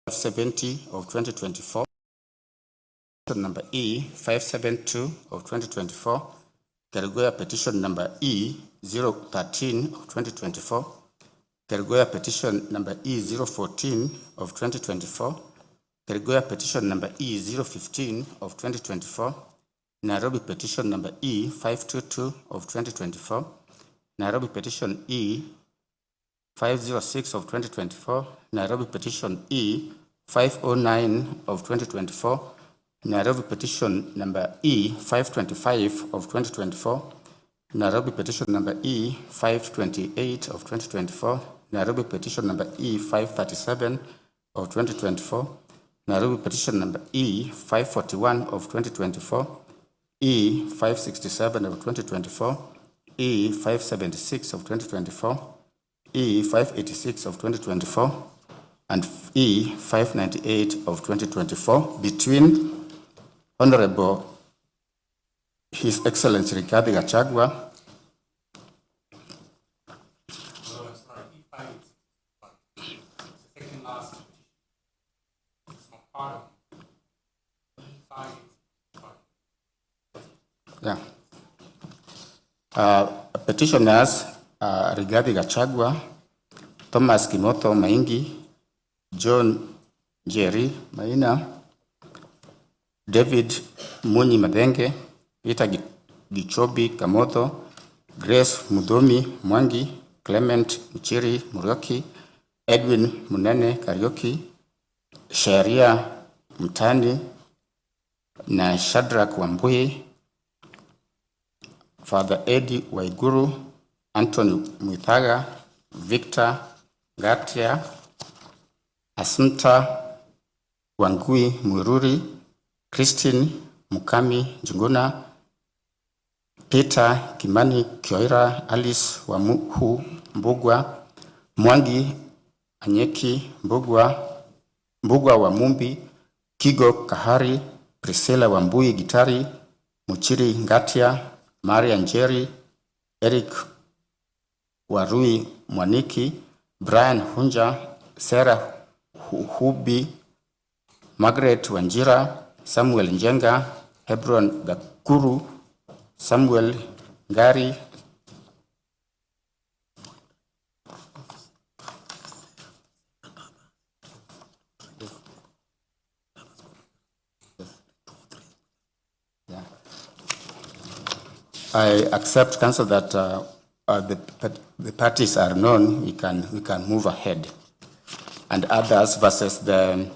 70 of 2024, petition number E 572 of 2024, Kerugoya petition number E 013 of 2024, Kerugoya petition number E 014 of 2024, Kerugoya petition number E 015 of 2024, Nairobi petition number E 522 of 2024, Nairobi petition E 506 of 2024, Nairobi petition E 509 of 2024, Nairobi petition number E 525 of 2024, Nairobi petition number E 528 of 2024, Nairobi petition number E 537 of 2024, Nairobi petition number E 541 of 2024, E 567 of 2024, E 576 of 2024, E 586 of 2024, and E 598 of 2024 between Honorable His Excellency Rigathi Gachagua petitioners Rigathi Gachagua, Thomas Kimotho Maingi, John Jerry Maina, David Munyi Madenge, Peter Gichobi Kamotho, Grace Mudomi Mwangi, Clement Mchiri Murioki, Edwin Munene Karioki, Sharia Mtani na Shadrack Wambui, Father Eddie Waiguru, Anthony Mwithaga, Victor Gatia, Assunta Wangui Mwiruri, Christine Mukami Njuguna, Peter Kimani Kioira, Alice Wamuhu Mbugwa, Mwangi Anyeki Mbugwa wa Mumbi, Kigo Kahari, Priscilla Wambui Gitari, Muchiri Ngatia, Maria Njeri, Eric Warui Mwaniki, Brian Hunja, Sarah Hubi, Margaret Wanjira, Samuel Njenga, Hebron Gakuru, Samuel Ngari, I accept, Council, that the parties are known. We can move ahead, and others versus the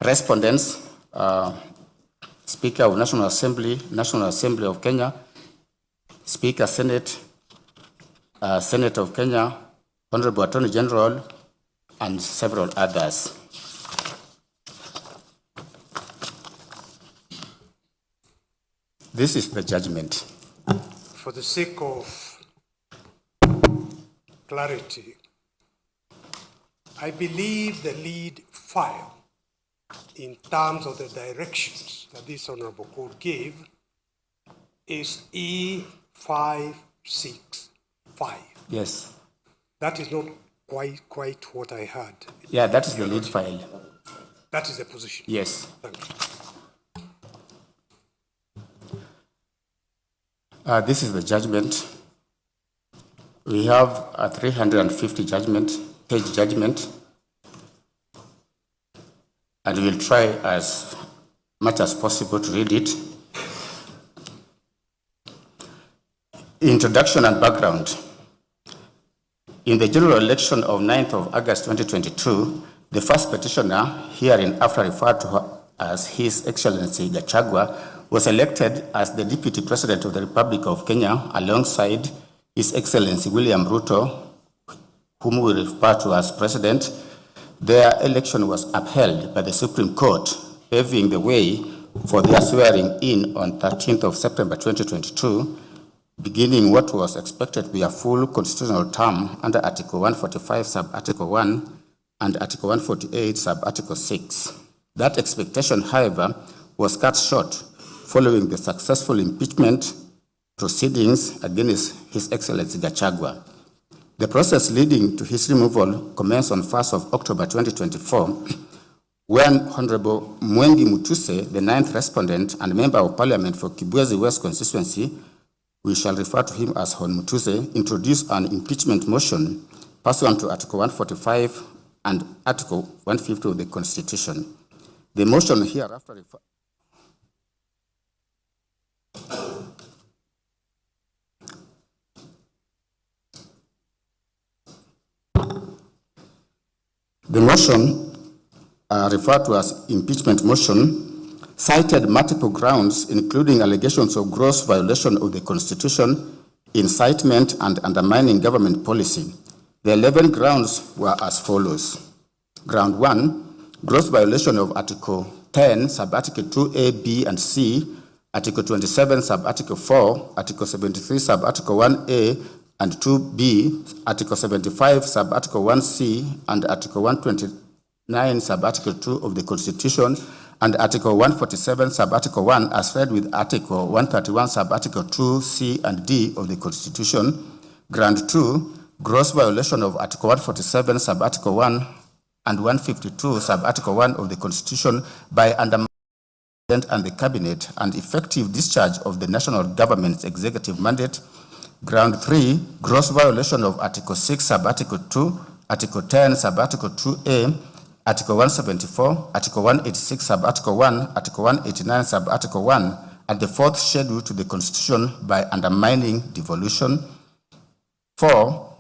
respondents. Speaker of National Assembly of Kenya, Speaker Senate, Senate of Kenya, Honorable Attorney General, and several others. This is the judgment. For the sake of clarity, I believe the lead file in terms of the directions that this Honorable Court gave is E565. Yes. That is not quite what I heard. Yeah, that is the lead file. That is the position. Yes. Thank you. This is the judgment. We have a 350-page judgment, and we'll try as much as possible to read it. Introduction and background. In the general election of 9th of August 2022, the first petitioner, hereinafter referred to as His Excellency Gachagua, was elected as the Deputy President of the Republic of Kenya alongside His Excellency William Ruto, whom we refer to as President. Their election was upheld by the Supreme Court, paving the way for their swearing in on 13th of September 2022, beginning what was expected to be a full constitutional term under Article 145 sub-Article 1 and Article 148 sub-Article 6. That expectation, however, was cut short following the successful impeachment proceedings against His Excellency Gachagua. The process leading to his removal commenced on 1st of October 2024 when Honorable Mwengi Mutuse, the 9th respondent and Member of Parliament for Kibwezi West constituency, we shall refer to him as Hon Mutuse, introduced an impeachment motion pursuant to Article 145 and Article 150 of the Constitution. The motion hereafter refers. The motion referred to as impeachment motion cited multiple grounds, including allegations of gross violation of the Constitution, incitement, and undermining government policy. The 11 grounds were as follows. Ground 1, gross violation of Article 10, Sub-Article 2A, B, and C, Article 27, Sub-Article 4, Article 73, Sub-Article 1A, and 2B, Article 75, Sub-Article 1C, and Article 129, Sub-Article 2 of the Constitution, and Article 147, Sub-Article 1, as read with Article 131, Sub-Article 2, C, and D of the Constitution. Ground 2, gross violation of Article 147, Sub-Article 1, and 152, Sub-Article 1 of the Constitution by undermining the President and the Cabinet and effective discharge of the national government's executive mandate. Ground 3, gross violation of Article 6, Sub-Article 2, Article 10, Sub-Article 2A, Article 174, Article 186, Sub-Article 1, Article 189, Sub-Article 1, and the 4th schedule to the Constitution by undermining devolution. 4,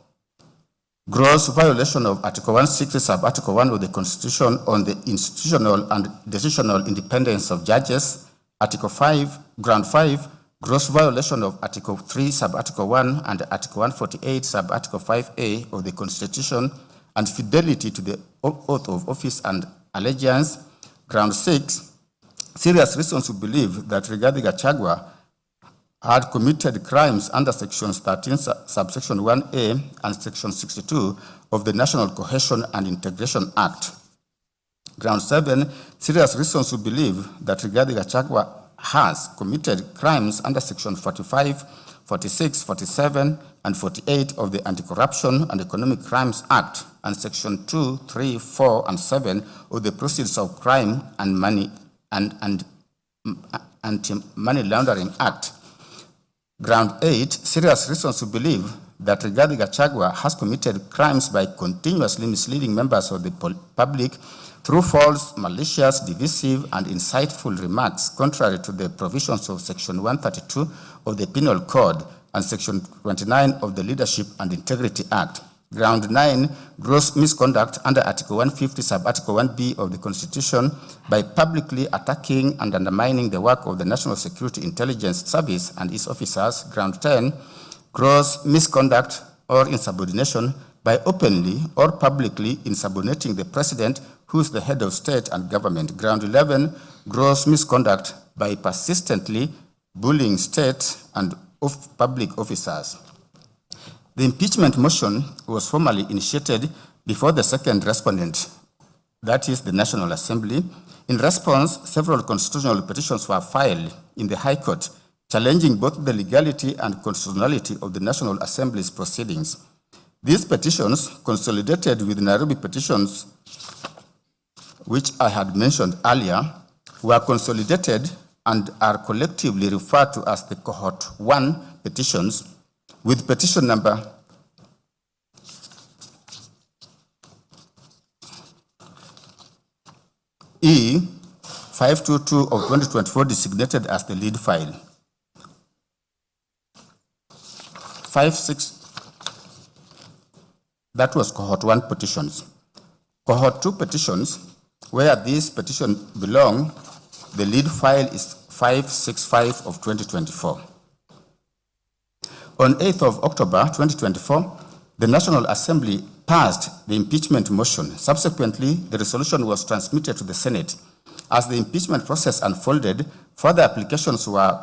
gross violation of Article 160, Sub-Article 1 of the Constitution on the institutional and decisional independence of judges. Article 5, Ground 5, gross violation of Article 3, Sub-Article 1 and Article 148, Sub-Article 5A of the Constitution, and fidelity to the oath of office and allegiance. Ground 6, serious reasons to believe that Rigathi Gachagua had committed crimes under Sections 13, Subsection 1A and Section 62 of the National Cohesion and Integration Act. Ground 7, serious reasons to believe that Rigathi Gachagua has committed crimes under Section 45, 46, 47, and 48 of the Anti-Corruption and Economic Crimes Act and Section 2, 3, 4, and 7 of the Proceeds of Crime and Money and Anti-Money Laundering Act. Ground 8, serious reasons to believe that Rigathi Gachagua has committed crimes by continuously misleading members of the public through false, malicious, divisive, and insightful remarks contrary to the provisions of Section 132 of the Penal Code and Section 29 of the Leadership and Integrity Act. Ground 9, gross misconduct under Article 150, Sub-Article 1B of the Constitution by publicly attacking and undermining the work of the National Security Intelligence Service and its officers. Ground 10, gross misconduct or insubordination by openly or publicly insubordinating the President, who is the head of state and government. Ground 11, gross misconduct by persistently bullying state and public officers. The impeachment motion was formally initiated before the second respondent, that is the National Assembly. In response, several constitutional petitions were filed in the High Court, challenging both the legality and constitutionality of the National Assembly's proceedings. These petitions, consolidated with Nairobi petitions, which I had mentioned earlier, were consolidated and are collectively referred to as the Cohort 1 petitions, with petition number E522 of 2024 designated as the lead file. 56, that was Cohort 1 petitions. Cohort 2 petitions, where these petitions belong, the lead file is 565 of 2024. On 8th of October 2024, the National Assembly passed the impeachment motion. Subsequently, the resolution was transmitted to the Senate. As the impeachment process unfolded, further applications were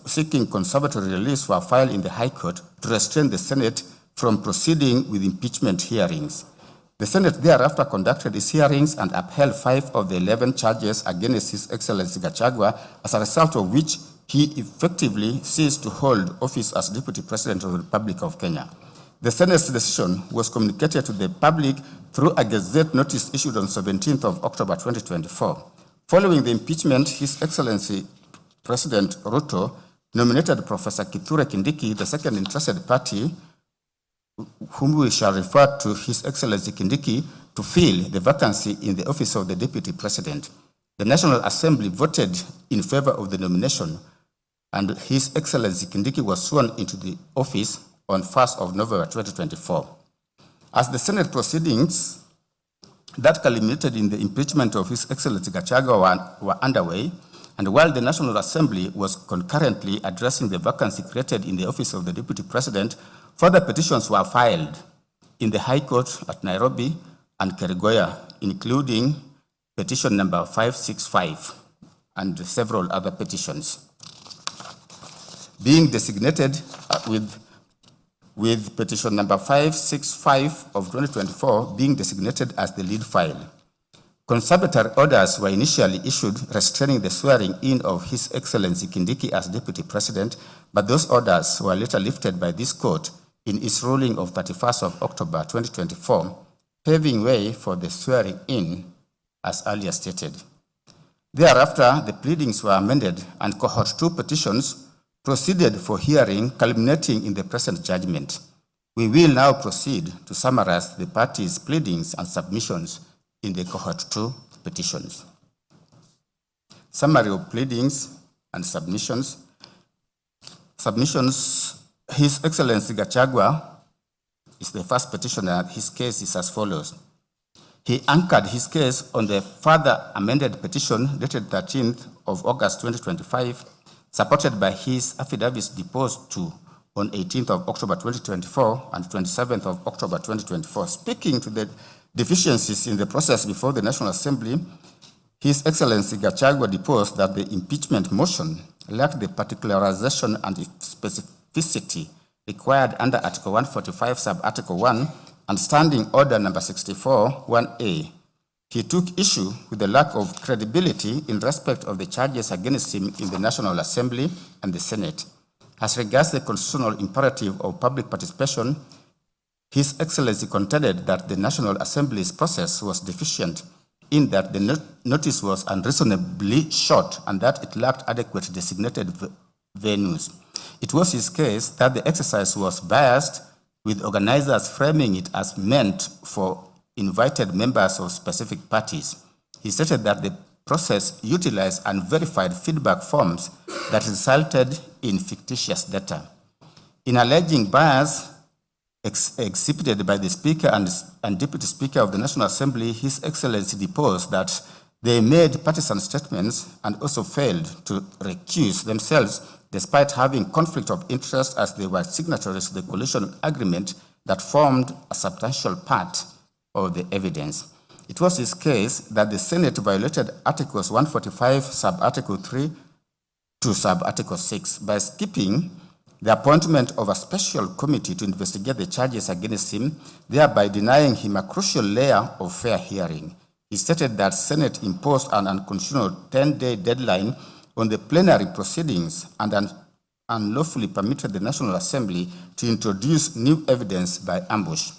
seeking conservatory release were filed in the High Court to restrain the Senate from proceeding with impeachment hearings. The Senate thereafter conducted its hearings and upheld 5 of the 11 charges against His Excellency Gachagua, as a result of which he effectively ceased to hold office as Deputy President of the Republic of Kenya. The Senate's decision was communicated to the public through a Gazette notice issued on 17th of October 2024. Following the impeachment, His Excellency President Ruto nominated Professor Kithure Kindiki, the second interested party, whom we shall refer to His Excellency Kindiki, to fill the vacancy in the office of the Deputy President. The National Assembly voted in favor of the nomination, and His Excellency Kindiki was sworn into the office on 1st of November 2024. As the Senate proceedings that culminated in the impeachment of His Excellency Gachagua were underway, and while the National Assembly was concurrently addressing the vacancy created in the office of the Deputy President, further petitions were filed in the High Court at Nairobi and Keregoya, including petition number 565 and several other petitions, being designated with petition number 565 of 2024 being designated as the lead file. Conservatory orders were initially issued restraining the swearing in of His Excellency Kindiki as Deputy President, but those orders were later lifted by this court in its ruling of 31st of October 2024, paving way for the swearing in as earlier stated. Thereafter, the pleadings were amended and cohort 2 petitions proceeded for hearing, culminating in the present judgment. We will now proceed to summarize the parties' pleadings and submissions in the cohort 2 petitions. Summary of pleadings and submissions. His Excellency Gachagua is the first petitioner. His case is as follows. He anchored his case on the further amended petition dated 13th of August 2025, supported by his affidavits deposed to on 18th of October 2024 and 27th of October 2024. Speaking to the deficiencies in the process before the National Assembly, His Excellency Gachagua deposed that the impeachment motion lacked the particularization and specificity required under Article 145, Sub-Article 1, and Standing Order Number 64, 1A. He took issue with the lack of credibility in respect of the charges against him in the National Assembly and the Senate. As regards the constitutional imperative of public participation, His Excellency contended that the National Assembly's process was deficient in that the notice was unreasonably short and that it lacked adequate designated venues. It was his case that the exercise was biased, with organizers framing it as meant for invited members of specific parties. He stated that the process utilized unverified feedback forms that resulted in fictitious data. In alleging bias exhibited by the Speaker and Deputy Speaker of the National Assembly, His Excellency deposed that they made partisan statements and also failed to recuse themselves despite having conflict of interest as they were signatories to the coalition agreement that formed a substantial part of the evidence. It was his case that the Senate violated Articles 145, Sub-Article 3 to Sub-Article 6 by skipping the appointment of a special committee to investigate the charges against him, thereby denying him a crucial layer of fair hearing. He stated that Senate imposed an unconstitutional 10-day deadline on the plenary proceedings and unlawfully permitted the National Assembly to introduce new evidence by ambush.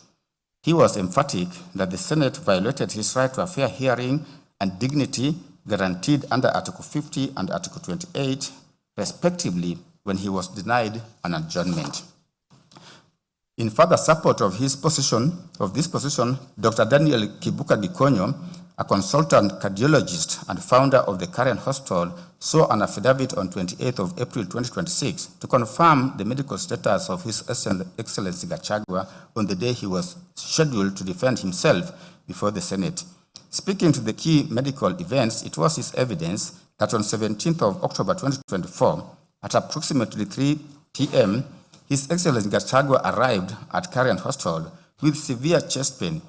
He was emphatic that the Senate violated his right to a fair hearing and dignity guaranteed under Article 50 and Article 28, respectively, when he was denied an adjournment. In further support of this position, Dr. Daniel Kibuka Gikonyo, a consultant cardiologist and founder of the current hospital, saw an affidavit on 28th of April 2026 to confirm the medical status of His Excellency Gachagua on the day he was scheduled to defend himself before the Senate. Speaking to the key medical events, it was his evidence that on 17th of October 2024, at approximately 3 p.m., His Excellency Gachagua arrived at current hospital with severe chest pain.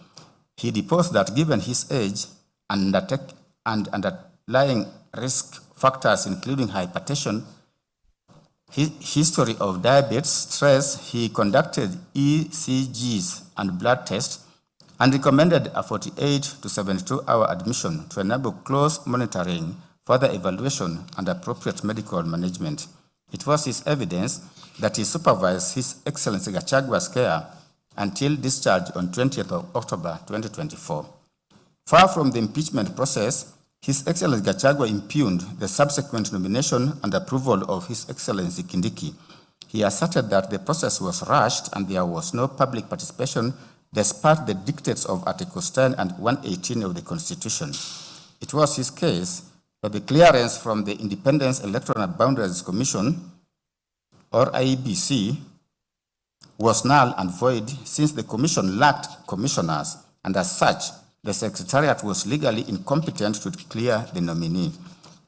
He deposed that given his age and underlying risk factors including hypertension, history of diabetes, stress, he conducted ECGs and blood tests and recommended a 48 to 72-hour admission to enable close monitoring, further evaluation, and appropriate medical management. It was his evidence that he supervised His Excellency Gachagua's care until discharge on 20th of October 2024. Far from the impeachment process, His Excellency Gachagua impugned the subsequent nomination and approval of His Excellency Kindiki. He asserted that the process was rushed and there was no public participation despite the dictates of Articles 10 and 118 of the Constitution. It was his case that the clearance from the Independent Electoral Boundaries Commission, or IEBC, was null and void since the commission lacked commissioners, and as such, the Secretariat was legally incompetent to clear the nominee.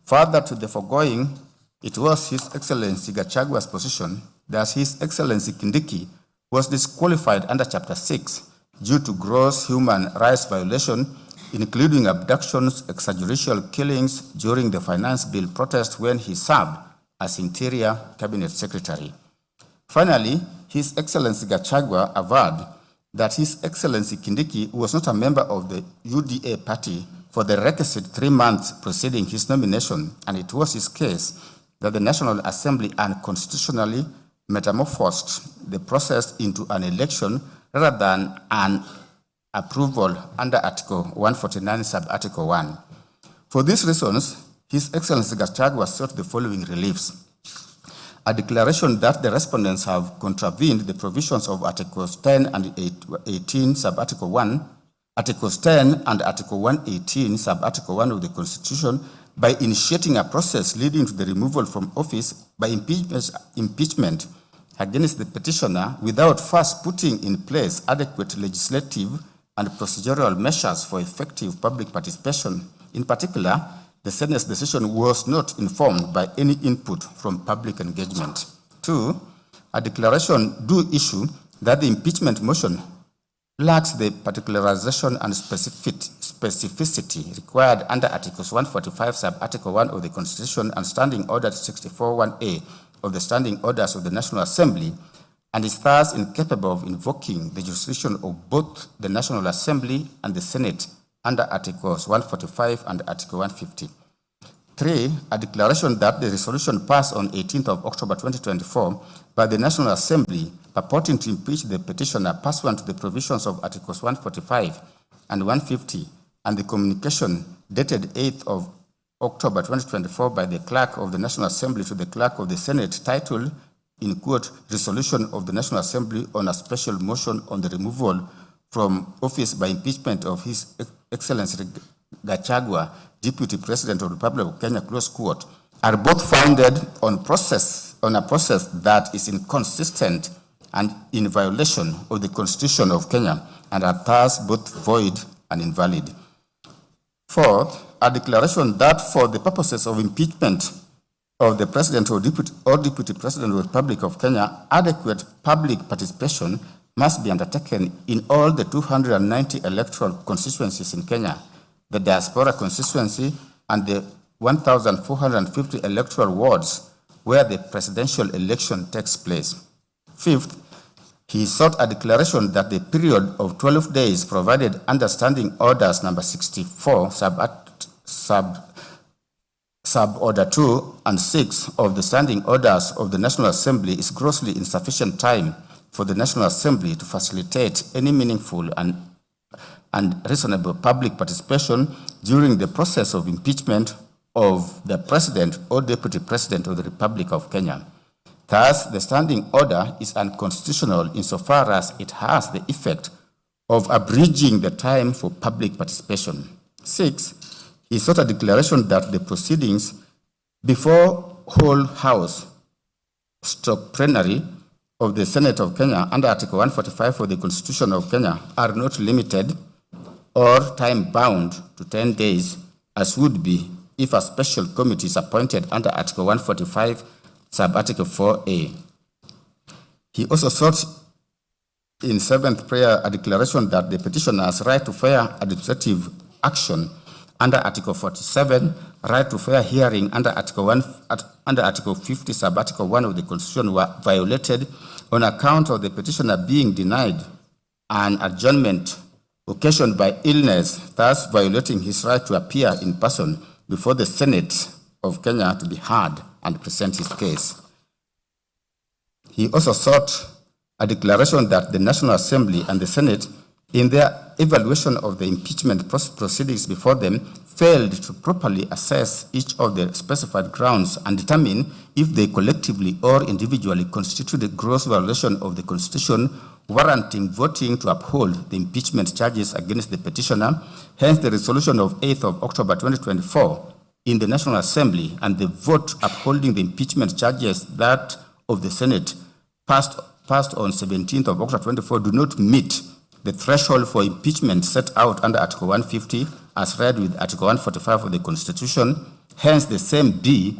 Further to the foregoing, it was His Excellency Gachagua's position that His Excellency Kindiki was disqualified under Chapter 6 due to gross human rights violation, including abductions, extrajudicial killings during the Finance Bill protest when he served as Interior Cabinet Secretary. Finally, His Excellency Gachagua averred that His Excellency Kindiki was not a member of the UDA party for the requisite 3 months preceding his nomination, and it was his case that the National Assembly unconstitutionally metamorphosed the process into an election rather than an approval under Article 149, Sub-Article 1. For these reasons, His Excellency Gachagua sought the following reliefs: a declaration that the respondents have contravened the provisions of Articles 10 and 18, Sub-Article 1, Articles 10 and Article 118, Sub-Article 1 of the Constitution by initiating a process leading to the removal from office by impeachment against the petitioner without first putting in place adequate legislative and procedural measures for effective public participation. In particular, the Senate's decision was not informed by any input from public engagement. 2, a declaration do issue that the impeachment motion lacks the particularization and specificity required under Articles 145, Sub-Article 1 of the Constitution and Standing Order 64(1)A of the Standing Orders of the National Assembly, and is thus incapable of invoking the jurisdiction of both the National Assembly and the Senate under Articles 145 and Article 150. 3, a declaration that the resolution passed on 18th of October 2024 by the National Assembly purporting to impeach the petitioner pursuant to the provisions of Articles 145 and 150 and the communication dated 8th of October 2024 by the Clerk of the National Assembly to the Clerk of the Senate titled, in quote, Resolution of the National Assembly on a Special Motion on the Removal from Office by Impeachment of His Excellency Gachagua, Deputy President of the Republic of Kenya, close quote, are both founded on a process that is inconsistent and in violation of the Constitution of Kenya and are thus both void and invalid. 4th, a declaration that for the purposes of impeachment of the President or Deputy President of the Republic of Kenya, adequate public participation must be undertaken in all the 290 electoral constituencies in Kenya, the diaspora constituency, and the 1,450 electoral wards where the presidential election takes place. 5th, he sought a declaration that the period of 12 days provided under Standing Orders number 64, sub-order 2 and 6 of the Standing Orders of the National Assembly is grossly insufficient time for the National Assembly to facilitate any meaningful and reasonable public participation during the process of impeachment of the President or Deputy President of the Republic of Kenya. Thus, the standing order is unconstitutional insofar as it has the effect of abridging the time for public participation. 6, he sought a declaration that the proceedings before whole house plenary of the Senate of Kenya under Article 145 of the Constitution of Kenya are not limited or time-bound to 10 days, as would be if a special committee is appointed under Article 145, Sub-Article 4A. He also sought in 7th prayer a declaration that the petitioner has right to fair administrative action under Article 47, right to fair hearing under Article 50, Sub-Article 1 of the Constitution were violated on account of the petitioner being denied an adjournment occasioned by illness, thus violating his right to appear in person before the Senate of Kenya to be heard and present his case. He also sought a declaration that the National Assembly and the Senate, in their evaluation of the impeachment proceedings before them, failed to properly assess each of the specified grounds and determine if they collectively or individually constituted a gross violation of the Constitution, warranting voting to uphold the impeachment charges against the petitioner. Hence, the resolution of 8th of October 2024 in the National Assembly and the vote upholding the impeachment charges that of the Senate passed on 17th of October 2024 do not meet the threshold for impeachment set out under Article 150 as read with Article 145 of the Constitution. Hence, the same be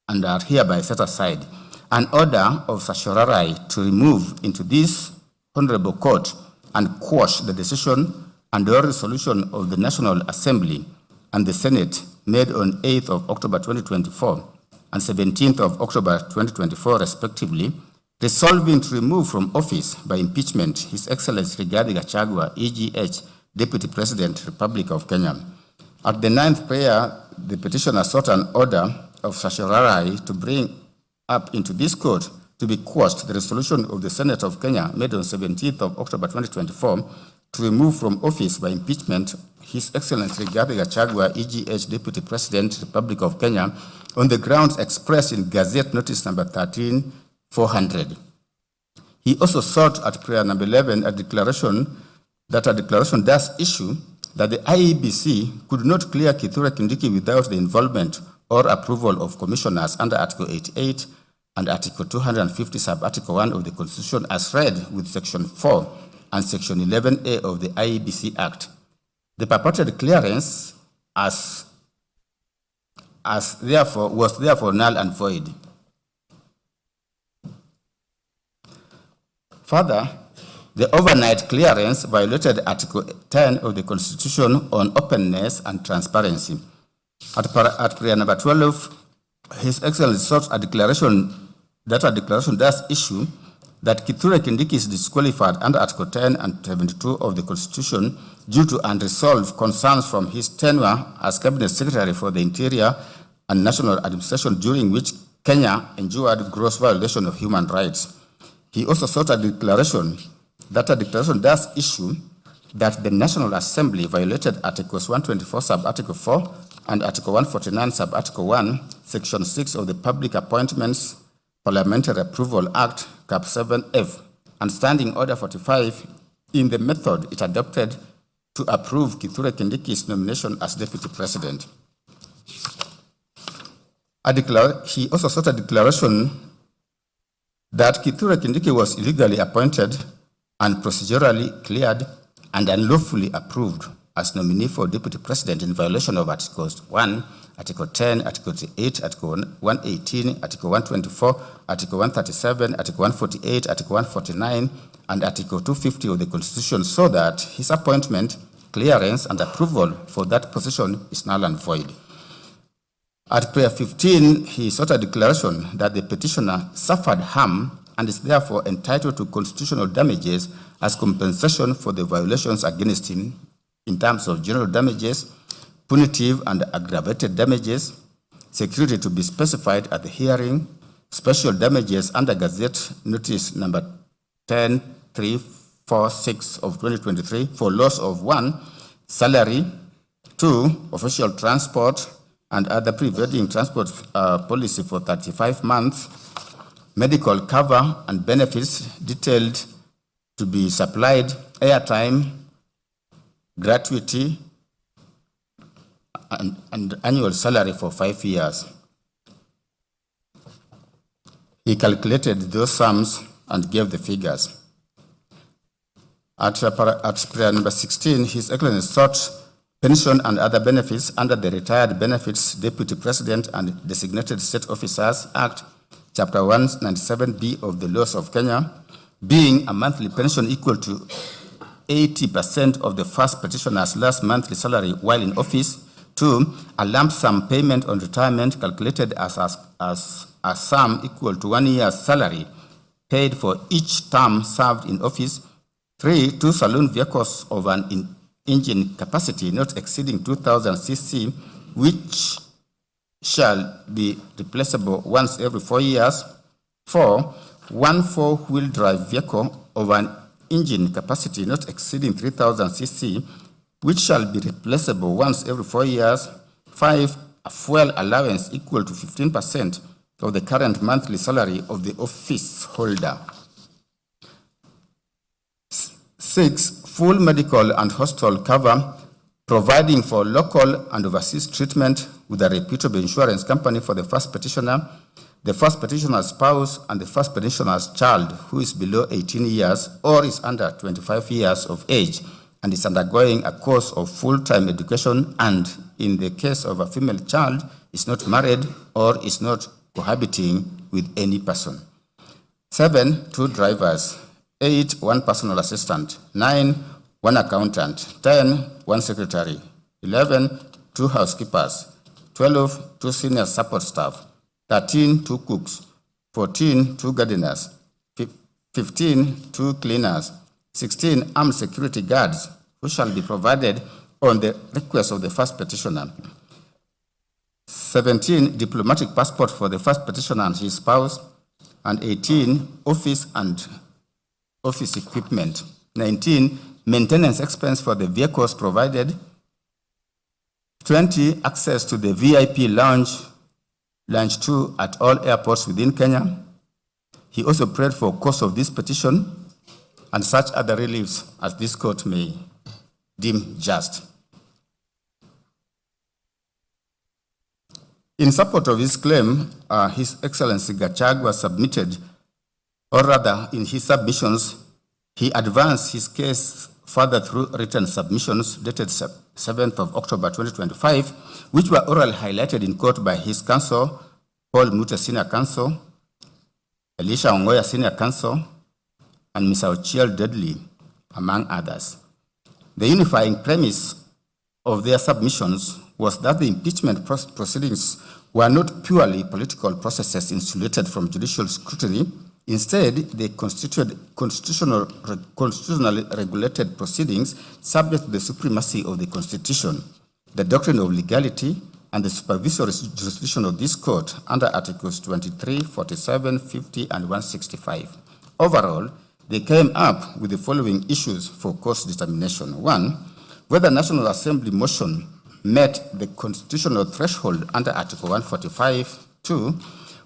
and are hereby set aside. An order of certiorari to remove into this Honorable Court and quash the decision and or resolution of the National Assembly and the Senate made on 8th of October 2024 and 17th of October 2024 respectively, resolving to remove from office by impeachment His Excellency Rigathi Gachagua, EGH, Deputy President, Republic of Kenya. At the 9th prayer, the petitioner sought an order of certiorari to bring up into this court to be quashed the resolution of the Senate of Kenya made on 17th of October 2024 to remove from office by impeachment His Excellency Rigathi Gachagua, EGH, Deputy President, Republic of Kenya, on the grounds expressed in Gazette Notice number 13/400. He also sought at prayer number 11 a declaration does issue that the IEBC could not clear Kithure Kindiki without the involvement or approval of commissioners under Article 88 and Article 250 sub-Article 1 of the Constitution as read with Section 4 and Section 11A of the IEBC Act. The purported clearance was therefore null and void. Further, the overnight clearance violated Article 10 of the Constitution on openness and transparency. At prayer number 12, His Excellency sought a declaration does issue that Kithure Kindiki is disqualified under Article 10 and 72 of the Constitution due to unresolved concerns from his tenure as Cabinet Secretary for the Interior and National Administration, during which Kenya endured gross violation of human rights. He also sought a declaration does issue that the National Assembly violated Articles 124 sub-Article 4 and Article 149 sub-Article 1, Section 6 of the Public Appointments Parliamentary Approval Act, Cap 7F, and Standing Order 45 in the method it adopted to approve Kithure Kindiki's nomination as Deputy President. He also sought a declaration that Kithure Kindiki was illegally appointed and procedurally cleared and unlawfully approved as nominee for Deputy President in violation of Articles 1, Article 10, Article 8, Article 118, Article 124, Article 137, Article 148, Article 149, and Article 250 of the Constitution, so that his appointment, clearance, and approval for that position is null and void. At prayer 15, he sought a declaration that the petitioner suffered harm and is therefore entitled to constitutional damages as compensation for the violations against him in terms of general damages, punitive and aggravated damages, security to be specified at the hearing, special damages under Gazette Notice number 10346 of 2023 for loss of 1, salary, 2, official transport and other prevailing transport policy for 35 months, medical cover and benefits detailed to be supplied, airtime, gratuity, and annual salary for 5 years. He calculated those sums and gave the figures. At prayer number 16, His Excellency sought pension and other benefits under the Retired Benefits Deputy President and Designated State Officers Act, Chapter 197B of the Laws of Kenya, being a monthly pension equal to 80% of the first petitioner's last monthly salary while in office. 2, a lump sum payment on retirement calculated as a sum equal to 1 year's salary paid for each term served in office. 3, 2 saloon vehicles of an engine capacity not exceeding 2,000 cc, which shall be replaceable once every 4 years. 4, one four-wheel drive vehicle of an engine capacity not exceeding 3,000 cc, which shall be replaceable once every 4 years. 5, a fuel allowance equal to 15% of the current monthly salary of the office holder. 6, full medical and hospital cover, providing for local and overseas treatment with a reputable insurance company for the first petitioner, the first petitioner's spouse, and the first petitioner's child who is below 18 years or is under 25 years of age and is undergoing a course of full-time education, and in the case of a female child, is not married or is not cohabiting with any person. 7, 2 drivers. 8, 1 personal assistant. 9, 1 accountant. 10, 1 secretary. 11, 2 housekeepers. 12, 2 senior support staff. 13, 2 cooks. 14, 2 gardeners. 15, 2 cleaners. 16, armed security guards, who shall be provided on the request of the first petitioner. 17, diplomatic passport for the first petitioner and his spouse. And 18, office and office equipment. 19, maintenance expense for the vehicles provided. 20, access to the VIP lounge 2 at all airports within Kenya. He also prayed for cost of this petition and such other reliefs as this court may deem just. In support of his claim, His Excellency Gachagua submitted, or rather in his submissions, he advanced his case further through written submissions dated 7th of October 2025, which were orally highlighted in court by his counsel, Paul Mute Senior Counsel, Elisha Ongoya Senior Counsel, and Mr. Ochiel Dudley, among others. The unifying premise of their submissions was that the impeachment proceedings were not purely political processes insulated from judicial scrutiny. Instead, they constituted constitutionally regulated proceedings subject to the supremacy of the Constitution, the doctrine of legality, and the supervisory jurisdiction of this court under Articles 23, 47, 50, and 165. Overall, they came up with the following issues for court's determination. 1, whether National Assembly motion met the constitutional threshold under Article 145. 2,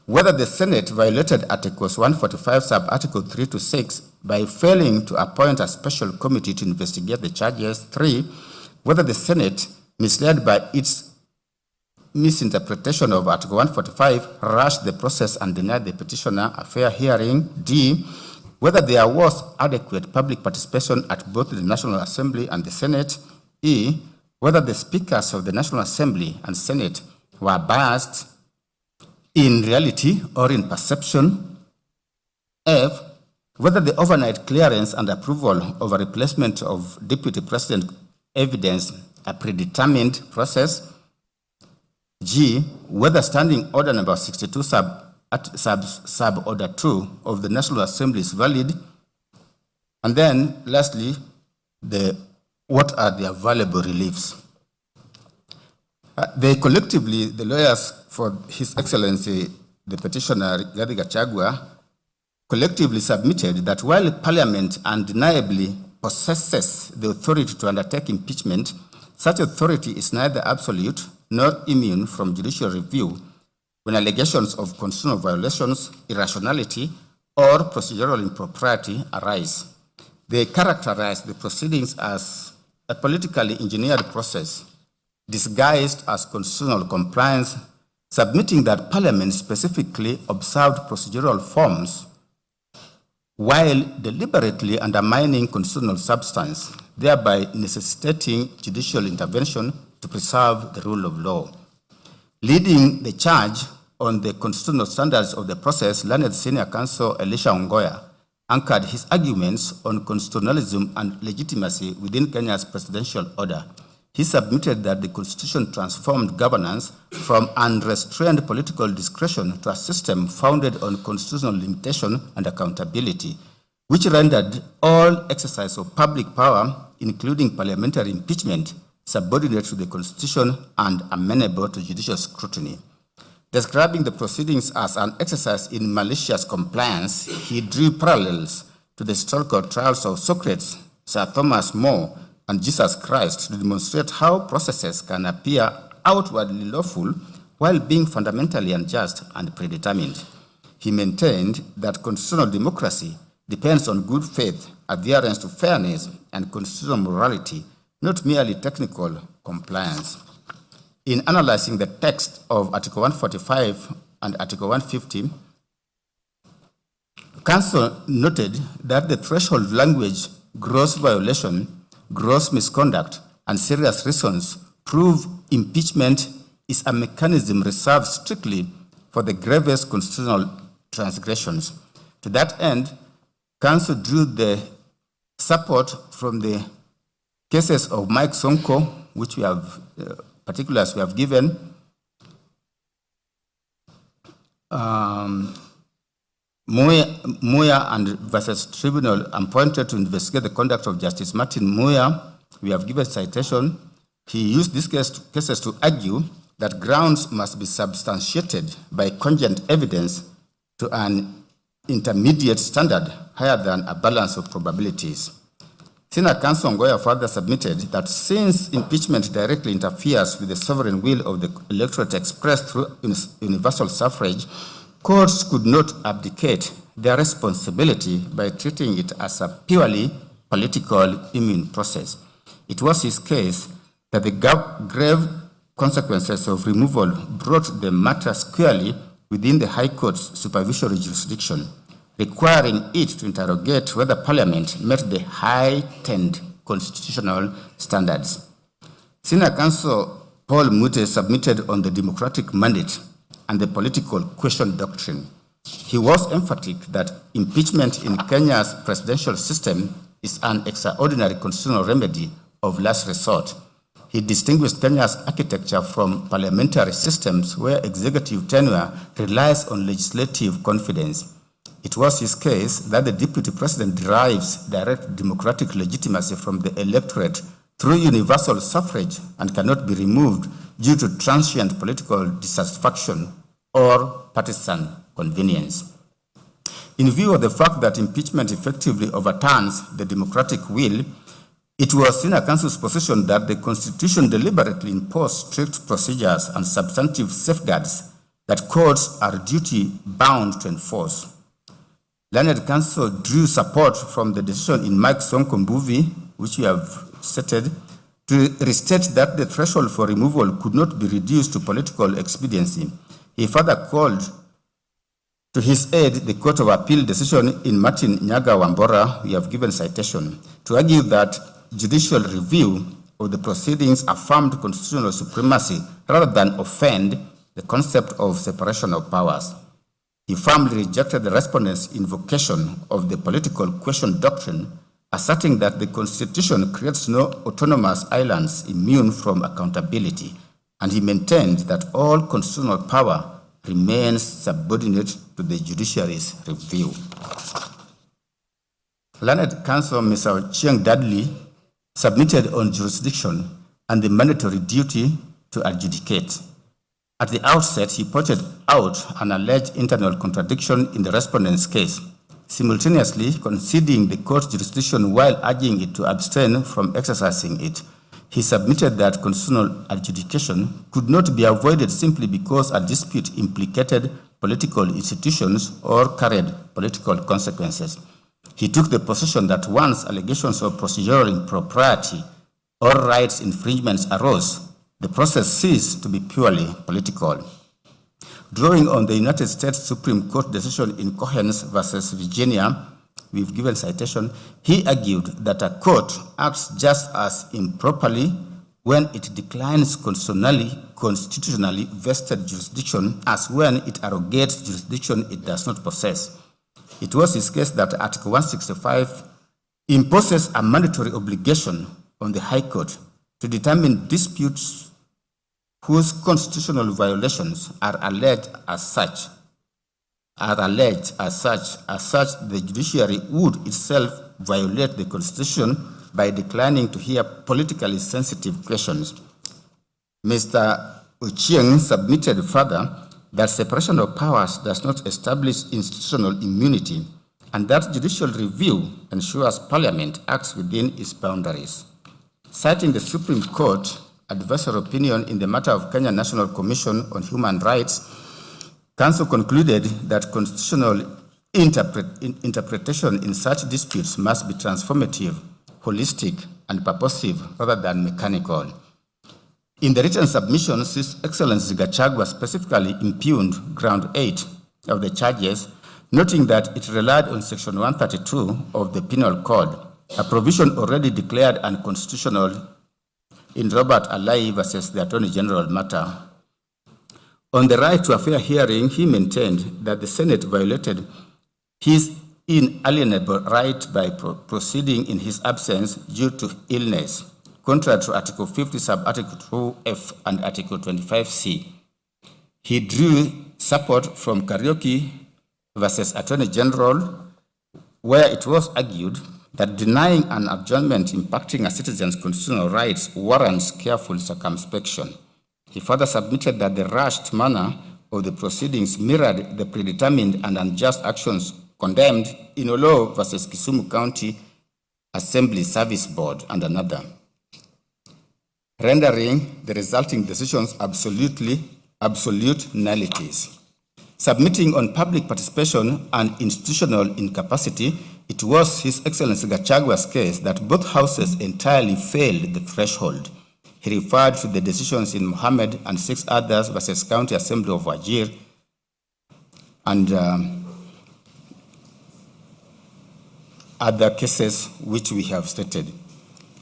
whether the Senate violated Articles 145 sub-Article 3 to 6 by failing to appoint a special committee to investigate the charges. 3, whether the Senate, misled by its misinterpretation of Article 145, rushed the process and denied the petitioner a fair hearing. D, whether there was adequate public participation at both the National Assembly and the Senate. E, whether the speakers of the National Assembly and Senate were biased in reality or in perception. F, whether the overnight clearance and approval of a replacement of Deputy President evidenced a predetermined process. G, whether Standing Order number 62 sub order 2 of the National Assembly is valid. And then lastly, what are the available reliefs? They collectively, the lawyers for His Excellency, the petitioner Rigathi Gachagua, collectively submitted that while Parliament undeniably possesses the authority to undertake impeachment, such authority is neither absolute nor immune from judicial review when allegations of constitutional violations, irrationality, or procedural impropriety arise. They characterize the proceedings as a politically engineered process disguised as constitutional compliance, submitting that Parliament specifically observed procedural forms while deliberately undermining constitutional substance, thereby necessitating judicial intervention to preserve the rule of law. Leading the charge on the constitutional standards of the process, learned Senior Counsel Elisha Ongoya anchored his arguments on constitutionalism and legitimacy within Kenya's presidential order. He submitted that the Constitution transformed governance from unrestrained political discretion to a system founded on constitutional limitation and accountability, which rendered all exercise of public power, including parliamentary impeachment, subordinate to the Constitution and amenable to judicial scrutiny. Describing the proceedings as an exercise in malicious compliance, he drew parallels to the historical trials of Socrates, Sir Thomas More, and Jesus Christ to demonstrate how processes can appear outwardly lawful while being fundamentally unjust and predetermined. He maintained that constitutional democracy depends on good faith, adherence to fairness, and constitutional morality, not merely technical compliance. In analyzing the text of Article 145 and Article 150, Counsel noted that the threshold language, gross violation, gross misconduct, and serious reasons prove impeachment is a mechanism reserved strictly for the gravest constitutional transgressions. To that end, Counsel drew the support from the cases of Mike Sonko, which we have, particulars we have given, Muya and versus Tribunal appointed to investigate the conduct of Justice Martin Muya. We have given citation. He used these cases to argue that grounds must be substantiated by cogent evidence to an intermediate standard higher than a balance of probabilities. Senior Counsel Ngoya further submitted that since impeachment directly interferes with the sovereign will of the electorate expressed through universal suffrage, courts could not abdicate their responsibility by treating it as a purely political immune process. It was his case that the grave consequences of removal brought the matter squarely within the High Court's supervisory jurisdiction, requiring it to interrogate whether Parliament met the heightened constitutional standards. Senior Counsel Paul Mute submitted on the democratic mandate and the political question doctrine. He was emphatic that impeachment in Kenya's presidential system is an extraordinary constitutional remedy of last resort. He distinguished Kenya's architecture from parliamentary systems where executive tenure relies on legislative confidence. It was his case that the deputy president derives direct democratic legitimacy from the electorate through universal suffrage and cannot be removed due to transient political dissatisfaction or partisan convenience. In view of the fact that impeachment effectively overturns the democratic will, it was Senior Counsel's position that the Constitution deliberately imposed strict procedures and substantive safeguards that courts are duty-bound to enforce. Learned Counsel drew support from the decision in Mike Sonko Mbuvi, which we have stated, to restate that the threshold for removal could not be reduced to political expediency. He further called to his aid the Court of Appeal decision in Martin Nyaga Wambora, we have given citation, to argue that judicial review of the proceedings affirmed constitutional supremacy rather than offend the concept of separation of powers. He firmly rejected the respondents' invocation of the political question doctrine, asserting that the Constitution creates no autonomous islands immune from accountability, and he maintained that all constitutional power remains subordinate to the judiciary's review. Learned Counsel Mr. Chiang Dudley submitted on jurisdiction and the mandatory duty to adjudicate. At the outset, he pointed out an alleged internal contradiction in the respondent's case, simultaneously conceding the court's jurisdiction while urging it to abstain from exercising it. He submitted that constitutional adjudication could not be avoided simply because a dispute implicated political institutions or carried political consequences. He took the position that once allegations of procedural impropriety or rights infringements arose, the process ceased to be purely political. Drawing on the United States Supreme Court decision in Cohens versus Virginia, we've given citation, he argued that a court acts just as improperly when it declines constitutionally vested jurisdiction as when it arrogates jurisdiction it does not possess. It was his case that Article 165 imposes a mandatory obligation on the High Court to determine disputes whose constitutional violations are alleged as such. The judiciary would itself violate the Constitution by declining to hear politically sensitive questions. Mr. Ochieng submitted further that separation of powers does not establish institutional immunity, and that judicial review ensures Parliament acts within its boundaries. Citing the Supreme Court advisory opinion in the matter of Kenya National Commission on Human Rights, Council concluded that constitutional interpretation in such disputes must be transformative, holistic, and purposive rather than mechanical. In the written submissions, His Excellency Gachagua specifically impugned ground 8 of the charges, noting that it relied on Section 132 of the Penal Code, a provision already declared unconstitutional in Robert Alai versus the Attorney General matter. On the right to a fair hearing, he maintained that the Senate violated his inalienable right by proceeding in his absence due to illness, contrary to Article 50, Sub-Article 2F and Article 25C. He drew support from Karaoke versus Attorney General, where it was argued that denying an adjournment impacting a citizen's constitutional rights warrants careful circumspection. He further submitted that the rushed manner of the proceedings mirrored the predetermined and unjust actions condemned in Olo versus Kisumu County Assembly Service Board and another, rendering the resulting decisions absolute nullities. Submitting on public participation and institutional incapacity, it was His Excellency Gachagua's case that both houses entirely failed the threshold. He referred to the decisions in Mohammed and 6 others versus County Assembly of Wajir and other cases which we have stated.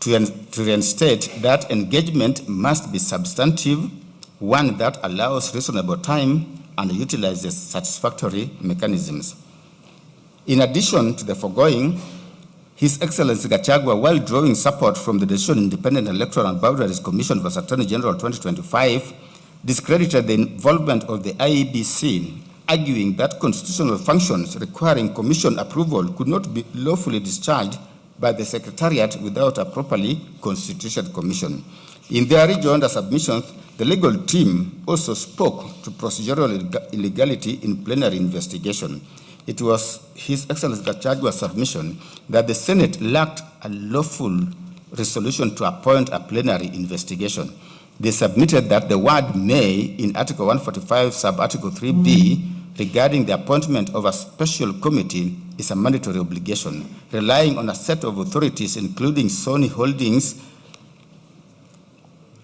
To reinstate that engagement must be substantive, one that allows reasonable time and utilizes satisfactory mechanisms. In addition to the foregoing, His Excellency Gachagua, while drawing support from the Decision Independent Electoral and Boundaries Commission vs. Attorney General 2025, discredited the involvement of the IEBC, arguing that constitutional functions requiring commission approval could not be lawfully discharged by the Secretariat without a properly constituted commission. In their rejoinder submissions, the legal team also spoke to procedural illegality in plenary investigation. It was His Excellency Gachagua's submission that the Senate lacked a lawful resolution to appoint a plenary investigation. They submitted that the word may in Article 145, Sub-Article 3B, regarding the appointment of a special committee is a mandatory obligation, relying on a set of authorities including Sony Holdings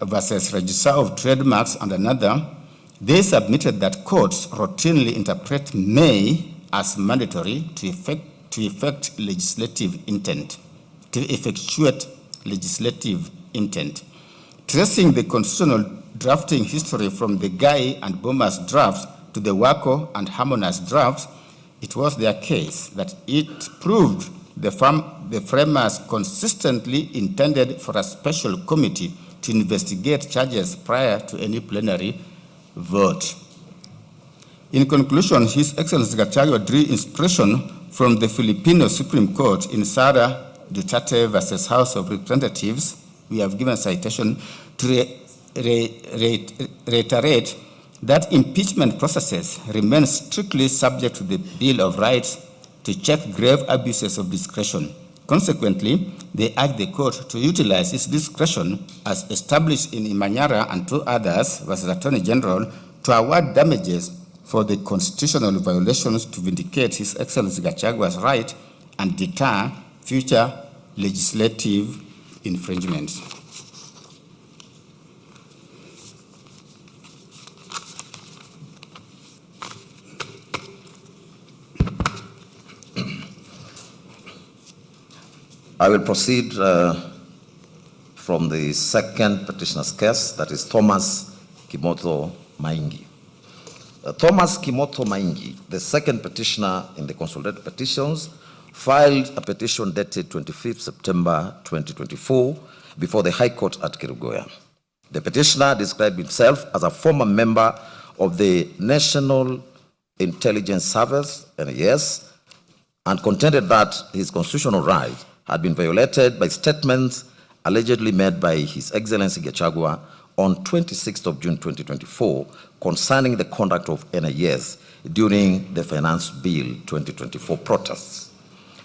versus Registrar of Trademarks and another. They submitted that courts routinely interpret may as mandatory to effect legislative intent, to effectuate legislative intent. Tracing the constitutional drafting history from the Guy and Bomas drafts to the Wako and Harmonized drafts, it was their case that it proved the framers consistently intended for a special committee to investigate charges prior to any plenary vote. In conclusion, His Excellency Gachagua drew inspiration from the Filipino Supreme Court in Sara Duterte versus House of Representatives. We have given citation to reiterate that impeachment processes remain strictly subject to the Bill of Rights to check grave abuses of discretion. Consequently, they urge the court to utilize its discretion as established in Imanyara and 2 others versus Attorney General to award damages for the constitutional violations to vindicate His Excellency Gachagua's right and deter future legislative infringements. I will proceed from the second petitioner's case, that is Thomas Kimoto Maingi. Thomas Kimoto Maingi, the second petitioner in the consolidated petitions, filed a petition dated 25th September 2024 before the High Court at Kerugoya. The petitioner described himself as a former member of the National Intelligence Service, NIS, and contended that his constitutional rights had been violated by statements allegedly made by His Excellency Gachagua on 26th of June 2024 concerning the conduct of NIS during the Finance Bill 2024 protests.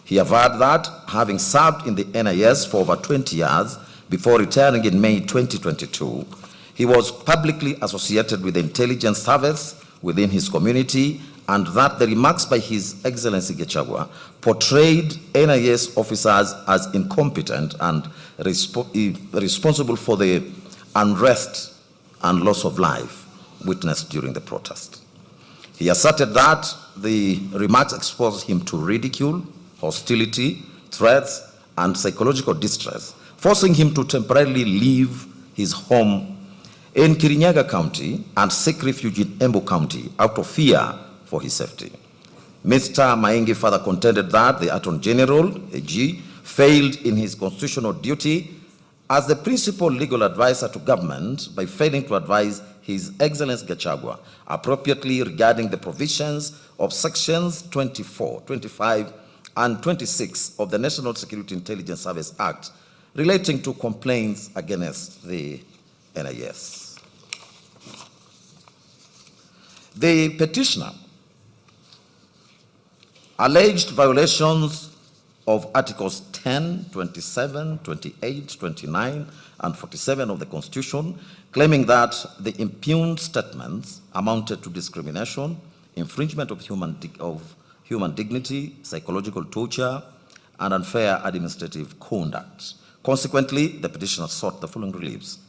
He averred that, having served in the NIS for over 20 years before retiring in May 2022, he was publicly associated with the intelligence service within his community, and that the remarks by His Excellency Gachagua portrayed NIS officers as incompetent and responsible for the unrest and loss of life witnessed during the protest. He asserted that the remarks exposed him to ridicule, hostility, threats, and psychological distress, forcing him to temporarily leave his home in Kirinyaga County and seek refuge in Embu County out of fear for his safety. Mr. Maingi further contended that the Attorney General, AG, failed in his constitutional duty as the principal legal advisor to government by failing to advise His Excellency Gachagua appropriately regarding the provisions of sections 24, 25, and 26 of the National Security Intelligence Service Act relating to complaints against the NIS. The petitioner alleged violations of Articles 10, 27, 28, 29, and 47 of the Constitution, claiming that the impugned statements amounted to discrimination, infringement of human dignity, psychological torture, and unfair administrative conduct. Consequently, the petitioner sought the following reliefs: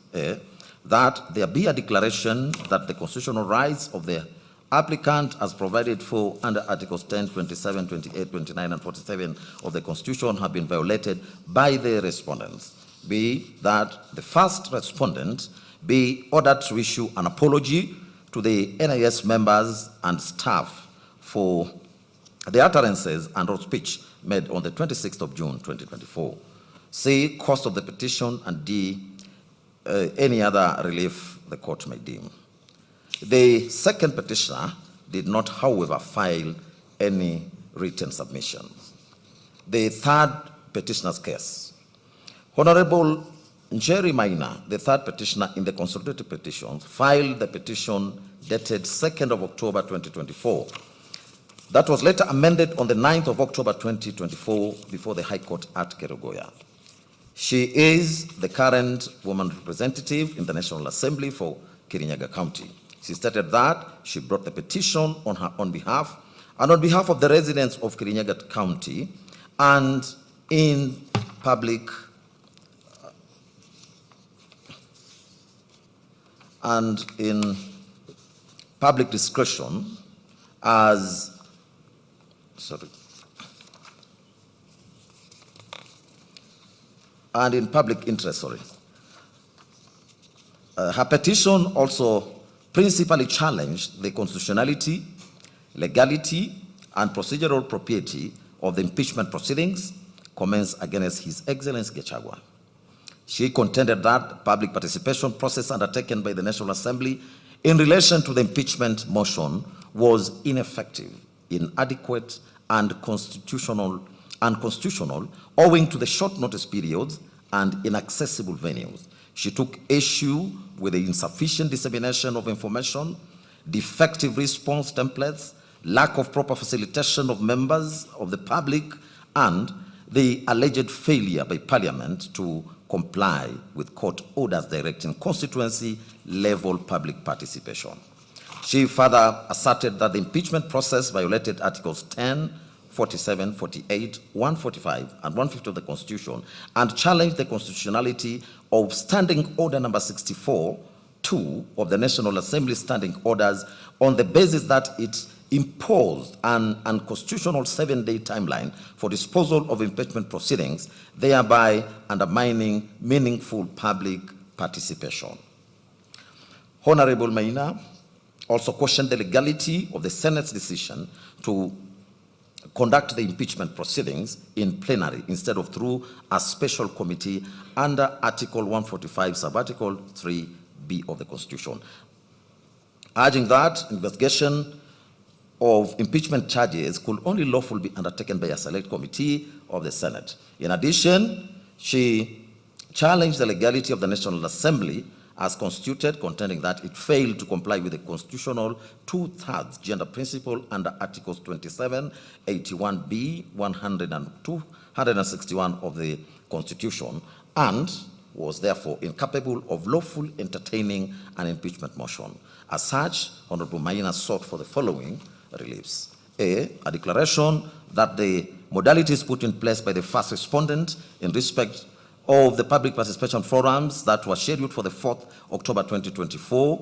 that there be a declaration that the constitutional rights of the applicant as provided for under Articles 10, 27, 28, 29, and 47 of the Constitution have been violated by the respondents. B, that the first respondent be ordered to issue an apology to the NIS members and staff for the utterances and or speech made on the 26th of June 2024. C, cost of the petition, and D, any other relief the court may deem. The second petitioner did not, however, file any written submissions. The third petitioner's case. Honorable Njeri Maina, the third petitioner in the consolidated petitions, filed the petition dated 2nd of October 2024. That was later amended on the 9th of October 2024 before the High Court at Kerugoya. She is the current woman representative in the National Assembly for Kirinyaga County. She stated that she brought the petition on her own behalf and on behalf of the residents of Kirinyaga County, and in public discretion and in public interest, her petition also principally challenged the constitutionality, legality, and procedural propriety of the impeachment proceedings commenced against His Excellency Gachagua. She contended that the public participation process undertaken by the National Assembly in relation to the impeachment motion was ineffective, inadequate, and constitutional owing to the short notice periods and inaccessible venues. She took issue with the insufficient dissemination of information, defective response templates, lack of proper facilitation of members of the public, and the alleged failure by Parliament to comply with court orders directing constituency-level public participation. She further asserted that the impeachment process violated Articles 10, 47, 48, 145, and 150 of the Constitution, and challenged the constitutionality of Standing Order number 64-2 of the National Assembly Standing Orders on the basis that it imposed an unconstitutional 7-day timeline for disposal of impeachment proceedings, thereby undermining meaningful public participation. Honorable Maina also questioned the legality of the Senate's decision to conduct the impeachment proceedings in plenary instead of through a special committee under Article 145, Subarticle 3B of the Constitution, urging that investigation of impeachment charges could only lawfully be undertaken by a select committee of the Senate. In addition, she challenged the legality of the National Assembly as constituted, contending that it failed to comply with the constitutional 2/3 gender principle under Articles 27, 81B, 102, 161 of the Constitution, and was therefore incapable of lawful entertaining an impeachment motion. As such, Honorable Maina sought for the following reliefs. A declaration that the modalities put in place by the first respondent in respect of the public participation forums that were scheduled for the 4th October 2024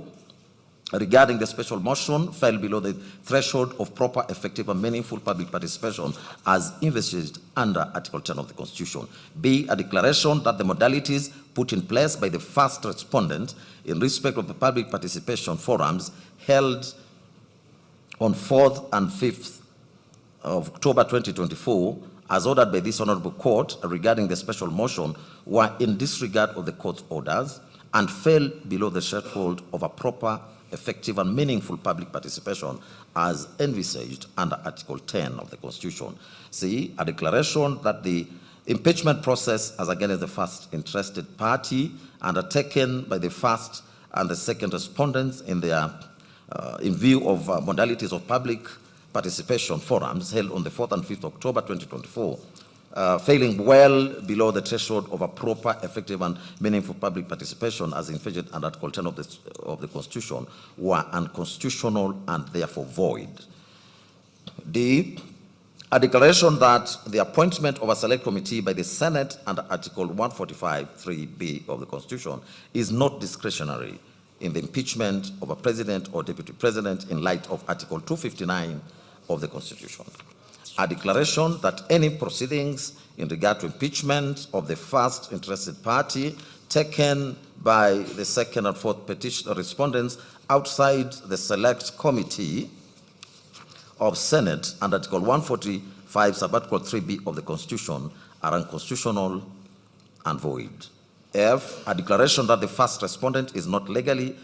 regarding the special motion fell below the threshold of proper, effective, and meaningful public participation as envisaged under Article 10 of the Constitution. B, a declaration that the modalities put in place by the first respondent in respect of the public participation forums held on 4th and 5th of October 2024, as ordered by this Honorable Court regarding the special motion, were in disregard of the Court's orders and fell below the threshold of a proper, effective, and meaningful public participation as envisaged under Article 10 of the Constitution. C, a declaration that the impeachment process as against the first interested party undertaken by the first and the second respondents in view of modalities of public participation forums held on the 4th and 5th October 2024, failing well below the threshold of a proper, effective, and meaningful public participation as envisaged under Article 10 of the Constitution, were unconstitutional and therefore void. D, a declaration that the appointment of a select committee by the Senate under Article 145(3)(b) of the Constitution is not discretionary in the impeachment of a president or deputy president in light of Article 259 of the Constitution. A declaration that any proceedings in regard to impeachment of the first interested party taken by the second and fourth petition respondents outside the select committee of Senate under Article 145, Subarticle 3B of the Constitution are unconstitutional and void. F, a declaration that the first respondent is not legally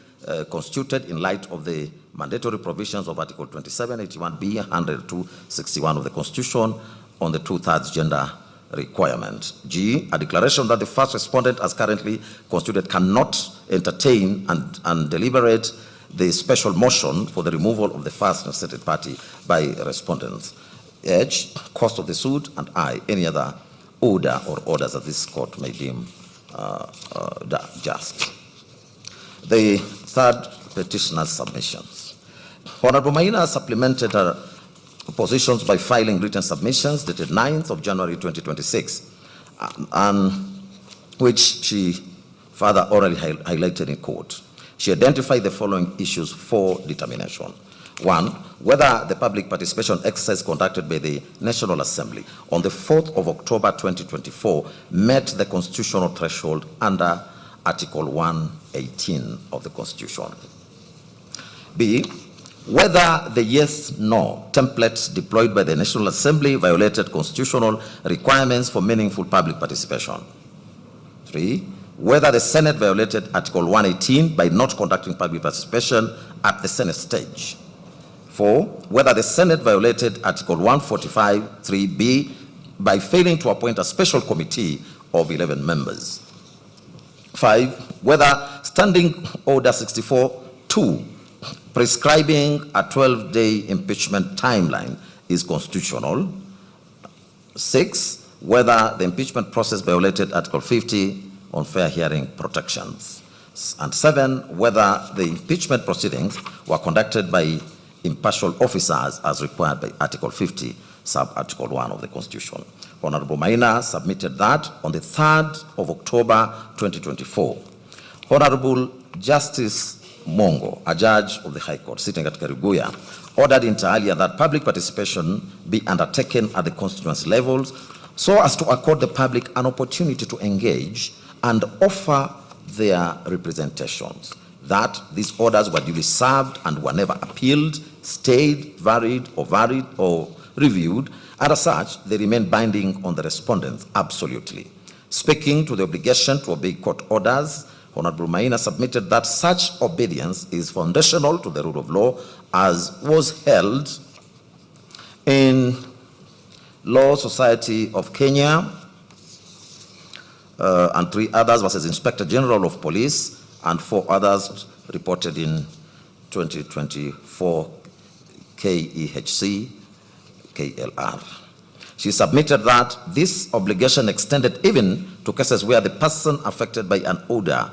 constituted in light of the mandatory provisions of Article 27, 81B, 102, 61 of the Constitution on the 2/3 gender requirement. G, a declaration that the first respondent as currently constituted cannot entertain and deliberate the special motion for the removal of the first interested party by respondents. H, cost of the suit, and I, any other order or orders that this court may deem just. The third petitioner's submissions. Honorable Maina supplemented her positions by filing written submissions dated 9th of January 2026, and which she further orally highlighted in court. She identified the following issues for determination. 1, whether the public participation exercise conducted by the National Assembly on the 4th of October 2024 met the constitutional threshold under Article 118 of the Constitution. B, whether the yes-no templates deployed by the National Assembly violated constitutional requirements for meaningful public participation. 3, whether the Senate violated Article 118 by not conducting public participation at the Senate stage. 4, whether the Senate violated Article 145(3)(b) by failing to appoint a special committee of 11 members. 5, whether Standing Order 64-2 prescribing a 12-day impeachment timeline is constitutional. 6, whether the impeachment process violated Article 50 on fair hearing protections. And 7, whether the impeachment proceedings were conducted by impartial officers as required by Article 50, Sub-Article 1 of the Constitution. Honorable Maina submitted that on the 3rd of October 2024. Honorable Justice Mongo, a judge of the High Court sitting at Kariguya, ordered inter alia that public participation be undertaken at the constituency levels so as to accord the public an opportunity to engage and offer their representations. That these orders were duly served and were never appealed, stayed, varied or reviewed, and as such, they remain binding on the respondents absolutely. Speaking to the obligation to obey court orders, Honorable Maina submitted that such obedience is foundational to the rule of law as was held in Law Society of Kenya and 3 others versus Inspector General of Police and 4 others reported in 2024 KEHC, KLR. She submitted that this obligation extended even to cases where the person affected by an order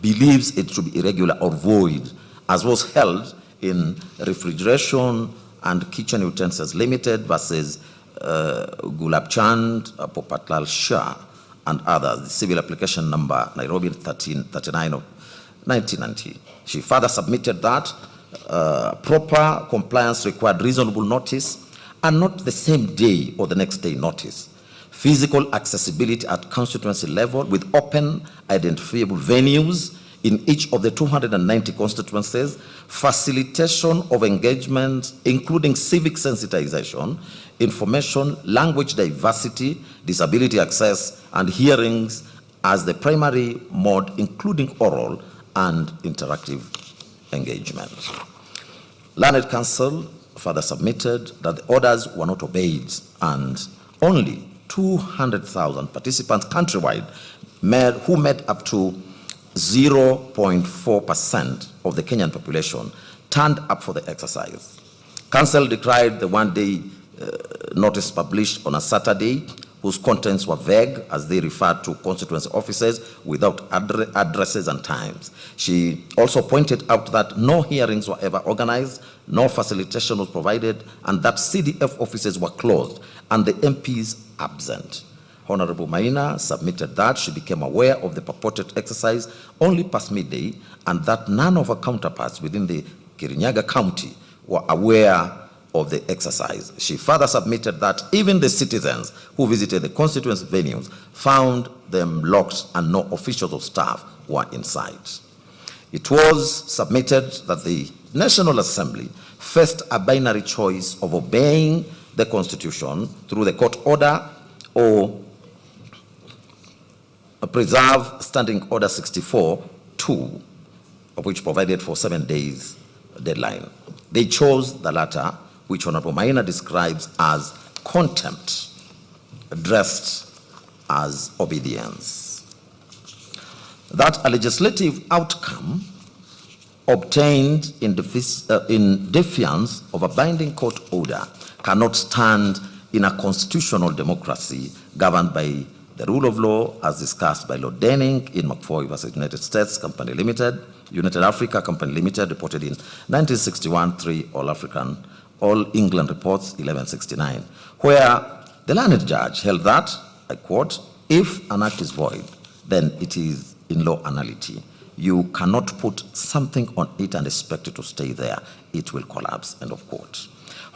believes it to be irregular or void, as was held in Refrigeration and Kitchen Utensils Limited versus Gulab Chand, Popatlal Shah, and others, the civil application number Nairobi 1339 of 1990. She further submitted that proper compliance required reasonable notice and not the same day or the next day notice. Physical accessibility at constituency level with open, identifiable venues in each of the 290 constituencies, facilitation of engagement, including civic sensitization, information, language diversity, disability access, and hearings as the primary mode, including oral and interactive engagement. Learned Council further submitted that the orders were not obeyed and only 200,000 participants countrywide who made up to 0.4% of the Kenyan population turned up for the exercise. Council declared the one-day notice published on a Saturday, whose contents were vague as they referred to constituency offices without addresses and times. She also pointed out that no hearings were ever organized, no facilitation was provided, and that CDF offices were closed and the MPs absent. Honorable Maina submitted that she became aware of the purported exercise only past midday and that none of her counterparts within the Kirinyaga County were aware of the exercise. She further submitted that even the citizens who visited the constituency venues found them locked and no officials or staff were inside. It was submitted that the National Assembly faced a binary choice of obeying the Constitution through the court order or preserve Standing Order 64-2, of which provided for 7 days deadline. They chose the latter, which Honorable Maina describes as contempt, dressed as obedience. That a legislative outcome obtained in defiance of a binding court order cannot stand in a constitutional democracy governed by the rule of law as discussed by Lord Denning in McFoy versus United States Company Limited, United Africa Company Limited, reported in 1961, 3 All England Reports 1169, where the learned judge held that, I quote, if an act is void, then it is in law nullity. You cannot put something on it and expect it to stay there. It will collapse, end of quote.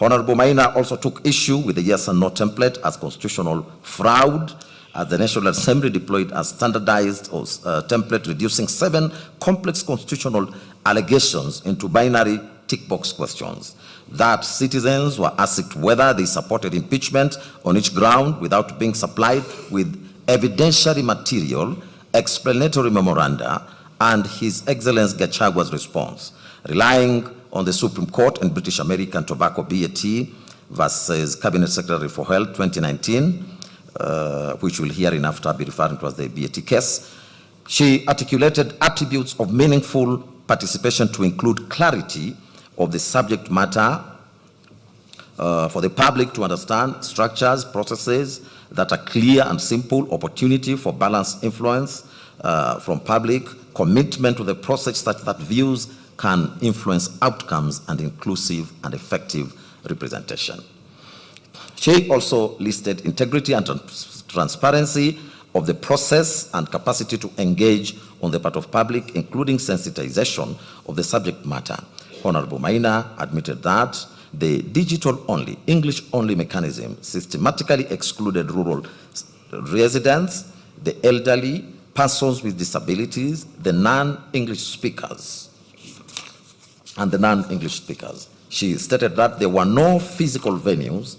Honorable Maina also took issue with the yes and no template as constitutional fraud, as the National Assembly deployed a standardized template reducing 7 complex constitutional allegations into binary tick box questions. That citizens were asked whether they supported impeachment on each ground without being supplied with evidentiary material, explanatory memoranda, and His Excellency Gachagua's response, relying on the Supreme Court and British American Tobacco BAT versus Cabinet Secretary for Health 2019, which we'll hereinafter be referring to as the BAT case. She articulated attributes of meaningful participation to include clarity of the subject matter for the public to understand, structures, processes that are clear and simple, opportunity for balanced influence from public, commitment to the process such that views can influence outcomes, and inclusive and effective representation. She also listed integrity and transparency of the process and capacity to engage on the part of public, including sensitization of the subject matter. Honorable Maina admitted that the digital-only, English-only mechanism systematically excluded rural residents, the elderly, persons with disabilities, the non-English speakers, and the non-English speakers. She stated that there were no physical venues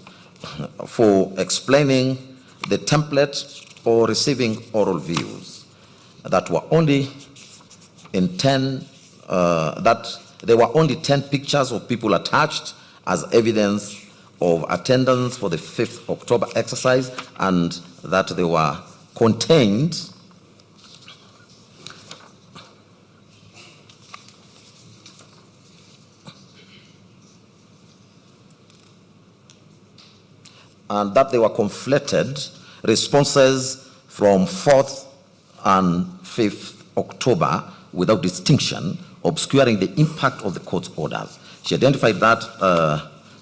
for explaining the template or receiving oral views, that were only in 10, that there were only 10 pictures of people attached as evidence of attendance for the 5th October exercise, and that they were contained and that they were conflated responses from 4th and 5th October without distinction, obscuring the impact of the court's orders. She identified that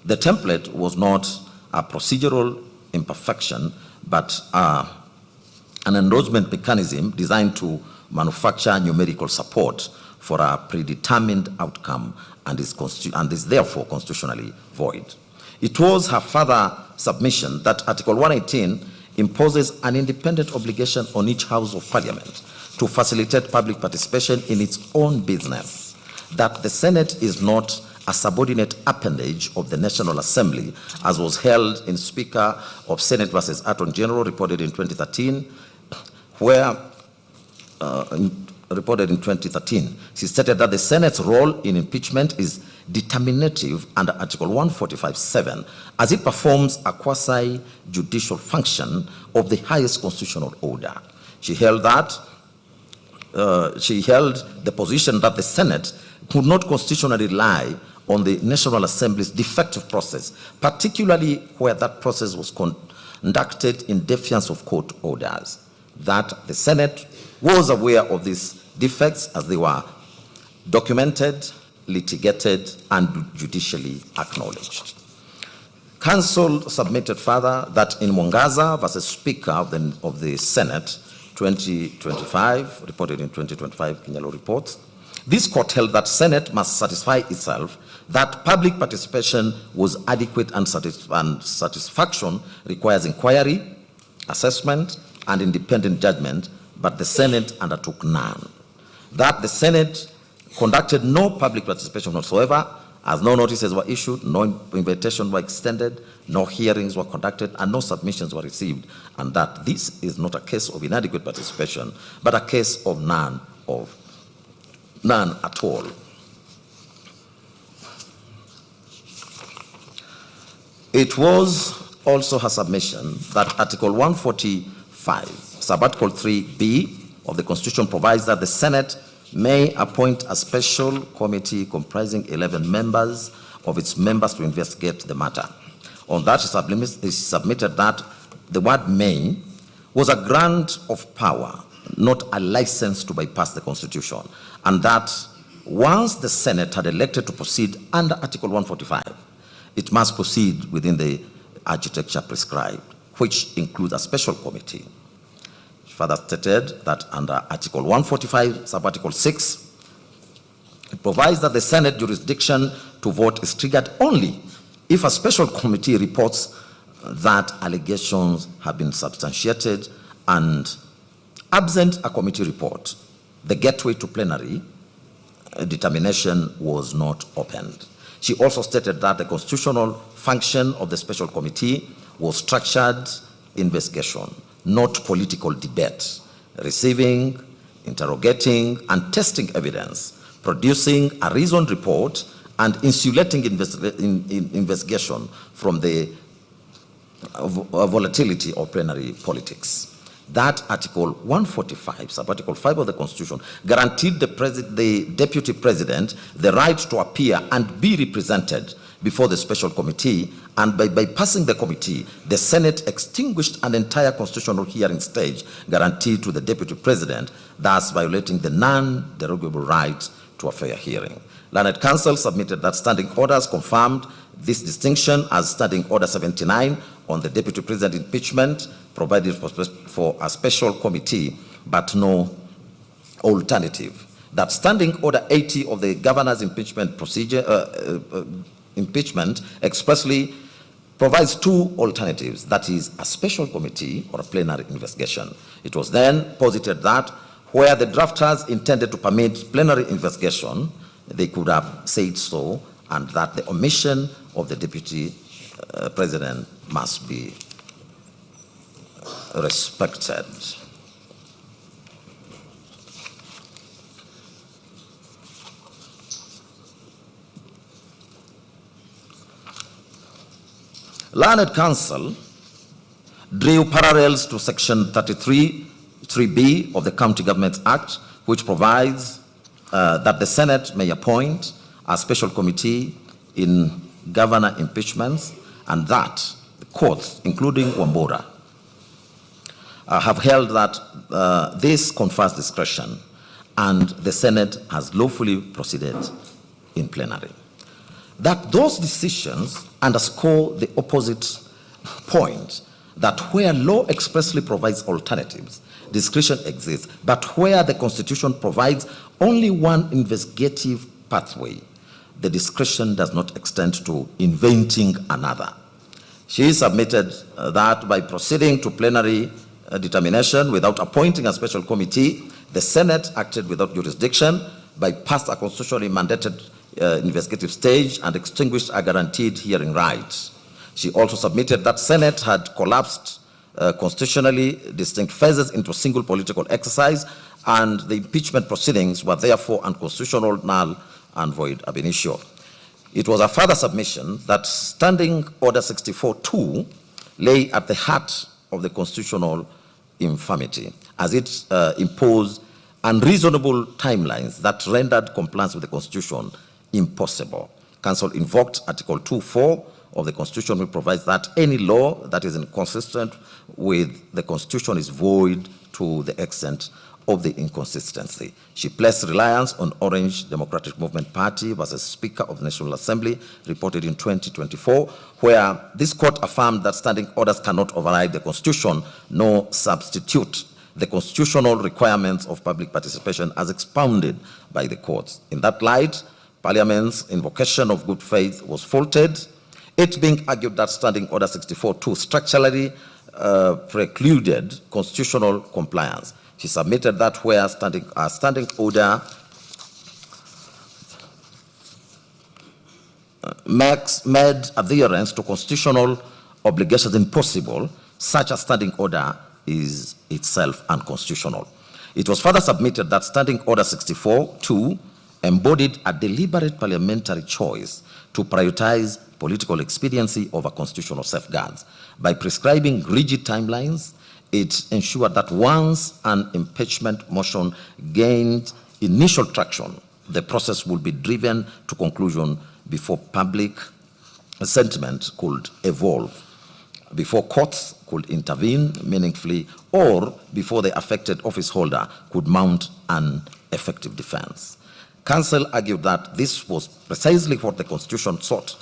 the template was not a procedural imperfection, but an endorsement mechanism designed to manufacture numerical support for a predetermined outcome and is therefore constitutionally void. It was her further submission that Article 118 imposes an independent obligation on each House of Parliament to facilitate public participation in its own business, that the Senate is not a subordinate appendage of the National Assembly, as was held in Speaker of Senate versus Attorney General, reported in 2013, where she stated that the Senate's role in impeachment is determinative under Article 145(7), as it performs a quasi-judicial function of the highest constitutional order. She held the position that the Senate could not constitutionally rely on the National Assembly's defective process, particularly where that process was conducted in defiance of court orders, that the Senate was aware of these defects as they were documented, litigated, and judicially acknowledged. Counsel submitted further that in Mwangaza versus Speaker of the Senate 2025, reported in 2025 Kinyalo reports, this court held that Senate must satisfy itself that public participation was adequate and satisfaction requires inquiry, assessment, and independent judgment, but the Senate undertook none. That the Senate conducted no public participation whatsoever, as no notices were issued, no invitations were extended, no hearings were conducted, and no submissions were received, and that this is not a case of inadequate participation, but a case of none at all. It was also her submission that Article 145, Subarticle 3B of the Constitution provides that the Senate may appoint a special committee comprising 11 members of its members to investigate the matter. On that, she submitted that the word may was a grant of power, not a license to bypass the Constitution, and that once the Senate had elected to proceed under Article 145, it must proceed within the architecture prescribed, which includes a special committee. She further stated that under Article 145, Subarticle 6, it provides that the Senate jurisdiction to vote is triggered only if a special committee reports that allegations have been substantiated, and absent a committee report, the gateway to plenary determination was not opened. She also stated that the constitutional function of the special committee was structured investigation, not political debate, receiving, interrogating, and testing evidence, producing a reasoned report, and insulating investigation from the volatility of plenary politics. That Article 145, Subarticle 5 of the Constitution, guaranteed the Deputy President the right to appear and be represented before the special committee, and by bypassing the committee, the Senate extinguished an entire constitutional hearing stage guaranteed to the Deputy President, thus violating the non-derogable right to a fair hearing. Learned Counsel submitted that standing orders confirmed this distinction, as Standing Order 79 on the Deputy President impeachment provided for a special committee, but no alternative. That Standing Order 80 of the Governor's impeachment procedure, impeachment expressly provides two alternatives, that is, a special committee or a plenary investigation. It was then posited that where the drafters intended to permit plenary investigation, they could have said so, and that the omission of the Deputy President must be respected. Learned Counsel drew parallels to Section 33(3)B of the County Governments Act, which provides that the Senate may appoint a special committee in governor impeachments, and that The courts, including Wambora, have held that this confers discretion, and the Senate has lawfully proceeded in plenary. That those decisions underscore the opposite point, that where law expressly provides alternatives, discretion exists, but where the Constitution provides only one investigative pathway, the discretion does not extend to inventing another. She submitted that by proceeding to plenary determination without appointing a special committee, the Senate acted without jurisdiction, bypassed a constitutionally mandated investigative stage, and extinguished a guaranteed hearing right. She also submitted that Senate had collapsed constitutionally distinct phases into a single political exercise, and the impeachment proceedings were therefore unconstitutional, null, and void ab initio. It was a further submission that Standing Order 64-2 lay at the heart of the constitutional infirmity, as it imposed unreasonable timelines that rendered compliance with the Constitution impossible. Council invoked Article 2(4) of the Constitution, which provides that any law that is inconsistent with the Constitution is void to the extent of the inconsistency. She placed reliance on Orange Democratic Movement Party versus Speaker of the National Assembly, reported in 2024, where this court affirmed that standing orders cannot override the Constitution nor substitute the constitutional requirements of public participation as expounded by the courts. In that light, Parliament's invocation of good faith was faulted, it being argued that Standing Order 64-2 structurally precluded constitutional compliance. She submitted that where standing order made adherence to constitutional obligations impossible, such a standing order is itself unconstitutional. It was further submitted that Standing Order 64-2 embodied a deliberate parliamentary choice to prioritize political expediency over constitutional safeguards. By prescribing rigid timelines, it ensured that once an impeachment motion gained initial traction, the process would be driven to conclusion before public sentiment could evolve, before courts could intervene meaningfully, or before the affected office holder could mount an effective defense. Counsel argued that this was precisely what the Constitution sought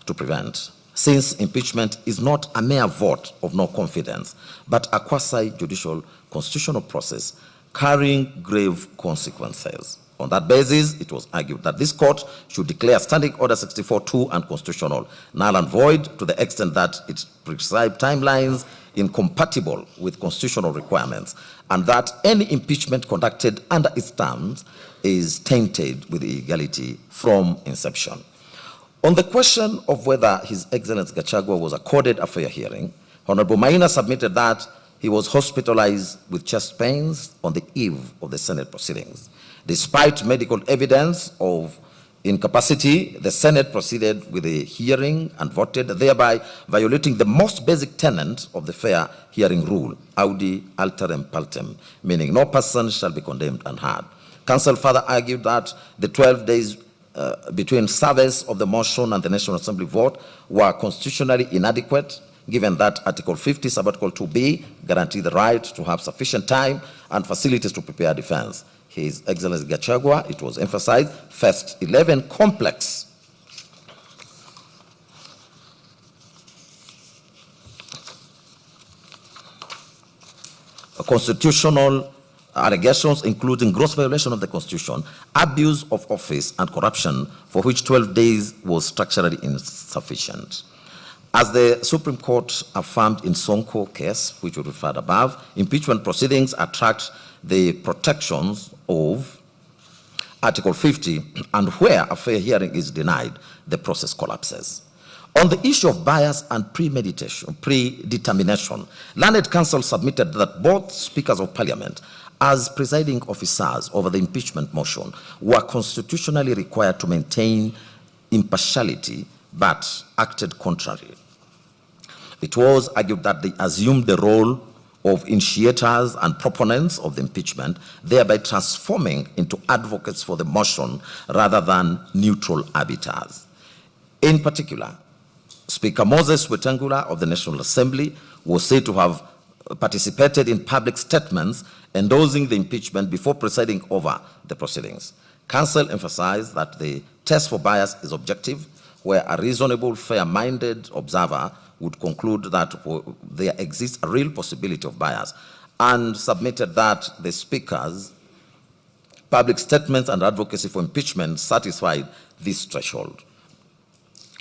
to prevent, since impeachment is not a mere vote of no confidence, but a quasi-judicial constitutional process carrying grave consequences. On that basis, it was argued that this court should declare Standing Order 64-2 unconstitutional, null and void, to the extent that it prescribed timelines incompatible with constitutional requirements, and that any impeachment conducted under its terms is tainted with illegality from inception. On the question of whether His Excellency Gachagua was accorded a fair hearing, Honorable Maina submitted that he was hospitalized with chest pains on the eve of the Senate proceedings. Despite medical evidence of incapacity, the Senate proceeded with the hearing and voted, thereby violating the most basic tenet of the fair hearing rule, audi alteram partem, meaning no person shall be condemned unheard. Counsel further argued that the 12 days between service of the motion and the National Assembly vote were constitutionally inadequate, given that Article 50, Subarticle 2B, guaranteed the right to have sufficient time and facilities to prepare defense. His Excellency Gachagua, it was emphasized, faced 11 complex constitutional allegations, including gross violation of the Constitution, abuse of office, and corruption, for which 12 days was structurally insufficient. As the Supreme Court affirmed in Sonko case, which we referred above, impeachment proceedings attract the protections of Article 50, and where a fair hearing is denied, the process collapses. On the issue of bias and predetermination, learned counsel submitted that both speakers of Parliament, as presiding officers over the impeachment motion, were constitutionally required to maintain impartiality, but acted contrary. It was argued that they assumed the role of initiators and proponents of the impeachment, thereby transforming into advocates for the motion rather than neutral arbiters. In particular, Speaker Moses Wetangula of the National Assembly was said to have participated in public statements endorsing the impeachment before presiding over the proceedings. Counsel emphasized that the test for bias is objective, where a reasonable, fair-minded observer would conclude that there exists a real possibility of bias, and submitted that the Speaker's public statements and advocacy for impeachment satisfied this threshold.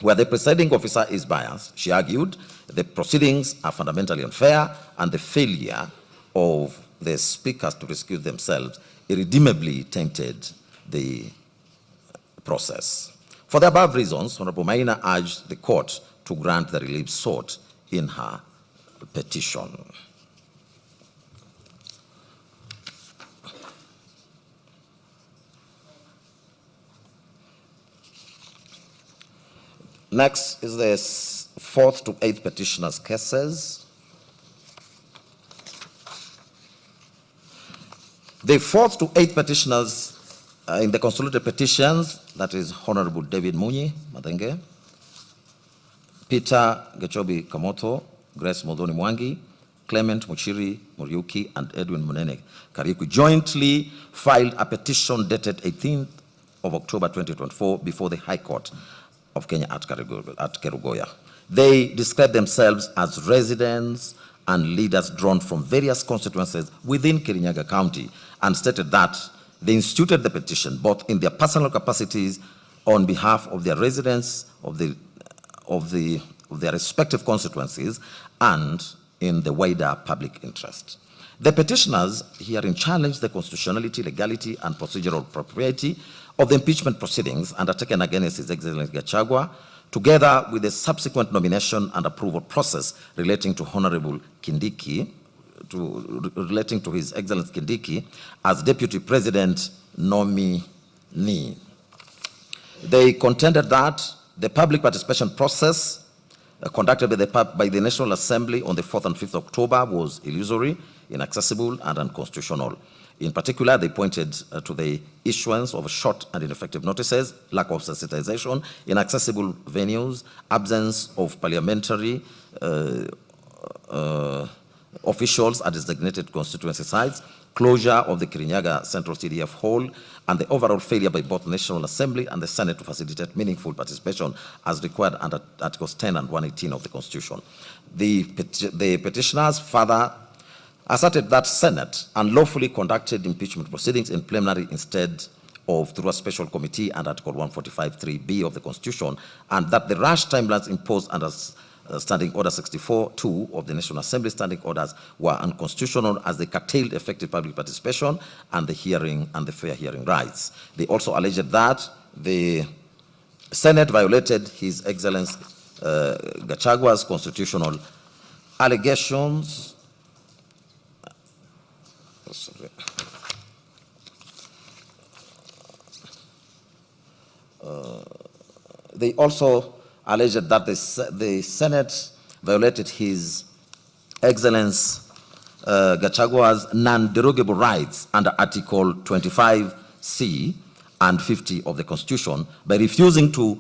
Where the presiding officer is biased, she argued, the proceedings are fundamentally unfair, and the failure of the speakers to excuse themselves irredeemably tainted the process. For the above reasons, Honorable Maina urged the court to grant the relief sought in her petition. Next is the 4th to 8th petitioners' cases. The 4th to 8th petitioners in the consolidated petitions, that is Honorable David Munyi Madenge, Peter Gechobi Kamoto, Grace Modoni Mwangi, Clement Muchiri Muriuki, and Edwin Munene Kariuki, jointly filed a petition dated 18th of October 2024 before the High Court of Kenya at Kerugoya. They describe themselves as residents and leaders drawn from various constituencies within Kirinyaga County, and stated that they instituted the petition both in their personal capacities on behalf of their residents of their respective constituencies and in the wider public interest. The petitioners herein challenged the constitutionality, legality, and procedural propriety of the impeachment proceedings undertaken against His Excellency Gachagua, together with the subsequent nomination and approval process relating to Honorable Kindiki, relating to His Excellency Kindiki as Deputy President nominee. They contended that the public participation process conducted by the National Assembly on the 4th and 5th October was illusory, inaccessible, and unconstitutional. In particular, they pointed to the issuance of short and ineffective notices, lack of sensitization, inaccessible venues, absence of parliamentary officials at designated constituency sites, closure of the Kirinyaga Central CDF Hall, and the overall failure by both the National Assembly and the Senate to facilitate meaningful participation as required under Articles 10 and 118 of the Constitution. The petitioners further asserted that Senate unlawfully conducted impeachment proceedings in plenary instead of through a special committee under Article 145(3)(b) of the Constitution, and that the rash timelines imposed under Standing Order 64(2) of the National Assembly standing orders were unconstitutional as they curtailed effective public participation and the hearing and the fair hearing rights. They also alleged that the Senate violated His Excellency Gachagua's constitutional allegations. They also alleged that the Senate violated His Excellency Gachagua's non-derogable rights under Article 25(c) and 50 of the Constitution by refusing to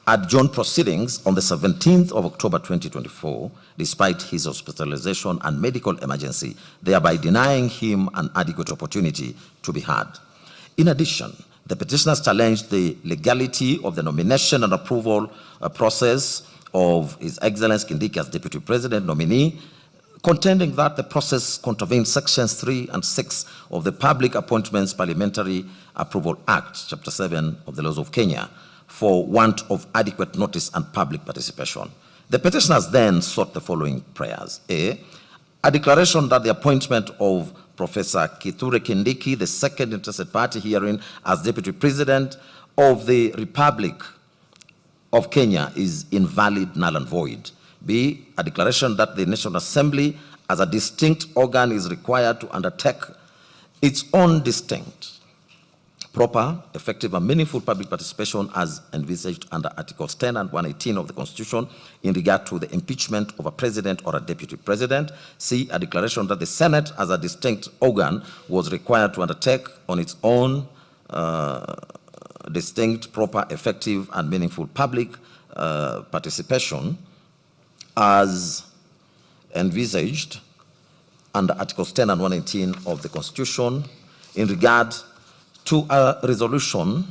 adjourn proceedings on the 17th of October 2024, despite his hospitalization and medical emergency, thereby denying him an adequate opportunity to be heard. In addition, the petitioners challenged the legality of the nomination and approval process of His Excellency Kindiki as Deputy President nominee, contending that the process contravened Sections 3 and 6 of the Public Appointments Parliamentary Approval Act, Chapter 7 of the Laws of Kenya, for want of adequate notice and public participation. The petitioners then sought the following prayers. A declaration that the appointment of Professor Kithure Kindiki, the second interested party herein, as Deputy President of the Republic of Kenya is invalid, null and void. B, a declaration that the National Assembly as a distinct organ is required to undertake its own distinct, proper, effective, and meaningful public participation as envisaged under Articles 10 and 118 of the Constitution in regard to the impeachment of a president or a deputy president. C, a declaration that the Senate as a distinct organ was required to undertake on its own distinct, proper, effective, and meaningful public participation as envisaged under Articles 10 and 118 of the Constitution in regard to a resolution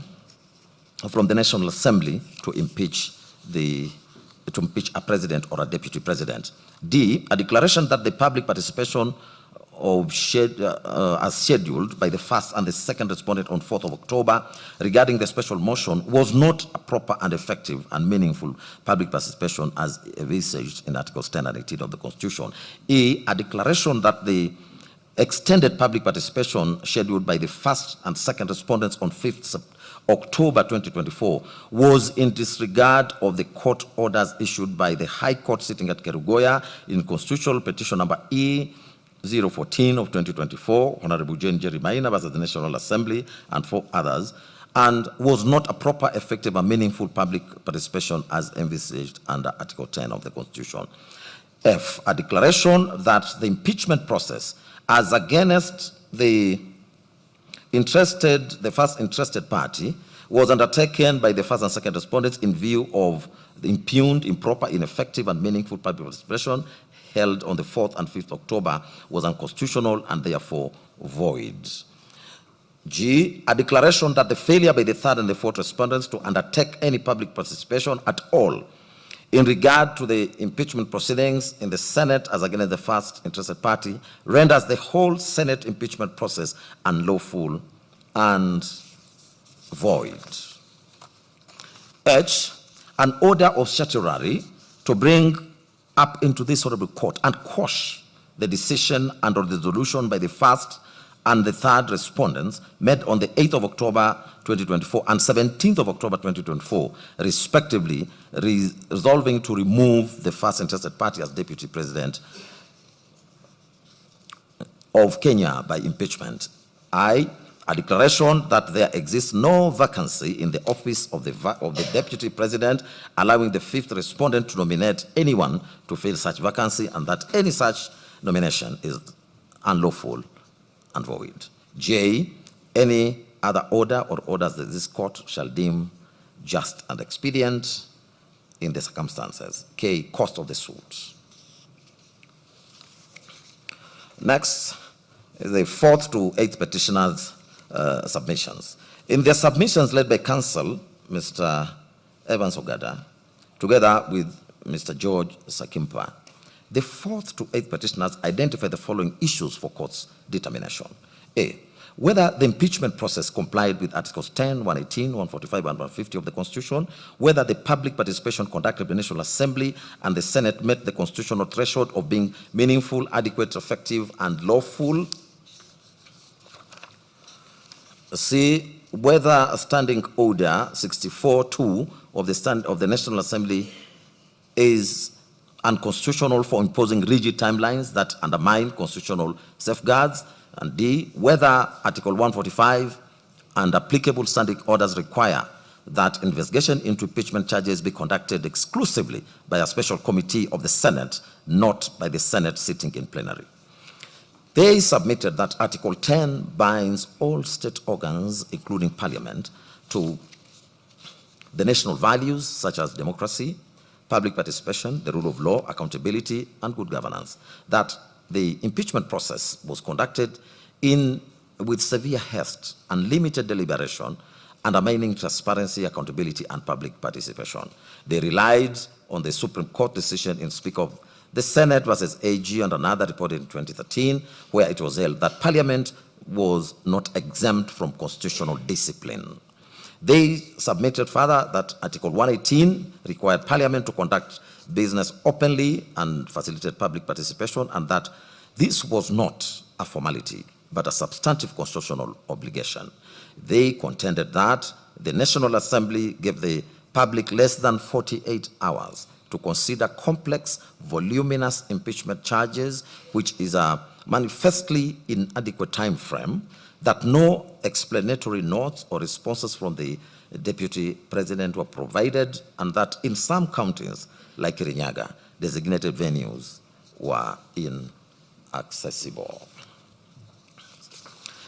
from the National Assembly to impeach a president or a deputy president. D, a declaration that the public participation as scheduled by the first and the second respondent on 4th of October regarding the special motion was not a proper and effective and meaningful public participation as envisaged in Articles 10 and 18 of the Constitution. E, a declaration that the extended public participation scheduled by the first and second respondents on 5th October 2024 was in disregard of the court orders issued by the High Court sitting at Kerugoya in Constitutional Petition number E014 of 2024, Honorable Jane Jerry Maina versus the National Assembly and 4 others, and was not a proper, effective, and meaningful public participation as envisaged under Article 10 of the Constitution. F, a declaration that the impeachment process as against the first interested party was undertaken by the first and second respondents in view of the impugned, improper, ineffective, and meaningful public participation held on the 4th and 5th October was unconstitutional and therefore void. G, a declaration that the failure by the third and the fourth respondents to undertake any public participation at all in regard to the impeachment proceedings in the Senate as against the first interested party renders the whole Senate impeachment process unlawful and void. H, an order of certiorari to bring up into this honorable court and quash the decision and or the resolution by the first and the third respondents made on the 8th of October 2024 and 17th of October 2024, respectively, resolving to remove the first interested party as deputy president of Kenya by impeachment. I, a declaration that there exists no vacancy in the office of the deputy president, allowing the fifth respondent to nominate anyone to fill such vacancy, and that any such nomination is unlawful and void. J, any other order or orders that this court shall deem just and expedient in the circumstances. K, cost of the suit. Next is the 4th to 8th petitioners' submissions. In their submissions led by counsel, Mr. Evans Ogada, together with Mr. George Sakimpa, the 4th to 8th petitioners identify the following issues for court's determination. A, whether the impeachment process complied with Articles 10, 118, 145, and 150 of the Constitution, whether the public participation conducted by the National Assembly and the Senate met the constitutional threshold of being meaningful, adequate, effective, and lawful. C, whether a standing order 64-2 of the National Assembly is unconstitutional for imposing rigid timelines that undermine constitutional safeguards. And D, whether Article 145 and applicable standing orders require that investigation into impeachment charges be conducted exclusively by a special committee of the Senate, not by the Senate sitting in plenary. They submitted that Article 10 binds all state organs, including Parliament, to the national values such as democracy, public participation, the rule of law, accountability, and good governance. That the impeachment process was conducted with severe haste and limited deliberation, undermining transparency, accountability, and public participation. They relied on the Supreme Court decision in Speaker of the Senate versus AG and another reported in 2013, where it was held that Parliament was not exempt from constitutional discipline. They submitted further that Article 118 required Parliament to conduct business openly and facilitate public participation, and that this was not a formality, but a substantive constitutional obligation. They contended that the National Assembly gave the public less than 48 hours to consider complex, voluminous impeachment charges, which is a manifestly inadequate time frame, that no explanatory notes or responses from the deputy president were provided, and that in some counties, like Kirinyaga, designated venues were inaccessible.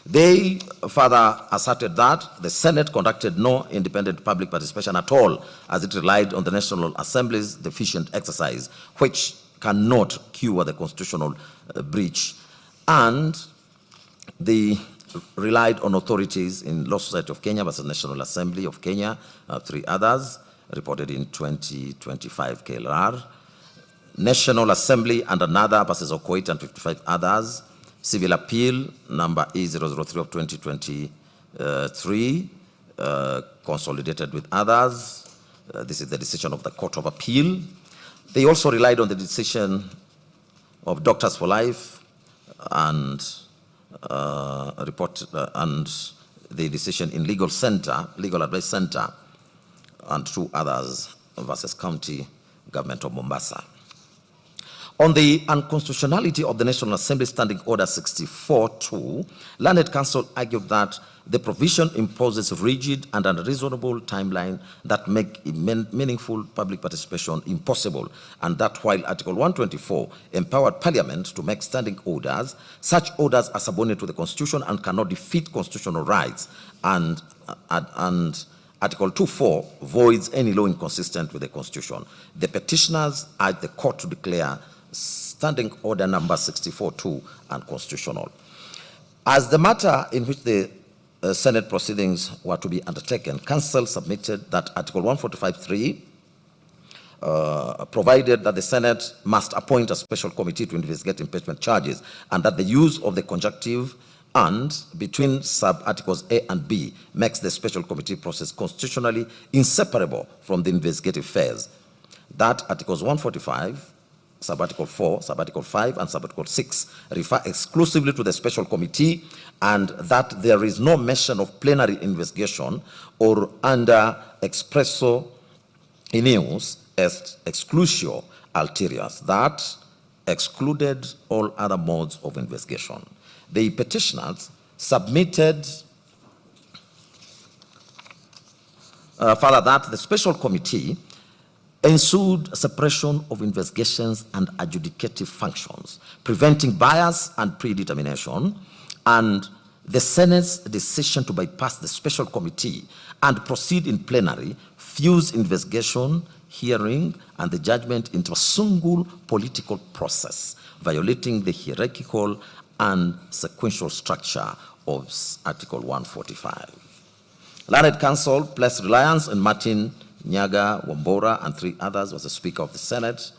They further asserted that the Senate conducted no independent public participation at all, as it relied on the National Assembly's deficient exercise, which cannot cure the constitutional breach. And they relied on authorities in Law Society of Kenya versus National Assembly of Kenya, 3 others, reported in 2025 KLR, National Assembly and another versus Okoit and 55 others, Civil Appeal number E003 of 2023, consolidated with others. This is the decision of the Court of Appeal. They also relied on the decision of Doctors for Life and and the decision in Legal Advice Center, and 2 others versus County Government of Mombasa. On the unconstitutionality of the National Assembly Standing Order 64-2, Learned Counsel argued that the provision imposes rigid and unreasonable timeline that make meaningful public participation impossible, and that while Article 124 empowered Parliament to make standing orders, such orders are subordinate to the Constitution and cannot defeat constitutional rights, and Article 2.4 voids any law inconsistent with the Constitution. The petitioners urge the court to declare Standing Order number 64-2 unconstitutional. As the matter in which the Senate proceedings were to be undertaken, Council submitted that Article 145.3 provided that the Senate must appoint a special committee to investigate impeachment charges, and that the use of the conjunctive "and" between sub-articles A and B makes the special committee process constitutionally inseparable from the investigative phase. That Articles 145, Sub-Article 4, Sub-Article 5, and Sub-Article 6 refer exclusively to the special committee, and that there is no mention of plenary investigation or under expresso ineus est exclusio ulteriors that excluded all other modes of investigation. The petitioners submitted further that the special committee ensued suppression of investigations and adjudicative functions, preventing bias and predetermination, and the Senate's decision to bypass the special committee and proceed in plenary fused investigation, hearing, and the judgment into a single political process, violating the hierarchical and sequential structure of Article 145. Learned Counsel placed reliance on Martin Nyaga, Wambora, and 3 others was the Speaker of the Senate.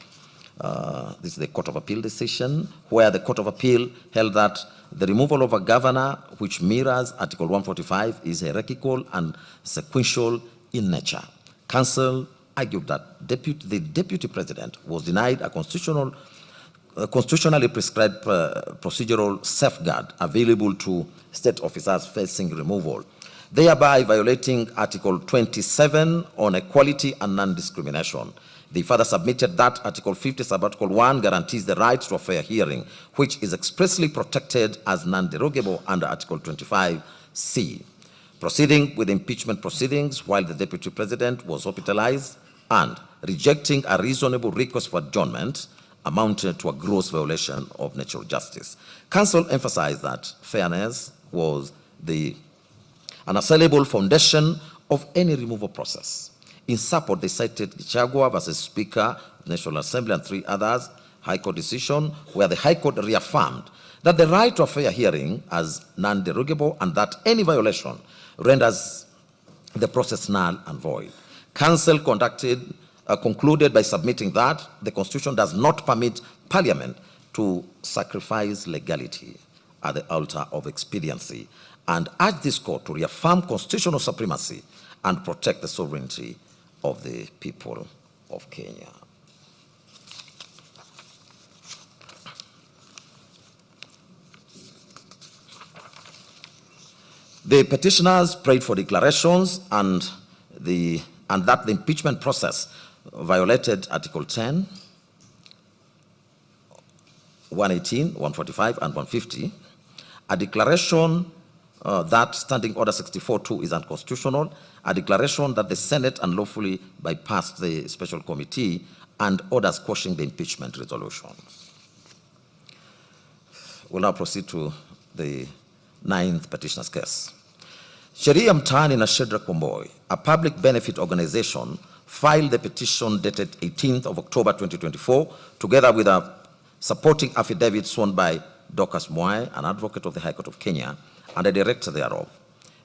This is the Court of Appeal decision, where the Court of Appeal held that the removal of a governor, which mirrors Article 145, is hierarchical and sequential in nature. Counsel argued that the Deputy President was denied a constitutionally prescribed procedural safeguard available to state officers facing removal, thereby violating Article 27 on equality and non-discrimination. They further submitted that Article 50, Sub-Article 1 guarantees the right to a fair hearing, which is expressly protected as non-derogable under Article 25C. Proceeding with impeachment proceedings while the Deputy President was hospitalized and rejecting a reasonable request for adjournment amounted to a gross violation of natural justice. Counsel emphasized that fairness was the unassailable foundation of any removal process. In support, they cited Gachagua versus Speaker, National Assembly, and 3 others, High Court decision, where the High Court reaffirmed that the right to a fair hearing as non-derogable and that any violation renders the process null and void. Counsel concluded by submitting that the Constitution does not permit Parliament to sacrifice legality at the altar of expediency, and urged this court to reaffirm constitutional supremacy and protect the sovereignty of the people of Kenya. The petitioners prayed for declarations and that the impeachment process violated Article 10, 118, 145, and 150. A declaration that Standing Order 64-2 is unconstitutional, a declaration that the Senate unlawfully bypassed the special committee, and orders quashing the impeachment resolution. We'll now proceed to the ninth petitioner's case. Sheria Mtaani na Shedrack Komboy, a public benefit organization, filed the petition dated 18th of October 2024, together with a supporting affidavit sworn by Dorcas Mwai, an advocate of the High Court of Kenya, and a director thereof.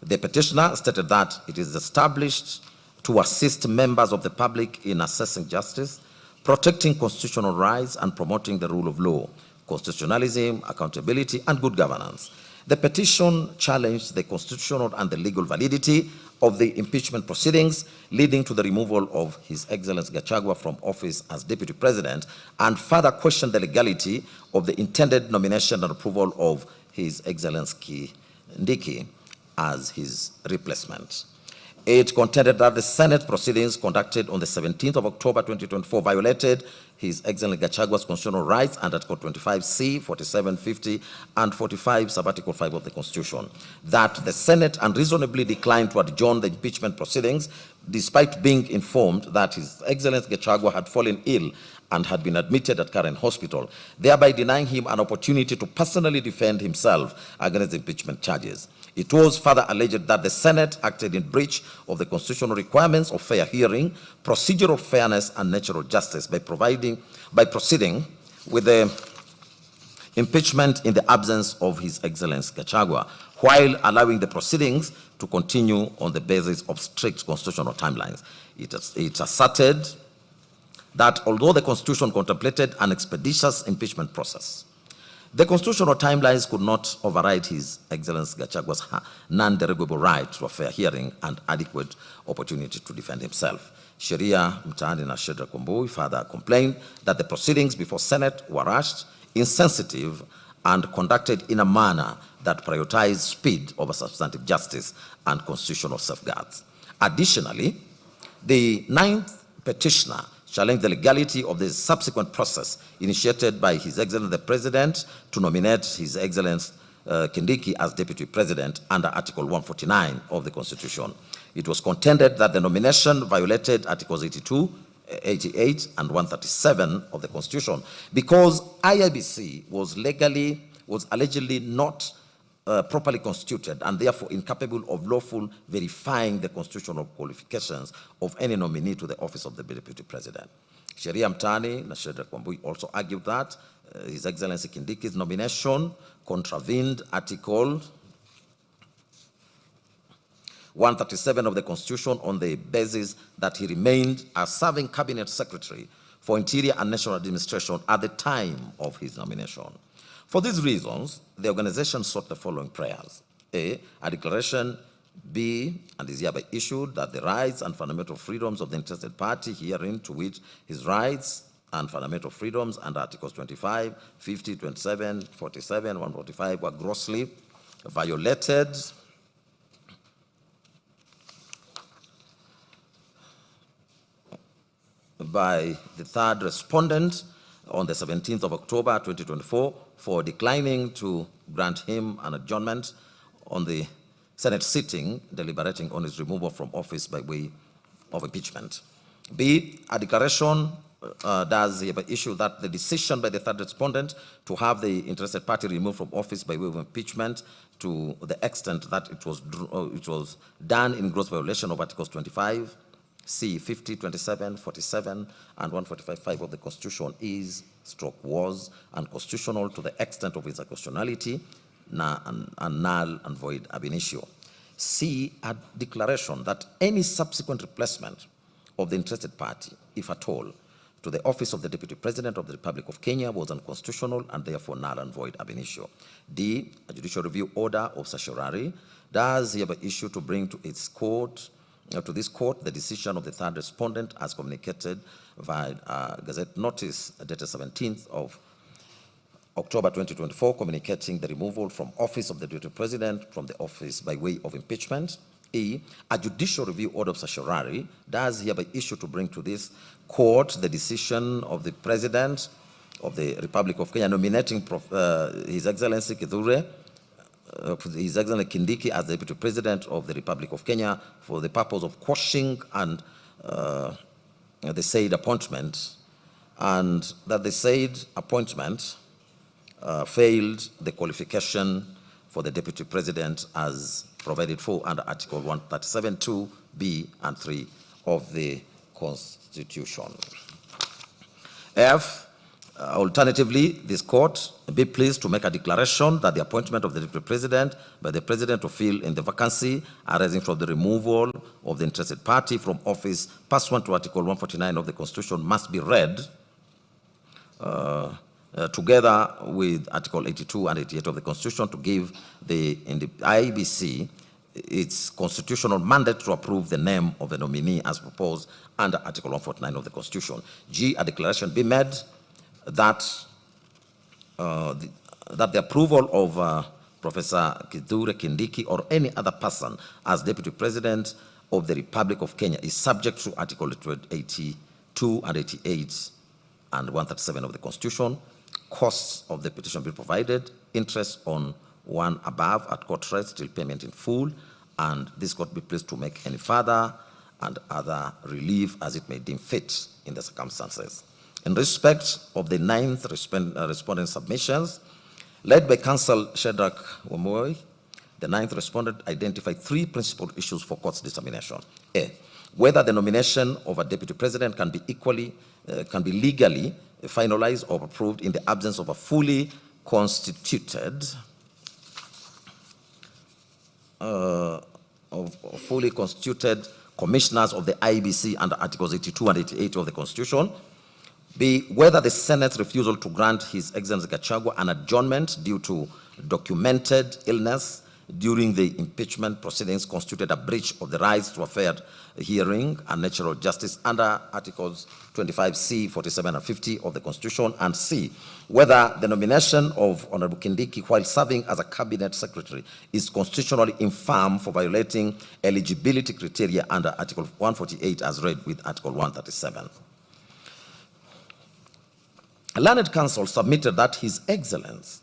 The petitioner stated that it is established to assist members of the public in assessing justice, protecting constitutional rights, and promoting the rule of law, constitutionalism, accountability, and good governance. The petition challenged the constitutional and the legal validity of the impeachment proceedings, leading to the removal of His Excellency Gachagua from office as Deputy President, and further questioned the legality of the intended nomination and approval of His Excellency Kindiki as his replacement. It contended that the Senate proceedings conducted on the 17th of October 2024 violated His Excellency Gachagua's constitutional rights under Article 25C, 47, 50, and 45, sub-Article 5 of the Constitution. That the Senate unreasonably declined to adjourn the impeachment proceedings despite being informed that His Excellency Gachagua had fallen ill and had been admitted at Karen Hospital, thereby denying him an opportunity to personally defend himself against the impeachment charges. It was further alleged that the Senate acted in breach of the constitutional requirements of fair hearing, procedural fairness, and natural justice by proceeding with the impeachment in the absence of His Excellency Gachagua, while allowing the proceedings to continue on the basis of strict constitutional timelines. It asserted that although the Constitution contemplated an expeditious impeachment process, the constitutional timelines could not override His Excellency Gachagua's non-derogable right to a fair hearing and adequate opportunity to defend himself. Sheria Mtaani na Shedrack Komboy further complained that the proceedings before Senate were rushed, insensitive, and conducted in a manner that prioritized speed over substantive justice and constitutional safeguards. Additionally, the ninth petitioner challenged the legality of the subsequent process initiated by His Excellency the President to nominate His Excellency Kindiki as Deputy President under Article 149 of the Constitution. It was contended that the nomination violated Articles 82, 88, and 137 of the Constitution because IIBC was allegedly not properly constituted and therefore incapable of lawful verifying the constitutional qualifications of any nominee to the office of the Deputy President. Sheria Mtaani na Shedrack Komboy also argued that His Excellency Kindiki's nomination contravened Article 137 of the Constitution on the basis that he remained a serving Cabinet Secretary for Interior and National Administration at the time of his nomination. For these reasons, the organization sought the following prayers. A declaration be and is hereby issued that the rights and fundamental freedoms of the interested party herein to which his rights and fundamental freedoms under Articles 25, 50, 27, 47, 145 were grossly violated by the third respondent on the 17th of October 2024 for declining to grant him an adjournment on the Senate sitting deliberating on his removal from office by way of impeachment. B, a declaration does hereby issue that the decision by the third respondent to have the interested party removed from office by way of impeachment to the extent that it was done in gross violation of Articles 25, C, 50, 27, 47, and 145.5 of the Constitution was unconstitutional to the extent of its unconstitutionality and null and void ab initio. C, a declaration that any subsequent replacement of the interested party, if at all, to the office of the Deputy President of the Republic of Kenya was unconstitutional and therefore null and void ab initio. D, a judicial review order of certiorari does hereby issue to bring to this court the decision of the third respondent as communicated via Gazette notice dated 17th of October 2024, communicating the removal from office of the Deputy President from the office by way of impeachment. E, a judicial review order of certiorari does hereby issue to bring to this court the decision of the President of the Republic of Kenya nominating His Excellency Kithure, His Excellency Kindiki as the Deputy President of the Republic of Kenya for the purpose of quashing and the said appointment, and that the said appointment failed the qualification for the Deputy President as provided for under Article 137(2)(b) and 3 of the Constitution. F. Alternatively, this court be pleased to make a declaration that the appointment of the Deputy President by the President to fill in the vacancy arising from the removal of the interested party from office pursuant to Article 149 of the Constitution must be read together with Article 82 and 88 of the Constitution to give the IEBC its constitutional mandate to approve the name of the nominee as proposed under Article 149 of the Constitution. G. A declaration be made that the approval of Professor Kithure Kindiki or any other person as Deputy President of the Republic of Kenya is subject to Article 82 and 88 and 137 of the Constitution. Costs of the petition be provided, interest on one above at court rate till payment in full, and this court be pleased to make any further and other relief as it may deem fit in the circumstances. In respect of the 9th respondent submissions, led by Counsel Shedrack Wamoy, the 9th respondent identified 3 principal issues for court's determination. A. Whether the nomination of a Deputy President can be legally finalized or approved in the absence of a fully constituted commissioners of the IEBC under Articles 82 and 88 of the Constitution. B. Whether the Senate's refusal to grant His Excellency Gachagua an adjournment due to documented illness during the impeachment proceedings constituted a breach of the rights to a fair hearing and natural justice under Articles 25C, 47 and 50 of the Constitution. And C. Whether the nomination of Honorable Kindiki while serving as a Cabinet Secretary is constitutionally infirm for violating eligibility criteria under Article 148 as read with Article 137. A learned counsel submitted that His Excellency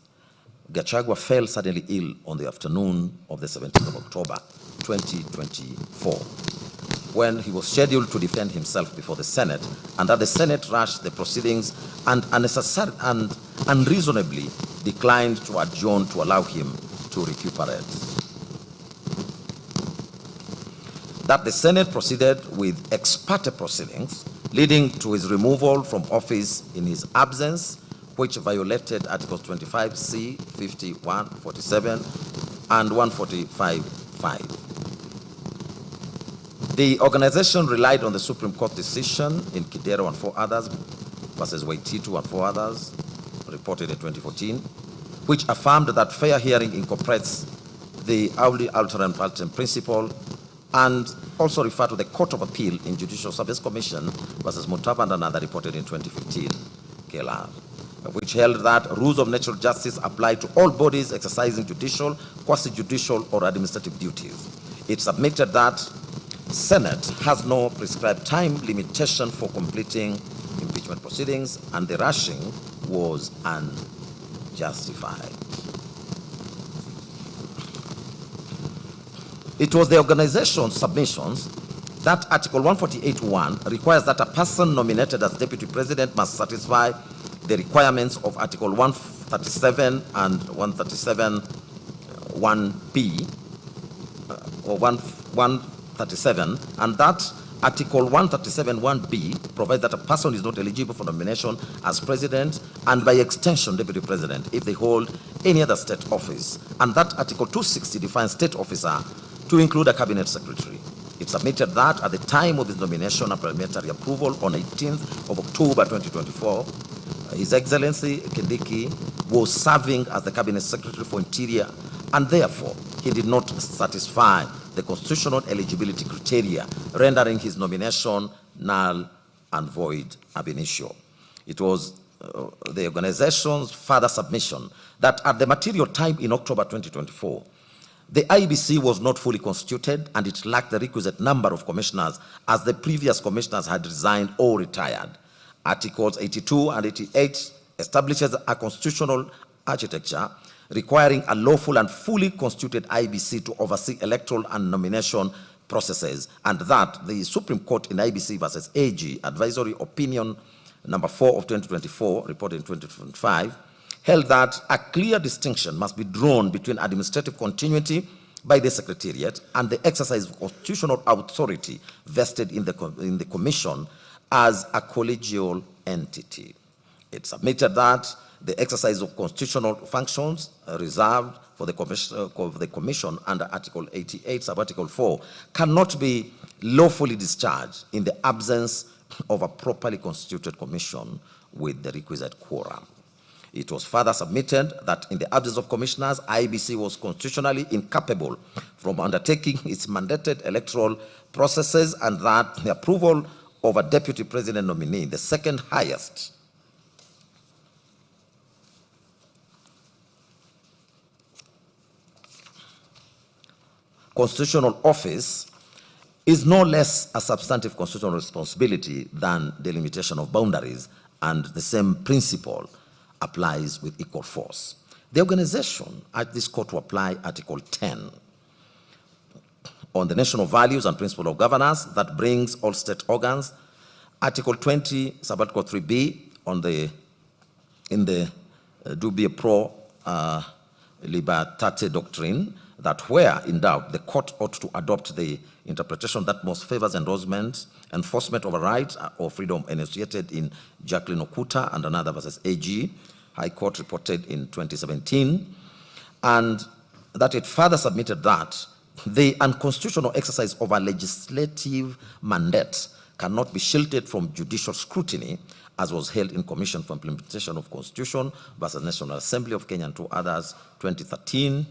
Gachagua fell suddenly ill on the afternoon of the 17th of October, 2024, when he was scheduled to defend himself before the Senate, and that the Senate rushed the proceedings and unreasonably declined to adjourn to allow him to recuperate. That the Senate proceeded with ex parte proceedings, leading to his removal from office in his absence, which violated Articles 25C, 51, 47, and 145(5). The organization relied on the Supreme Court decision in Kidero and 4 others versus Waititu and 4 others, reported in 2014, which affirmed that fair hearing incorporates the audi alteram partem principle, and also referred to the Court of Appeal in Judicial Service Commission versus Mutava and another, reported in 2015, KLR, which held that rules of natural justice apply to all bodies exercising judicial, quasi-judicial, or administrative duties. It submitted that Senate has no prescribed time limitation for completing impeachment proceedings, and the rushing was unjustified. It was the organization's submissions that Article 148(1) requires that a person nominated as Deputy President must satisfy the requirements of Article 137 and 137(1)(b), or 137, and that Article 137(1)(b) provides that a person is not eligible for nomination as President and by extension Deputy President if they hold any other state office, and that Article 260 defines state officer to include a Cabinet Secretary. It submitted that at the time of his nomination and parliamentary approval on 18th of October 2024, His Excellency Kindiki was serving as the Cabinet Secretary for Interior, and therefore he did not satisfy the constitutional eligibility criteria, rendering his nomination null and void ab initio. It was the organization's further submission that at the material time in October 2024, the IEBC was not fully constituted and it lacked the requisite number of commissioners as the previous commissioners had resigned or retired. Articles 82 and 88 establishes a constitutional architecture requiring a lawful and fully constituted IEBC to oversee electoral and nomination processes, and that the Supreme Court in IEBC versus AG Advisory Opinion number 4 of 2024, reported in 2025, held that a clear distinction must be drawn between administrative continuity by the Secretariat and the exercise of constitutional authority vested in the Commission as a collegial entity. It submitted that the exercise of constitutional functions reserved for the Commission under Article 88, Sub-Article 4, cannot be lawfully discharged in the absence of a properly constituted Commission with the requisite quorum. It was further submitted that in the absence of commissioners, IEBC was constitutionally incapable from undertaking its mandated electoral processes, and that the approval of a deputy president nominee, the second highest constitutional office, is no less a substantive constitutional responsibility than delimitation of boundaries, and the same principle applies with equal force. The organization urged this court to apply Article 10 on the national values and principle of governance that brings all state organs, Article 20, Sub-Article 3b in the Dubia Pro Libertate doctrine, that where in doubt, the court ought to adopt the interpretation that most favors enforcement of a right or freedom enunciated in Jacqueline Okuta and another versus AG, High Court reported in 2017, and that it further submitted that the unconstitutional exercise of a legislative mandate cannot be shielded from judicial scrutiny, as was held in Commission for Implementation of Constitution versus National Assembly of Kenya and two others, 2013,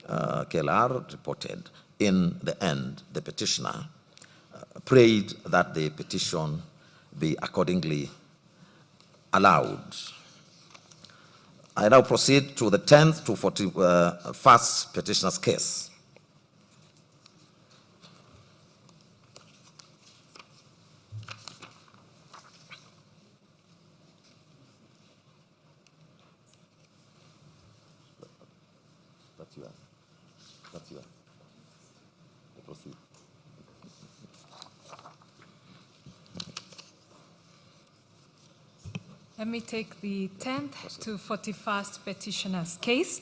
KLR reported. In the end, the petitioner prayed that the petition be accordingly allowed. I now proceed to the 10th to 41st petitioner's case. That's yours. Proceed. Let me take the 10th to 41st petitioner's case.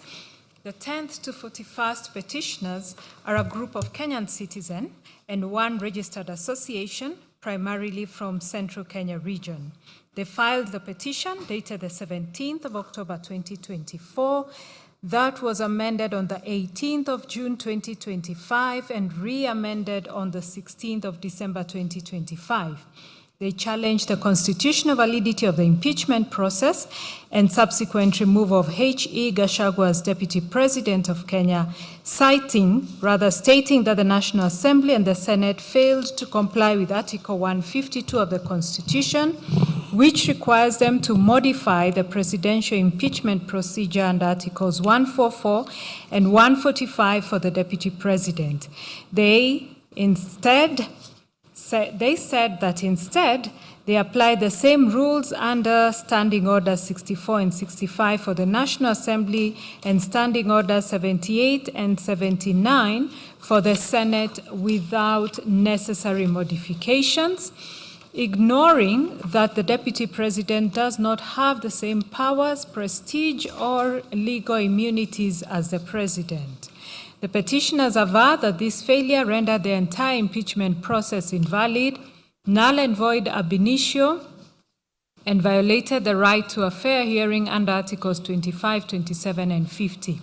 The 10th to 41st petitioners are a group of Kenyan citizens and one registered association, primarily from Central Kenya region. They filed the petition dated the 17th of October 2024. That was amended on the 18th of June 2025 and re-amended on the 16th of December 2025. They challenged the constitutional validity of the impeachment process and subsequent removal of H.E. Gachagua as Deputy President of Kenya, stating that the National Assembly and the Senate failed to comply with Article 152 of the Constitution, which requires them to modify the presidential impeachment procedure under Articles 144 and 145 for the Deputy President. They said that instead they applied the same rules under Standing Orders 64 and 65 for the National Assembly and Standing Orders 78 and 79 for the Senate without necessary modifications, ignoring that the Deputy President does not have the same powers, prestige, or legal immunities as the President. The petitioners aver that this failure rendered the entire impeachment process invalid, null and void ab initio, and violated the right to a fair hearing under Articles 25, 27, and 50.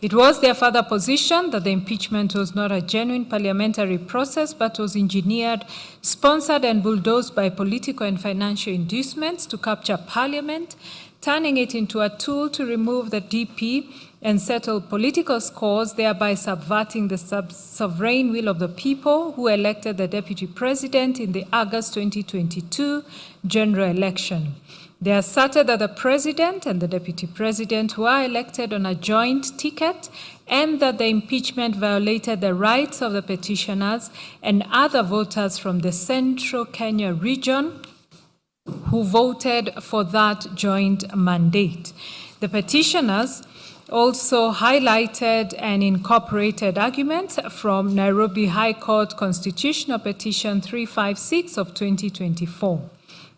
It was their further position that the impeachment was not a genuine parliamentary process, but was engineered, sponsored, and bulldozed by political and financial inducements to capture Parliament, turning it into a tool to remove the DP and settle political scores, thereby subverting the sovereign will of the people who elected the Deputy President in the August 2022 general election. They asserted that the President and the Deputy President were elected on a joint ticket and that the impeachment violated the rights of the petitioners and other voters from the Central Kenya region who voted for that joint mandate. The petitioners also highlighted and incorporated arguments from Nairobi High Court Constitutional Petition 356 of 2024.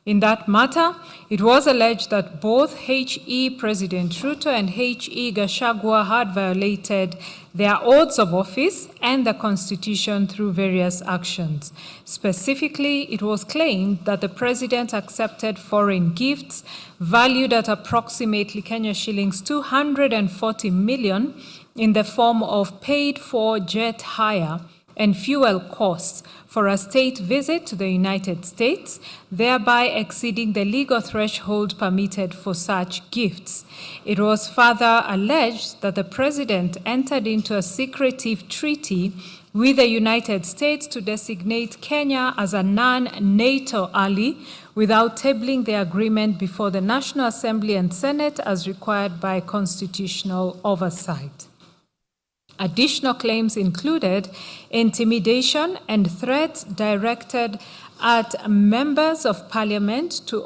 In that matter, it was alleged that both HE President Ruto and HE Gachagua had violated their oaths of office and the Constitution through various actions. Specifically, it was claimed that the President accepted foreign gifts valued at approximately Kenya shillings 240 million in the form of paid-for jet hire and fuel costs for a state visit to the United States, thereby exceeding the legal threshold permitted for such gifts. It was further alleged that the President entered into a secretive treaty with the United States to designate Kenya as a non-NATO ally without tabling the agreement before the National Assembly and Senate as required by constitutional oversight. Additional claims included intimidation and threats directed at members of parliament to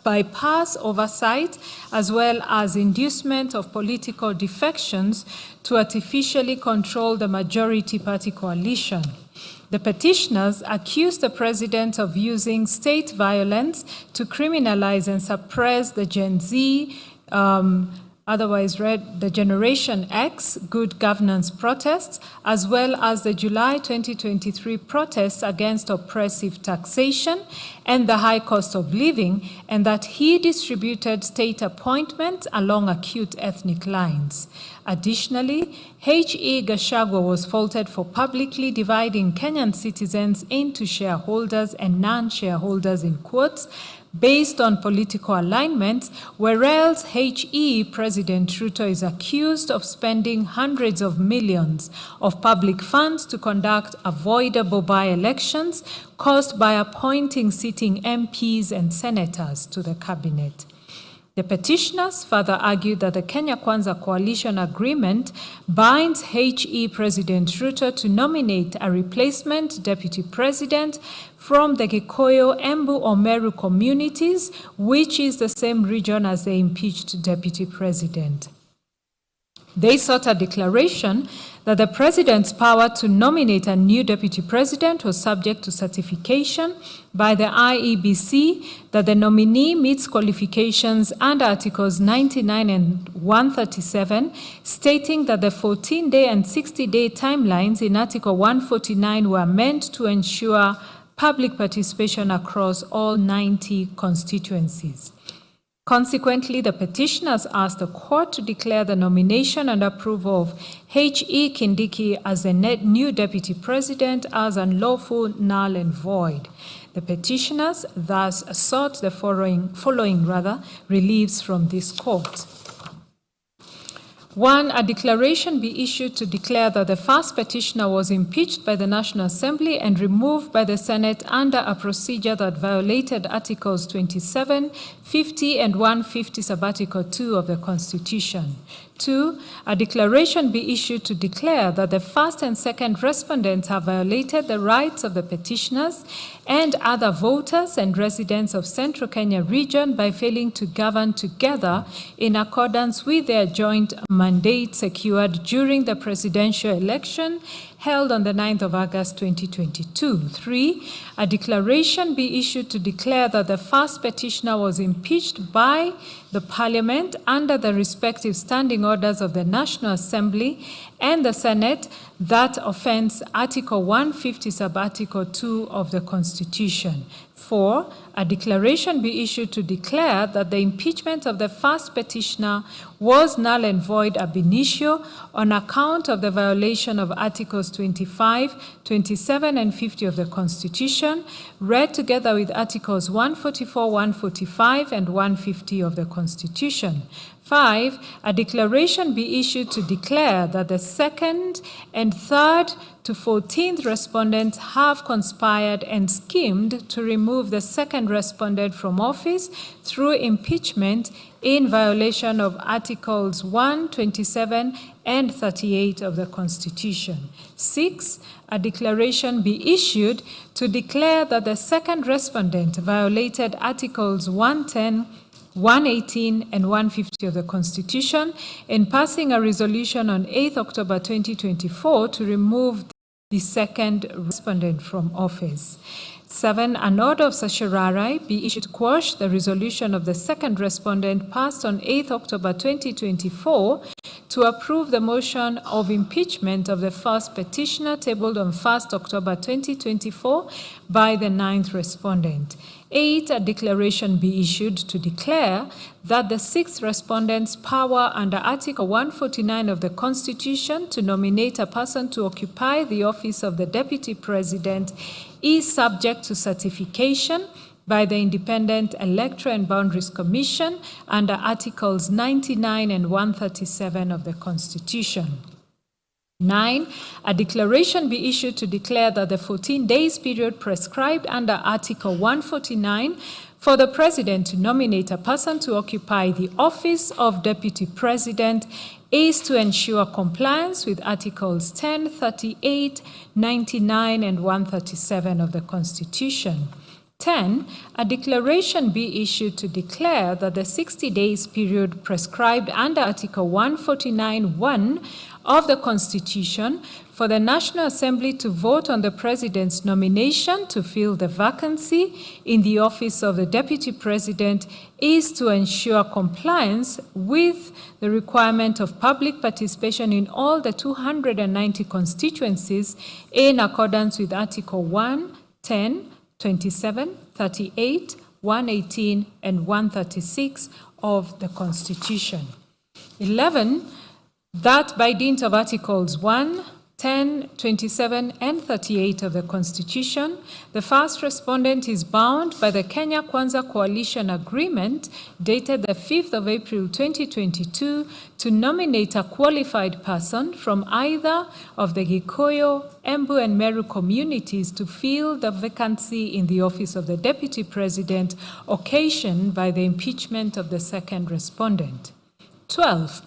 bypass oversight, as well as inducement of political defections to artificially control the majority party coalition. The petitioners accused the president of using state violence to criminalize and suppress the Gen Z, otherwise read the Generation X good governance protests, as well as the July 2023 protests against oppressive taxation and the high cost of living, and that he distributed state appointments along acute ethnic lines. Additionally, H.E. Gachagua was faulted for publicly dividing Kenyan citizens into shareholders and non-shareholders in quotes, based on political alignments, whereas H.E. President Ruto is accused of spending hundreds of millions of public funds to conduct avoidable by-elections caused by appointing sitting MPs and senators to the cabinet. The petitioners further argued that the Kenya Kwanza coalition agreement binds H.E. President Ruto to nominate a replacement deputy president from the Gikoyo, Embu, or Meru communities, which is the same region as the impeached deputy president. They sought a declaration that the president's power to nominate a new deputy president was subject to certification by the IEBC, that the nominee meets qualifications under Articles 99 and 137, stating that the 14-day and 60-day timelines in Article 149 were meant to ensure public participation across all 90 constituencies. Consequently, the petitioners asked the court to declare the nomination and approval of H.E. Kindiki as the new deputy president as unlawful, null, and void. The petitioners thus sought the following reliefs from this court. 1, a declaration be issued to declare that the first petitioner was impeached by the National Assembly and removed by the Senate under a procedure that violated Articles 27, 50, and 150 sub-Article 2 of the Constitution. 2, a declaration be issued to declare that the first and second respondents have violated the rights of the petitioners and other voters and residents of Central Kenya region by failing to govern together in accordance with their joint mandate secured during the presidential election held on the 9th of August 2022. 3, a declaration be issued to declare that the first petitioner was impeached by the Parliament under the respective standing orders of the National Assembly and the Senate that offends Article 150 sub-Article 2 of the Constitution. 4, a declaration be issued to declare that the impeachment of the first petitioner was null and void ab initio on account of the violation of Articles 25, 27, and 50 of the Constitution, read together with Articles 144, 145, and 150 of the Constitution. 5, a declaration be issued to declare that the second and third to 14th respondents have conspired and schemed to remove the second respondent from office through impeachment in violation of Articles 1, 27, and 38 of the Constitution. 6, a declaration be issued to declare that the second respondent violated Articles 110, 118 and 150 of the Constitution in passing a resolution on 8th October 2024 to remove the second respondent from office. 7. An order of certiorari be issued to quash the resolution of the second respondent passed on 8 October 2024 to approve the motion of impeachment of the first petitioner tabled on 1 October 2024 by the 9th respondent. 8. A declaration be issued to declare that the 6th respondent's power under Article 149 of the Constitution to nominate a person to occupy the office of the Deputy President is subject to certification by the Independent Electoral and Boundaries Commission under Articles 99 and 137 of the Constitution. 9. A declaration be issued to declare that the 14 days period prescribed under Article 149 for the President to nominate a person to occupy the office of Deputy President is to ensure compliance with Articles 10, 38, 99, and 137 of the Constitution. 10. A declaration be issued to declare that the 60 days period prescribed under Article 149(1) of the Constitution for the National Assembly to vote on the President's nomination to fill the vacancy in the office of the Deputy President is to ensure compliance with the requirement of public participation in all the 290 constituencies in accordance with Article 1, 10, 27, 38, 118, and 136 of the Constitution. 11. That by dint of Articles 1, 10, 27, and 38 of the Constitution, the first respondent is bound by the Kenya Kwanza Coalition Agreement dated the 5th of April 2022 to nominate a qualified person from either of the Gikuyu, Embu, and Meru communities to fill the vacancy in the office of the Deputy President occasioned by the impeachment of the second respondent. 12.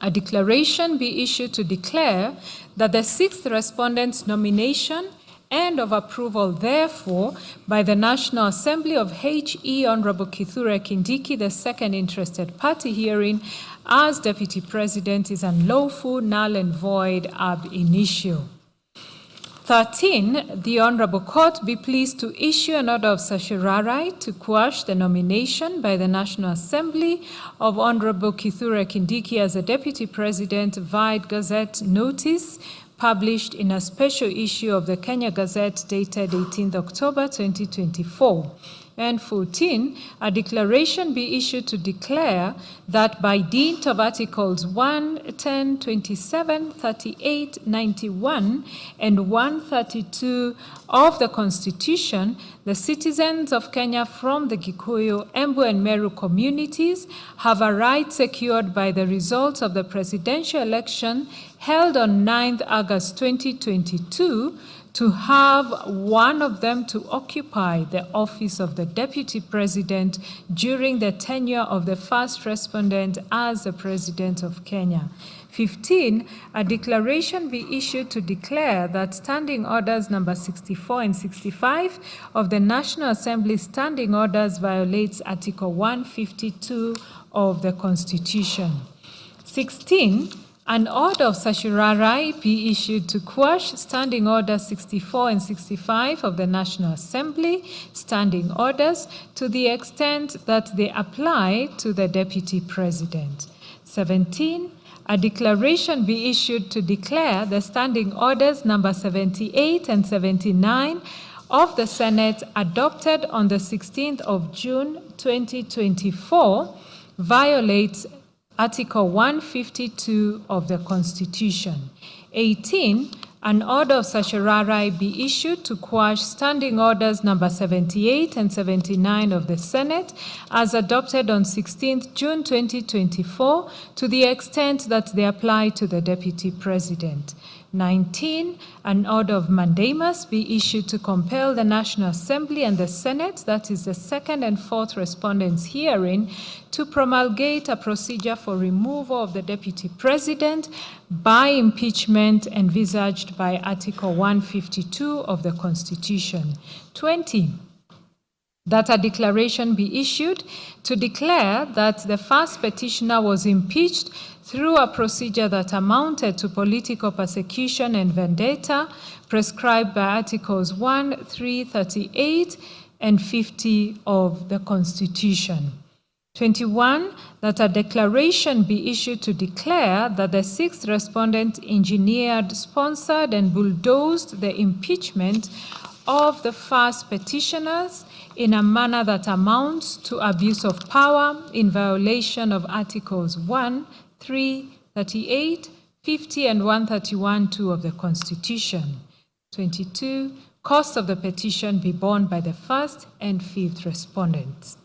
A declaration be issued to declare that the 6th respondent's nomination and of approval, therefore, by the National Assembly of H.E. Honorable Kithure Kindiki, the second interested party herein, as Deputy President is unlawful, null and void ab initio. 13. The Honorable Court be pleased to issue an order of certiorari to quash the nomination by the National Assembly of Honorable Kithure Kindiki as a Deputy President via Gazette notice published in a special issue of the Kenya Gazette dated 18th October 2024. And 14, a declaration be issued to declare that by dint of Articles 1, 10, 27, 38, 91, and 132 of the Constitution, the citizens of Kenya from the Gikuyu, Embu, and Meru communities have a right secured by the results of the presidential election held on 9th August 2022 to have one of them to occupy the office of the Deputy President during the tenure of the first respondent as the President of Kenya. 15, a declaration be issued to declare that Standing Orders number 64 and 65 of the National Assembly Standing Orders violates Article 152 of the Constitution. 16, an order of certiorari be issued to quash Standing Orders 64 and 65 of the National Assembly Standing Orders to the extent that they apply to the Deputy President. 17, a declaration be issued to declare the Standing Orders number 78 and 79 of the Senate adopted on the 16th of June 2024 violates Article 152 of the Constitution. 18, an order of certiorari be issued to quash Standing Orders number 78 and 79 of the Senate as adopted on 16th June 2024 to the extent that they apply to the Deputy President. 19, an order of mandamus be issued to compel the National Assembly and the Senate, that is the second and fourth respondents herein, to promulgate a procedure for removal of the Deputy President by impeachment envisaged by Article 152 of the Constitution. 20, that a declaration be issued to declare that the first petitioner was impeached through a procedure that amounted to political persecution and vendetta prescribed by Articles 1, 3, 38, and 50 of the Constitution. 21, that a declaration be issued to declare that the sixth respondent engineered, sponsored, and bulldozed the impeachment of the first petitioners in a manner that amounts to abuse of power in violation of Articles 1, 3, 38, 50, and 131(2) of the Constitution. 22, cost of the petition be borne by the first and fifth respondents.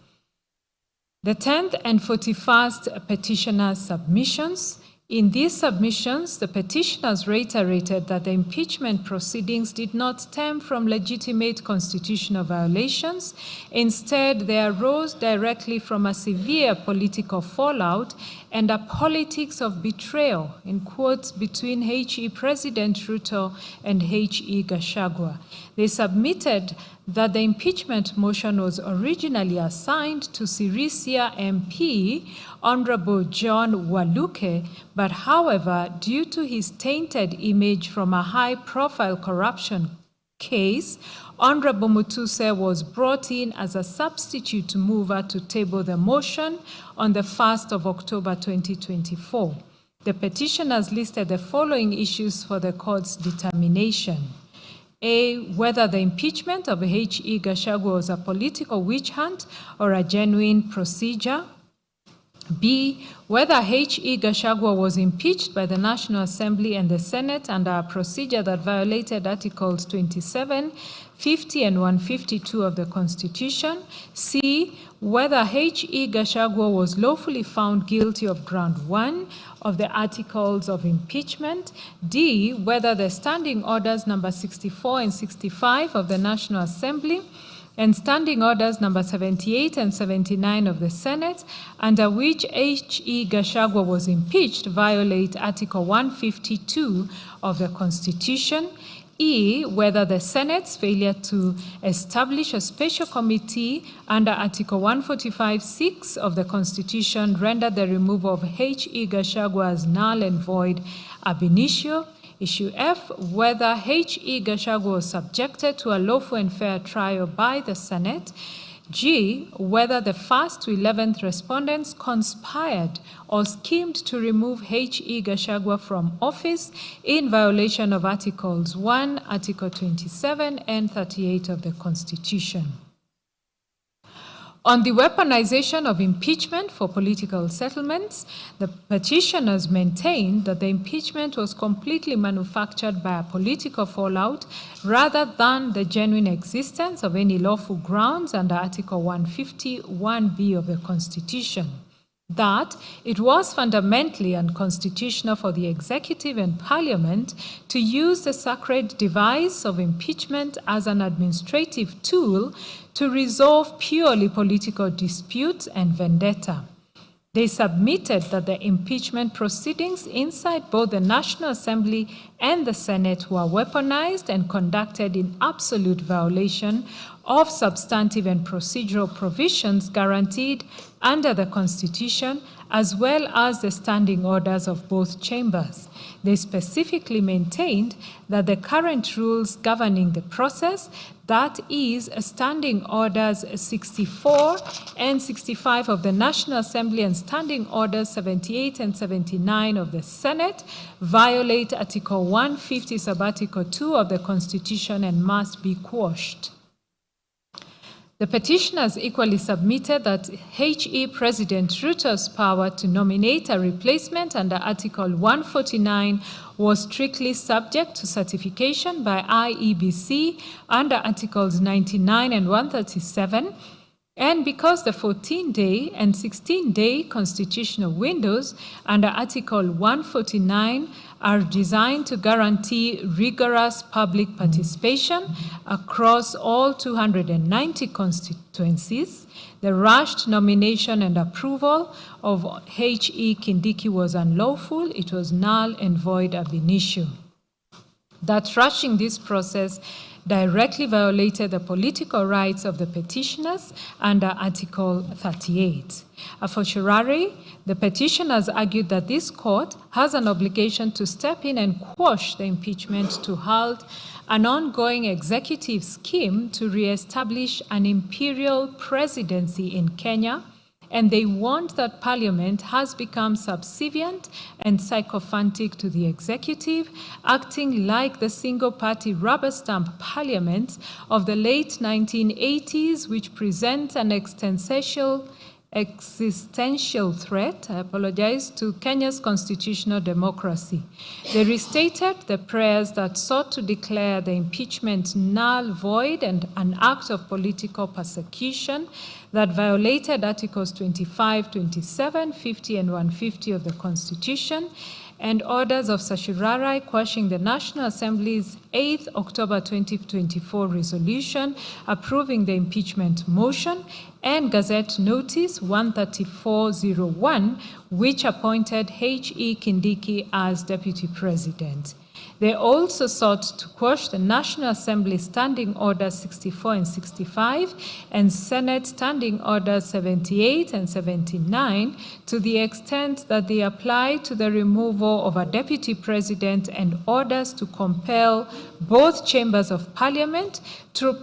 The 10th and 41st petitioners' submissions. In these submissions, the petitioners reiterated that the impeachment proceedings did not stem from legitimate constitutional violations. Instead, they arose directly from a severe political fallout and a politics of betrayal, in quotes, between HE President Ruto and HE Gachagua. They submitted that the impeachment motion was originally assigned to Sirisia MP, Honorable John Waluke, but however, due to his tainted image from a high-profile corruption case, Honorable Mutuse was brought in as a substitute mover to table the motion on the 1st of October 2024. The petitioners listed the following issues for the court's determination. A, whether the impeachment of H.E. Gachagua was a political witch hunt or a genuine procedure. B, whether H.E. Gachagua was impeached by the National Assembly and the Senate under a procedure that violated Articles 27, 50, and 152 of the Constitution. C, whether H.E. Gachagua was lawfully found guilty of Ground 1 of the Articles of Impeachment. D, whether the Standing Orders number 64 and 65 of the National Assembly and Standing Orders number 78 and 79 of the Senate, under which H.E. Gachagua was impeached, violate Article 152 of the Constitution. E, whether the Senate's failure to establish a special committee under Article 145(6) of the Constitution rendered the removal of H.E. Gachagua as null and void ab initio. Issue F, whether H.E. Gachagua was subjected to a lawful and fair trial by the Senate. G, whether the first to 11th respondents conspired or schemed to remove H.E. Gachagua from office in violation of Articles 1, Article 27, and 38 of the Constitution. On the weaponization of impeachment for political settlements, the petitioners maintained that the impeachment was completely manufactured by a political fallout rather than the genuine existence of any lawful grounds under Article 151(b) of the Constitution. That it was fundamentally unconstitutional for the executive and parliament to use the sacred device of impeachment as an administrative tool to resolve purely political disputes and vendetta. They submitted that the impeachment proceedings inside both the National Assembly and the Senate were weaponized and conducted in absolute violation of substantive and procedural provisions guaranteed under the Constitution, as well as the standing orders of both chambers. They specifically maintained that the current rules governing the process, that is, Standing Orders 64 and 65 of the National Assembly and Standing Orders 78 and 79 of the Senate, violate Article 150 sub-Article 2 of the Constitution and must be quashed. The petitioners equally submitted that HE President Ruto's power to nominate a replacement under Article 149 was strictly subject to certification by IEBC under Articles 99 and 137, and because the 14-day and 16-day constitutional windows under Article 149 are designed to guarantee rigorous public participation across all 290 constituencies, the rushed nomination and approval of H.E. Kindiki was unlawful. It was null and void ab initio. That rushing this process directly violated the political rights of the petitioners under Article 38. A fortiori, the petitioners argued that this court has an obligation to step in and quash the impeachment to halt an ongoing executive scheme to re-establish an imperial presidency in Kenya, and they warned that Parliament has become subservient and sycophantic to the executive, acting like the single-party rubber stamp parliaments of the late 1980s, which present an existential threat, to Kenya's constitutional democracy. They restated the prayers that sought to declare the impeachment null, void, and an act of political persecution that violated Articles 25, 27, 50, and 150 of the Constitution, and orders of certiorari quashing the National Assembly's 8th October 2024 resolution approving the impeachment motion, and Gazette Notice 13401, which appointed H.E. Kindiki as Deputy President. They also sought to quash the National Assembly Standing Orders 64 and 65 and Senate Standing Orders 78 and 79 to the extent that they apply to the removal of a Deputy President and orders to compel both chambers of Parliament to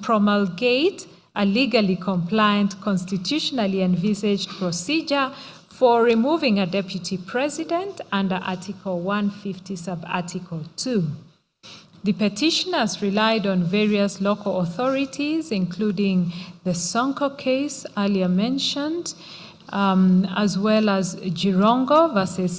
promulgate a legally compliant, constitutionally envisaged procedure for removing a deputy president under Article 150, Sub-Article 2. The petitioners relied on various local authorities, including the Sonko case earlier mentioned, as well as Jirongo versus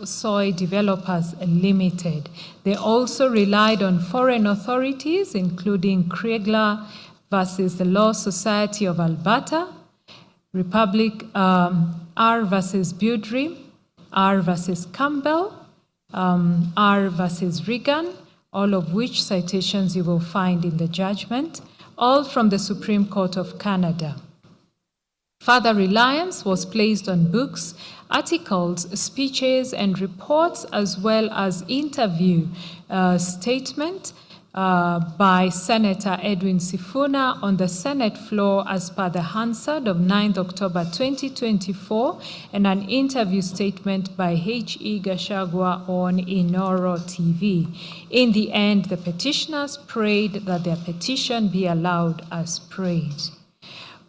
Soy Developers Limited. They also relied on foreign authorities, including Kriegler versus the Law Society of Alberta, Republic R versus Budry, R versus Campbell, R versus Reagan, all of which citations you will find in the judgment, all from the Supreme Court of Canada. Further reliance was placed on books, articles, speeches, and reports, as well as interview statement by Senator Edwin Sifuna on the Senate floor as per the Hansard of 9th October 2024, and an interview statement by H.E. Gachagua on Inoro TV. In the end, the petitioners prayed that their petition be allowed as prayed.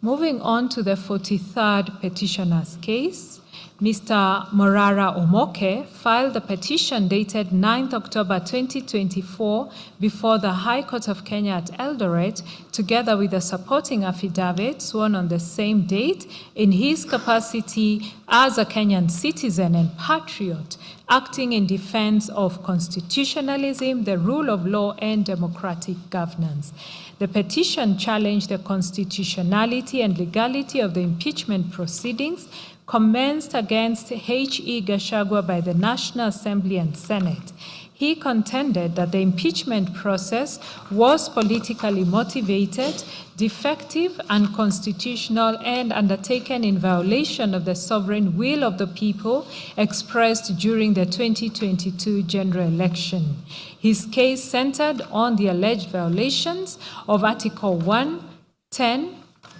Moving on to the 43rd petitioner's case, Mr. Morara Omoke filed a petition dated 9th October 2024 before the High Court of Kenya at Eldoret, together with a supporting affidavit sworn on the same date in his capacity as a Kenyan citizen and patriot, acting in defense of constitutionalism, the rule of law, and democratic governance. The petition challenged the constitutionality and legality of the impeachment proceedings commenced against H.E. Gachagua by the National Assembly and Senate. He contended that the impeachment process was politically motivated, defective, unconstitutional, and undertaken in violation of the sovereign will of the people expressed during the 2022 general election. His case centered on the alleged violations of Article 1, 10,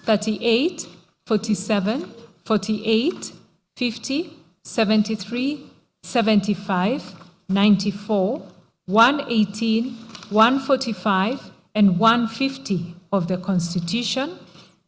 38, 47, 48, 50, 73, 75, 94, 118, 145, and 150 of the Constitution,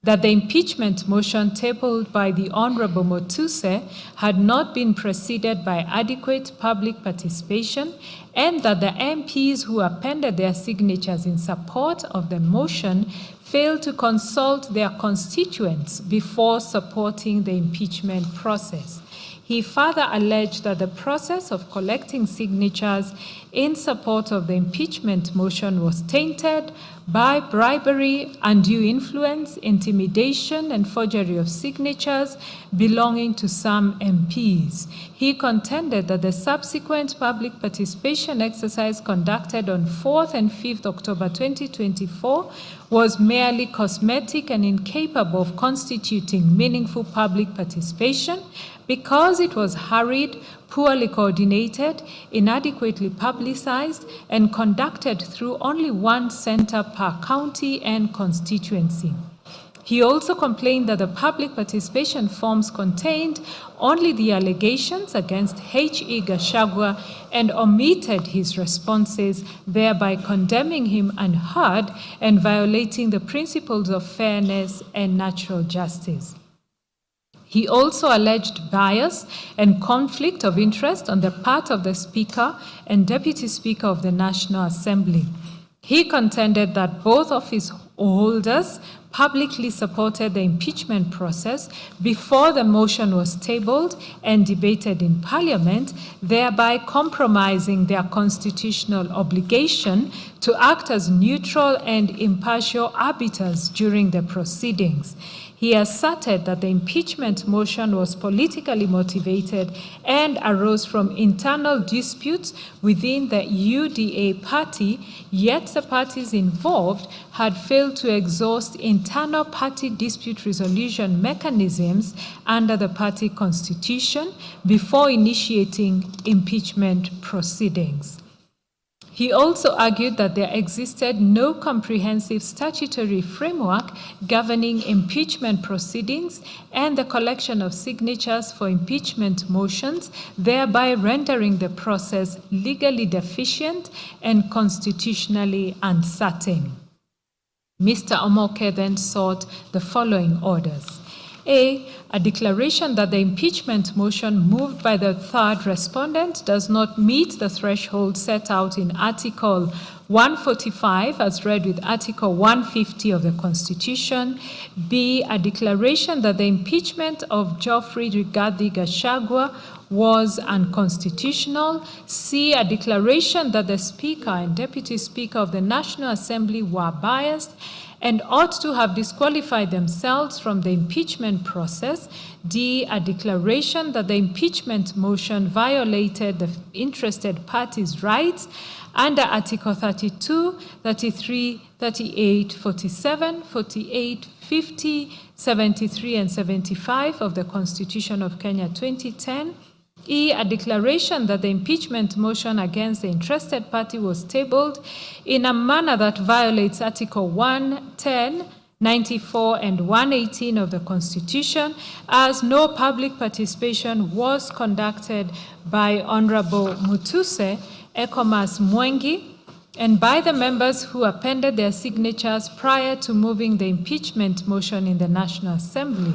that the impeachment motion tabled by the Honorable Motuse had not been preceded by adequate public participation, and that the MPs who appended their signatures in support of the motion failed to consult their constituents before supporting the impeachment process. He further alleged that the process of collecting signatures in support of the impeachment motion was tainted by bribery, undue influence, intimidation, and forgery of signatures belonging to some MPs. He contended that the subsequent public participation exercise conducted on 4th and 5th October 2024 was merely cosmetic and incapable of constituting meaningful public participation because it was hurried, poorly coordinated, inadequately publicized, and conducted through only one center per county and constituency. He also complained that the public participation forms contained only the allegations against H.E. Gachagua and omitted his responses, thereby condemning him unheard and violating the principles of fairness and natural justice. He also alleged bias and conflict of interest on the part of the Speaker and Deputy Speaker of the National Assembly. He contended that both office holders publicly supported the impeachment process before the motion was tabled and debated in Parliament, thereby compromising their constitutional obligation to act as neutral and impartial arbiters during the proceedings. He asserted that the impeachment motion was politically motivated and arose from internal disputes within the UDA party, yet the parties involved had failed to exhaust internal party dispute resolution mechanisms under the party constitution before initiating impeachment proceedings. He also argued that there existed no comprehensive statutory framework governing impeachment proceedings and the collection of signatures for impeachment motions, thereby rendering the process legally deficient and constitutionally uncertain. Mr. Omoke then sought the following orders. A declaration that the impeachment motion moved by the third respondent does not meet the threshold set out in Article 145 as read with Article 150 of the Constitution. B, a declaration that the impeachment of Geoffrey Rigathi Gachagua was unconstitutional. C, a declaration that the Speaker and Deputy Speaker of the National Assembly were biased and ought to have disqualified themselves from the impeachment process. D, a declaration that the impeachment motion violated the interested parties' rights under Article 32, 33, 38, 47, 48, 50, 73, and 75 of the Constitution of Kenya 2010. E, a declaration that the impeachment motion against the interested party was tabled in a manner that violates Article 110, 94, and 118 of the Constitution, as no public participation was conducted by Honorable Mutuse Ekomas Mwengi and by the members who appended their signatures prior to moving the impeachment motion in the National Assembly.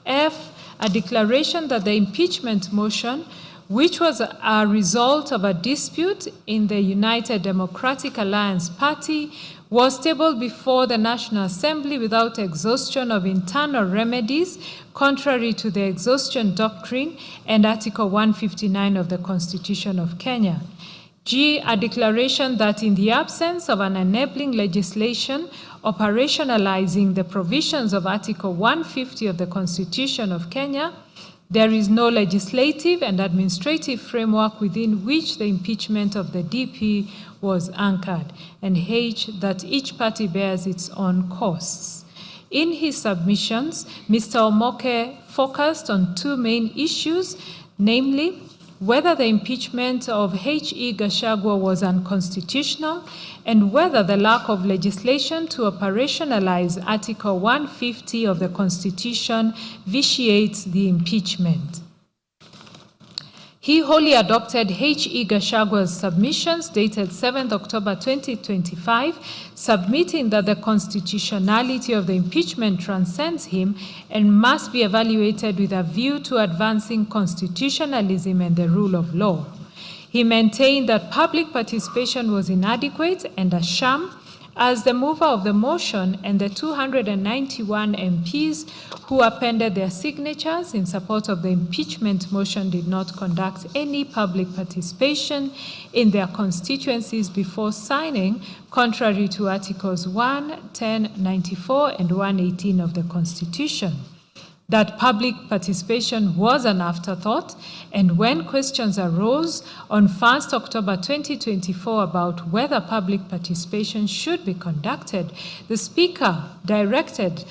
F, a declaration that the impeachment motion, which was a result of a dispute in the United Democratic Alliance Party, was tabled before the National Assembly without exhaustion of internal remedies, contrary to the exhaustion doctrine and Article 159 of the Constitution of Kenya. G, a declaration that in the absence of an enabling legislation operationalizing the provisions of Article 150 of the Constitution of Kenya, there is no legislative and administrative framework within which the impeachment of the DP was anchored, and H, that each party bears its own costs. In his submissions, Mr. Omoke focused on two main issues, namely, whether the impeachment of H.E. Gachagua was unconstitutional and whether the lack of legislation to operationalize Article 150 of the Constitution vitiates the impeachment. He wholly adopted H.E. Gachagua's submissions dated 7th October 2025, submitting that the constitutionality of the impeachment transcends him and must be evaluated with a view to advancing constitutionalism and the rule of law. He maintained that public participation was inadequate and a sham, as the mover of the motion and the 291 MPs who appended their signatures in support of the impeachment motion did not conduct any public participation in their constituencies before signing, contrary to Articles 1, 10, 94, and 118 of the Constitution. that public participation was an afterthought, and when questions arose on 1st October 2024 about whether public participation should be conducted, the Speaker directed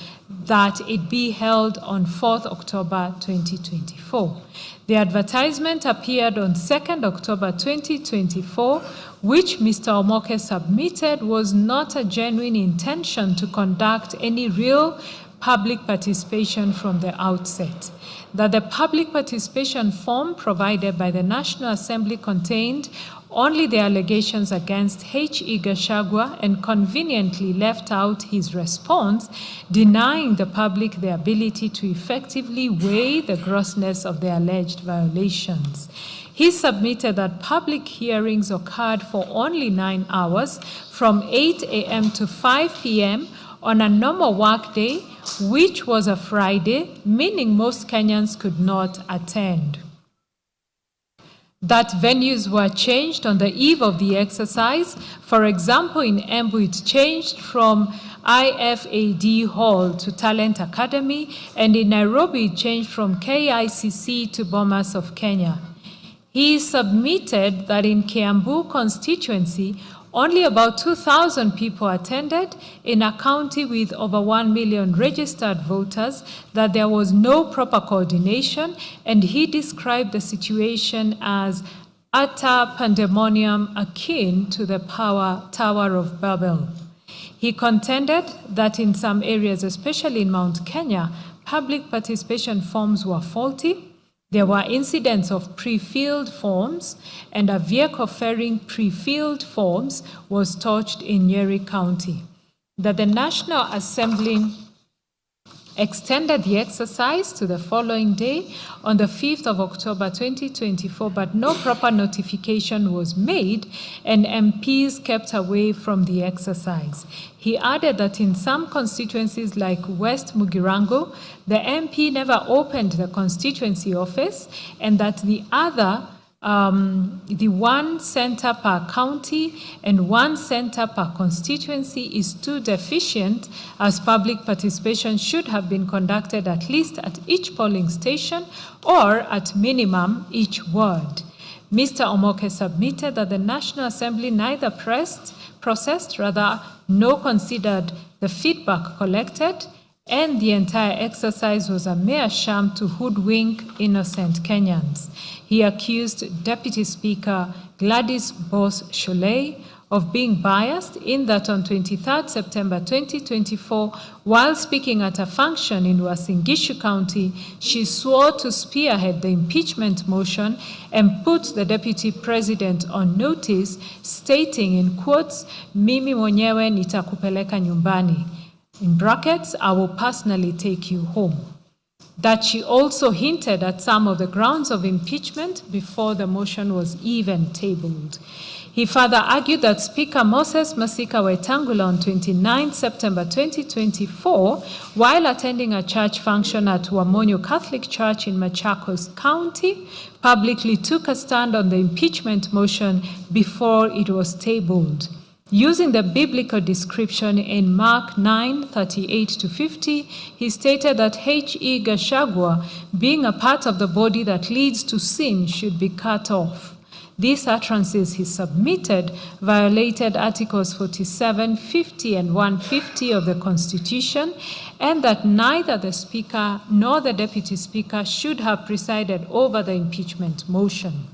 that it be held on 4th October 2024. The advertisement appeared on 2nd October 2024, which Mr. Omoke submitted was not a genuine intention to conduct any real public participation from the outset, that the public participation form provided by the National Assembly contained only the allegations against H.E. Gachagua and conveniently left out his response, denying the public the ability to effectively weigh the grossness of the alleged violations. He submitted that public hearings occurred for only 9 hours, from 8 a.m. to 5 p.m. on a normal workday, which was a Friday, meaning most Kenyans could not attend. That venues were changed on the eve of the exercise. For example, in Embu, it changed from IFAD Hall to Talent Academy, and in Nairobi, it changed from KICC to Bomas of Kenya. He submitted that in Kiambu constituency, only about 2,000 people attended in a county with over 1 million registered voters, that there was no proper coordination, and he described the situation as utter pandemonium akin to the Tower of Babel. He contended that in some areas, especially in Mount Kenya, public participation forms were faulty. There were incidents of pre-filled forms, and a vehicle ferrying pre-filled forms was torched in Nyeri County. That the National Assembly extended the exercise to the following day on the 5th of October 2024, but no proper notification was made and MPs kept away from the exercise. He added that in some constituencies like West Mugirango, the MP never opened the constituency office, and that the one center per county and one center per constituency is too deficient, as public participation should have been conducted at least at each polling station or at minimum each ward. Mr. Omoke submitted that the National Assembly neither processed, nor considered the feedback collected, and the entire exercise was a mere sham to hoodwink innocent Kenyans. He accused Deputy Speaker Gladys Bos-Sholei of being biased in that on 23rd September 2024, while speaking at a function in Uasin Gishu County, she swore to spearhead the impeachment motion and put the Deputy President on notice, stating in quotes, "Mimi mwenyewe nitakupeleka nyumbani." In brackets, "I will personally take you home." That she also hinted at some of the grounds of impeachment before the motion was even tabled. He further argued that Speaker Moses Masika Wetangula on 29 September 2024, while attending a church function at Wamonyo Catholic Church in Machakos County, publicly took a stand on the impeachment motion before it was tabled. Using the biblical description in Mark 9:38-50, he stated that H.E. Gachagua, being a part of the body that leads to sin, should be cut off. These utterances he submitted violated Articles 47, 50, and 150 of the Constitution, and that neither the Speaker nor the Deputy Speaker should have presided over the impeachment motion.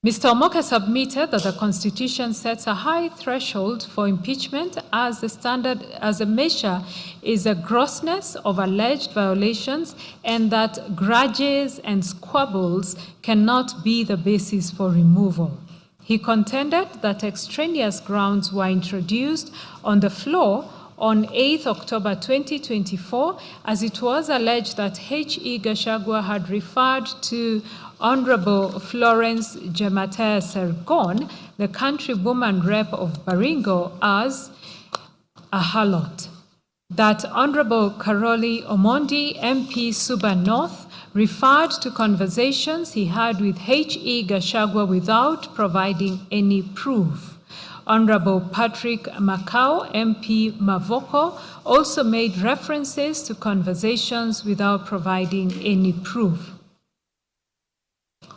Mr. Omoke submitted that the Constitution sets a high threshold for impeachment as the measure is a grossness of alleged violations, and that grudges and squabbles cannot be the basis for removal. He contended that extraneous grounds were introduced on the floor on 8th October 2024, as it was alleged that H.E. Gachagua had referred to Honorable Florence Jematea Sergon, the countrywoman rep of Baringo, as a harlot. That Honorable Karoli Omondi, MP Suba North, referred to conversations he had with H.E. Gachagua without providing any proof. Honorable Patrick Makau, MP Mavoko, also made references to conversations without providing any proof.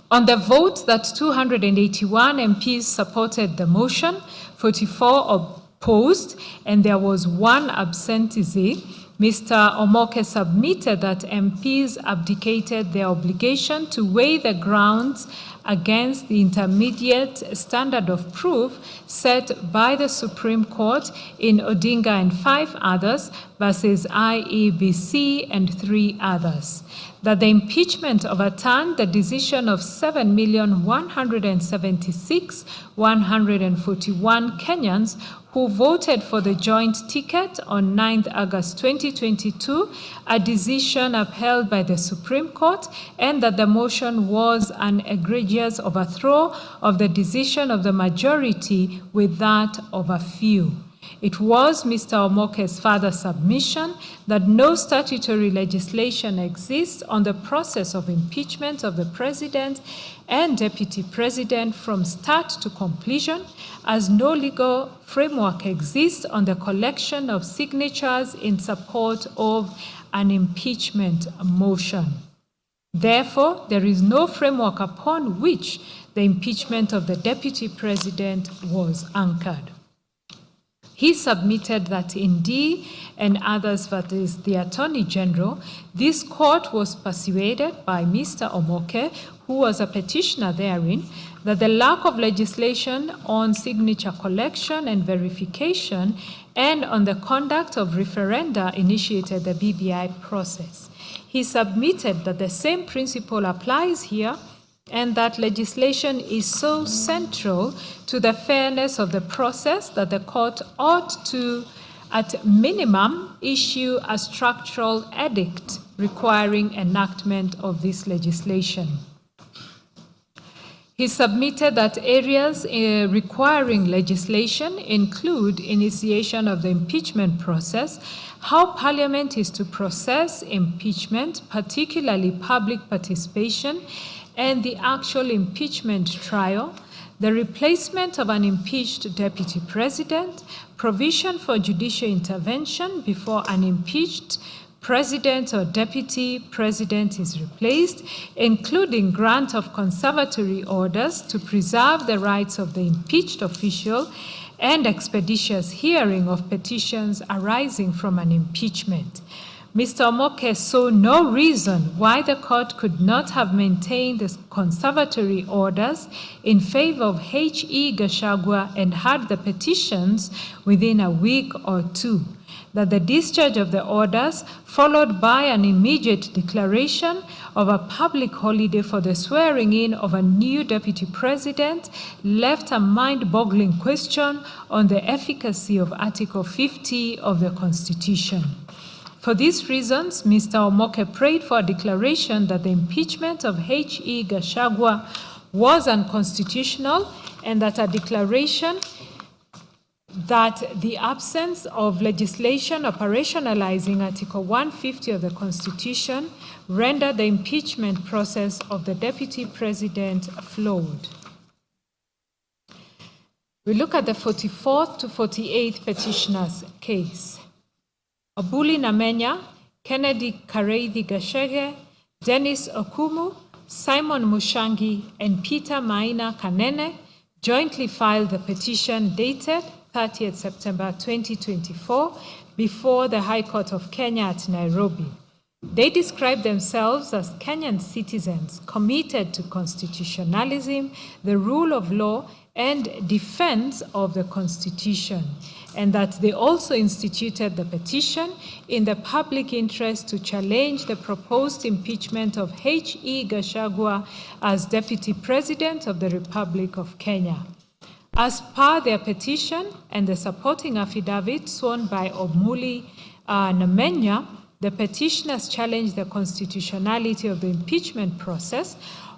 On the vote that 281 MPs supported the motion, 44 opposed, and there was one absentee, Mr. Omoke submitted that MPs abdicated their obligation to weigh the grounds against the intermediate standard of proof set by the Supreme Court in Odinga and 5 others versus IEBC and 3 others. That the impeachment overturned the decision of 7,176,141 Kenyans who voted for the joint ticket on 9th August 2022, a decision upheld by the Supreme Court, and that the motion was an egregious overthrow of the decision of the majority with that of a few. It was Mr. Omoke's further submission that no statutory legislation exists on the process of impeachment of the President and Deputy President from start to completion, as no legal framework exists on the collection of signatures in support of an impeachment motion. Therefore, there is no framework upon which the impeachment of the Deputy President was anchored. He submitted that in D and others, that is the Attorney General, this court was persuaded by Mr. Omoke, who was a petitioner therein, that the lack of legislation on signature collection and verification and on the conduct of referenda initiated the BBI process. He submitted that the same principle applies here, and that legislation is so central to the fairness of the process that the court ought to, at minimum, issue a structural edict requiring enactment of this legislation. He submitted that areas requiring legislation include initiation of the impeachment process, how Parliament is to process impeachment, particularly public participation, and the actual impeachment trial, the replacement of an impeached deputy president, provision for judicial intervention before an impeached president or deputy president is replaced, including grant of conservatory orders to preserve the rights of the impeached official, and expeditious hearing of petitions arising from an impeachment. Mr. Omoke saw no reason why the court could not have maintained the conservatory orders in favor of H.E. Gachagua and had the petitions within a week or two. That the discharge of the orders, followed by an immediate declaration of a public holiday for the swearing in of a new deputy president, left a mind-boggling question on the efficacy of Article 50 of the Constitution. For these reasons, Mr. Omoke prayed for a declaration that the impeachment of H.E. Gachagua was unconstitutional, and that a declaration that the absence of legislation operationalizing Article 150 of the Constitution rendered the impeachment process of the Deputy President flawed. We look at the 44th to 48th petitioner's case. Obuli Namenya, Kennedy Kareithi Gachagua, Dennis Okumu, Simon Mushangi, and Peter Maina Kanene jointly filed the petition dated 30th September 2024 before the High Court of Kenya at Nairobi. They describe themselves as Kenyan citizens committed to constitutionalism, the rule of law, and defense of the Constitution, and that they also instituted the petition in the public interest to challenge the proposed impeachment of H.E. Gachagua as Deputy President of the Republic of Kenya. As per their petition and the supporting affidavit sworn by Obuli Namenya, the petitioners challenged the constitutionality of the impeachment process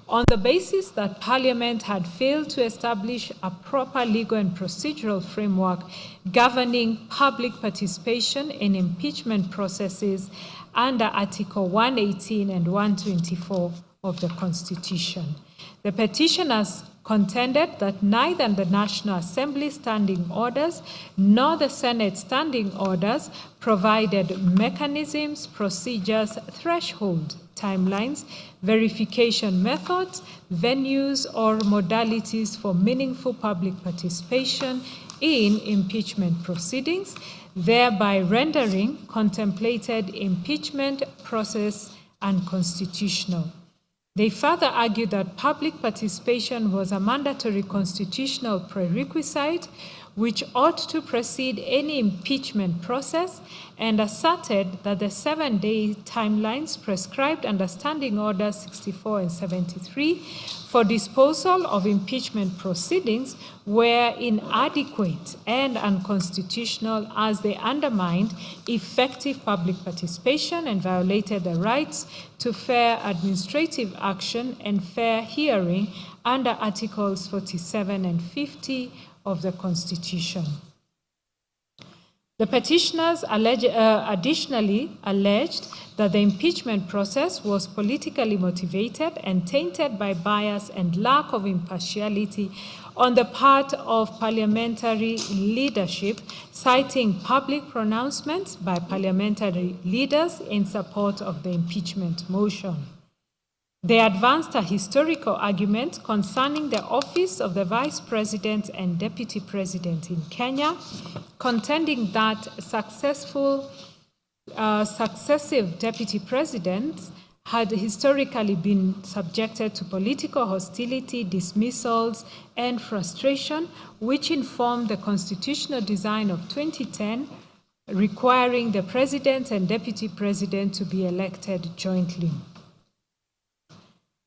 on the basis that Parliament had failed to establish a proper legal and procedural framework governing public participation in impeachment processes under Article 118 and 124 of the Constitution. The petitioners contended that neither the National Assembly standing orders nor the Senate standing orders provided mechanisms, procedures, threshold, timelines, verification methods, venues, or modalities for meaningful public participation in impeachment proceedings, thereby rendering contemplated impeachment process unconstitutional. They further argued that public participation was a mandatory constitutional prerequisite which ought to precede any impeachment process, and asserted that the 7-day timelines prescribed under Standing Orders 64 and 73 for disposal of impeachment proceedings were inadequate and unconstitutional, as they undermined effective public participation and violated the rights to fair administrative action and fair hearing under Articles 47 and 50 of the Constitution. The petitioners additionally alleged that the impeachment process was politically motivated and tainted by bias and lack of impartiality on the part of parliamentary leadership, citing public pronouncements by parliamentary leaders in support of the impeachment motion. They advanced a historical argument concerning the office of the Vice President and Deputy President in Kenya, contending that successive Deputy Presidents had historically been subjected to political hostility, dismissals, and frustration, which informed the constitutional design of 2010, requiring the President and Deputy President to be elected jointly.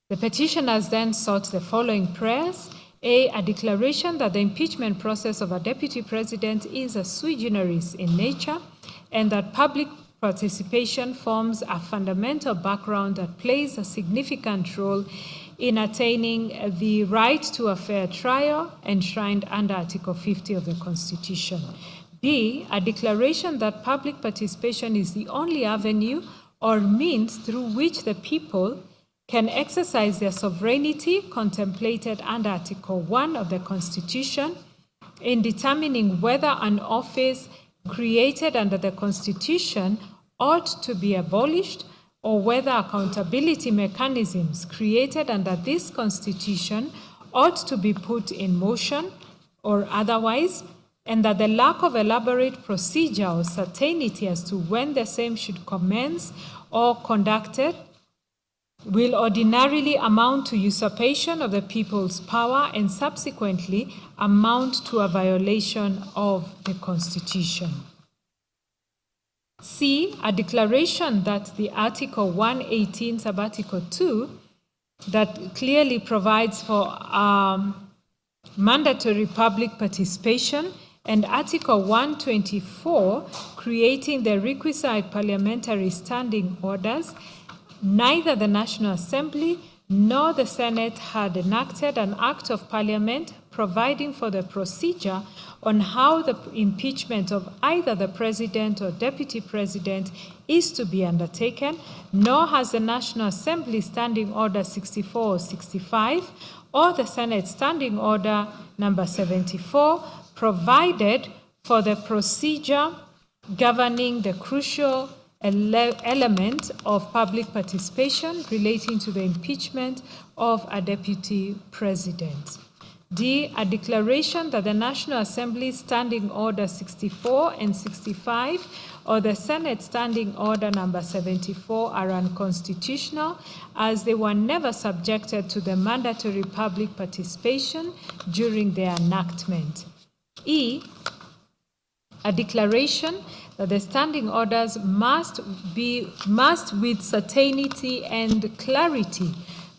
The petitioners then sought the following prayers: a declaration that the impeachment process of a deputy president is a sui generis in nature, and that public participation forms a fundamental background that plays a significant role in attaining the right to a fair trial enshrined under Article 50 of the Constitution. B, a declaration that public participation is the only avenue or means through which the people can exercise their sovereignty contemplated under Article 1 of the Constitution in determining whether an office created under the Constitution ought to be abolished, or whether accountability mechanisms created under this Constitution ought to be put in motion or otherwise, and that the lack of elaborate procedure or certainty as to when the same should commence or conducted will ordinarily amount to usurpation of the people's power and subsequently amount to a violation of the Constitution. C, a declaration that the Article 118 sub-Article 2 that clearly provides for mandatory public participation, and Article 124 creating the requisite parliamentary standing orders, neither the National Assembly nor the Senate had enacted an Act of Parliament providing for the procedure on how the impeachment of either the President or Deputy President is to be undertaken, nor has the National Assembly Standing Order 64 or 65 or the Senate Standing Order number 74 provided for the procedure governing the crucial element of public participation relating to the impeachment of a deputy president. D, a declaration that the National Assembly Standing Order 64 and 65 or the Senate Standing Order number 74 are unconstitutional, as they were never subjected to the mandatory public participation during their enactment. E, a declaration that the standing orders must with certainty and clarity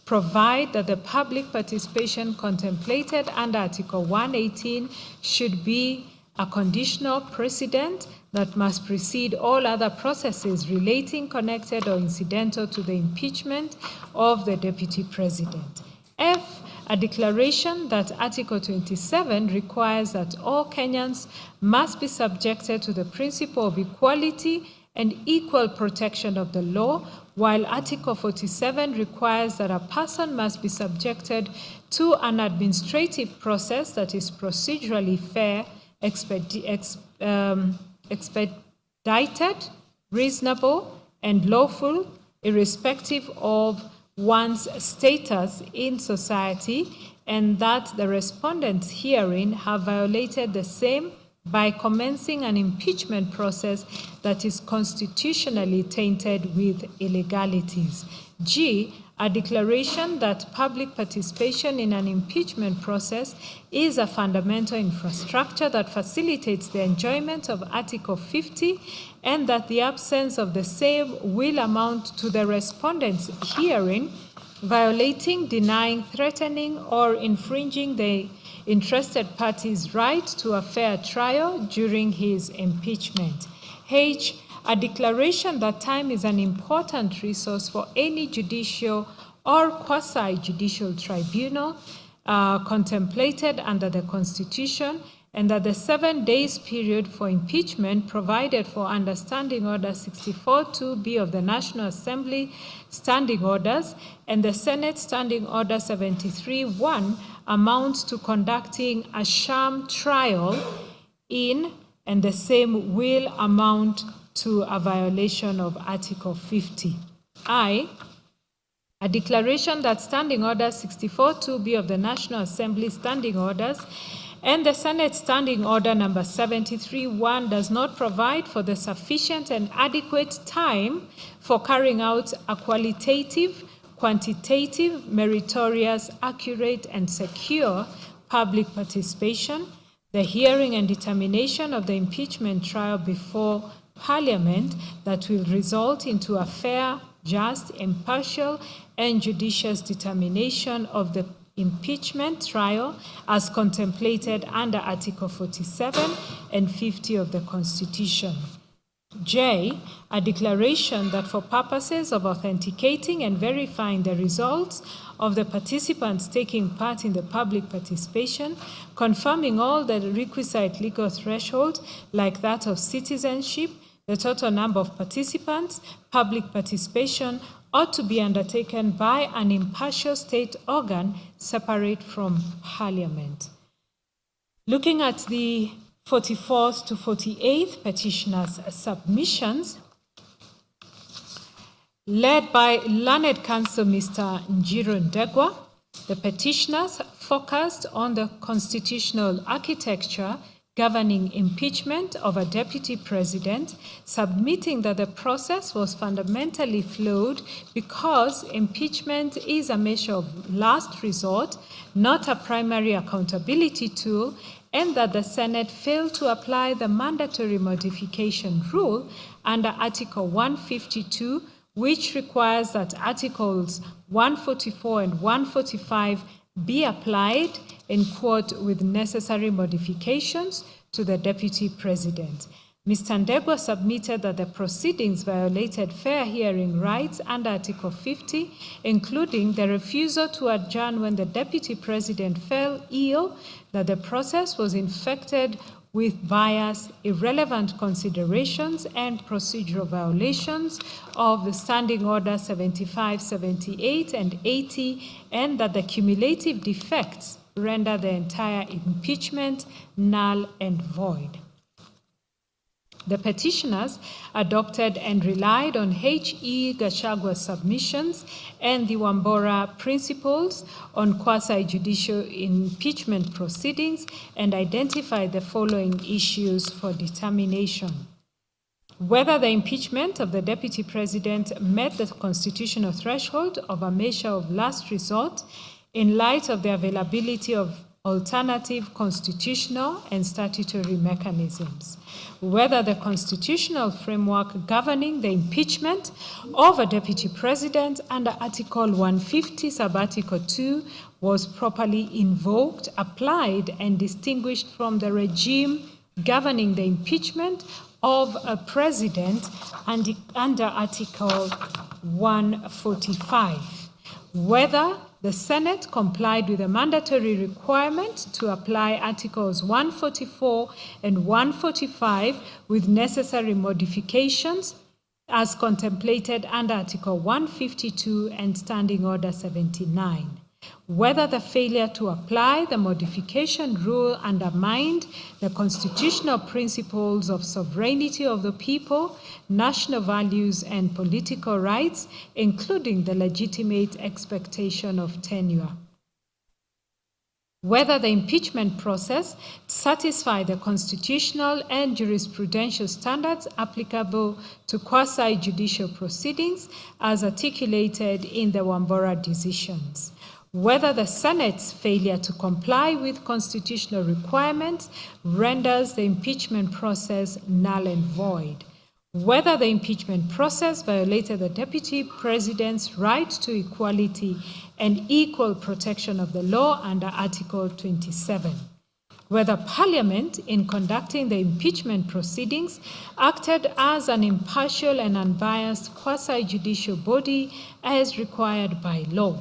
provide that the public participation contemplated under Article 118 should be a conditional precedent that must precede all other processes relating, connected, or incidental to the impeachment of the Deputy President. F, a declaration that Article 27 requires that all Kenyans must be subjected to the principle of equality and equal protection of the law, while Article 47 requires that a person must be subjected to an administrative process that is procedurally fair, expedited, reasonable, and lawful, irrespective of one's status in society, and that the respondents herein have violated the same by commencing an impeachment process that is constitutionally tainted with illegalities. G, a declaration that public participation in an impeachment process is a fundamental infrastructure that facilitates the enjoyment of Article 50, and that the absence of the same will amount to the respondents herein violating, denying, threatening, or infringing the interested party's right to a fair trial during his impeachment. H, a declaration that time is an important resource for any judicial or quasi-judicial tribunal contemplated under the Constitution, and that the 7 days period for impeachment provided for under Standing Order 64-2B of the National Assembly Standing Orders and the Senate Standing Order 73-1 amounts to conducting a sham trial in, and the same will amount to a violation of Article 50. I, a declaration that Standing Order 64-2B of the National Assembly Standing Orders and the Senate Standing Order number 73-1 does not provide for the sufficient and adequate time for carrying out a qualitative, quantitative, meritorious, accurate, and secure public participation, the hearing and determination of the impeachment trial before Parliament that will result into a fair, just, impartial, and judicious determination of the impeachment trial as contemplated under Article 47 and 50 of the Constitution. J, a declaration that for purposes of authenticating and verifying the results of the participants taking part in the public participation, confirming all the requisite legal thresholds like that of citizenship, the total number of participants, public participation ought to be undertaken by an impartial state organ separate from Parliament. Looking at the 44th to 48th petitioners' submissions, led by Learned Counsel Mr. Njiro Ndegwa, the petitioners focused on the constitutional architecture governing impeachment of a deputy president, submitting that the process was fundamentally flawed because impeachment is a measure of last resort, not a primary accountability tool, and that the Senate failed to apply the mandatory modification rule under Article 152, which requires that Articles 144 and 145 be applied, in quote, with necessary modifications to the deputy president. Mr. Ndegwa submitted that the proceedings violated fair hearing rights under Article 50, including the refusal to adjourn when the deputy president fell ill, that the process was infected with bias, irrelevant considerations, and procedural violations of the Standing Order 75, 78, and 80, and that the cumulative defects render the entire impeachment null and void. The petitioners adopted and relied on H.E. Gachagua's submissions and the Wambora principles on quasi-judicial impeachment proceedings and identified the following issues for determination: whether the impeachment of the deputy president met the constitutional threshold of a measure of last resort in light of the availability of alternative constitutional and statutory mechanisms, whether the constitutional framework governing the impeachment of a deputy president under Article 150, Sub-Article 2, was properly invoked, applied, and distinguished from the regime governing the impeachment of a president under Article 145, whether the Senate complied with the mandatory requirement to apply Articles 144 and 145 with necessary modifications as contemplated under Article 152 and Standing Order 79. Whether the failure to apply the modification rule undermined the constitutional principles of sovereignty of the people, national values, and political rights, including the legitimate expectation of tenure. Whether the impeachment process satisfied the constitutional and jurisprudential standards applicable to quasi-judicial proceedings as articulated in the Wambora decisions. Whether the Senate's failure to comply with constitutional requirements renders the impeachment process null and void. Whether the impeachment process violated the Deputy President's right to equality and equal protection of the law under Article 27. Whether Parliament, in conducting the impeachment proceedings, acted as an impartial and unbiased quasi-judicial body as required by law.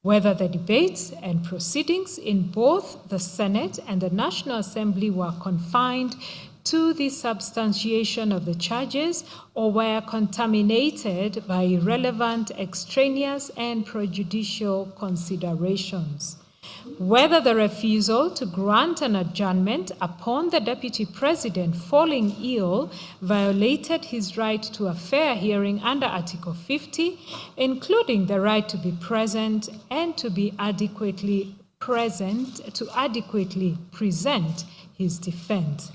Whether the debates and proceedings in both the Senate and the National Assembly were confined to the substantiation of the charges or were contaminated by irrelevant, extraneous, and prejudicial considerations. Whether the refusal to grant an adjournment upon the Deputy President falling ill violated his right to a fair hearing under Article 50, including the right to be present and to be adequately present his defense.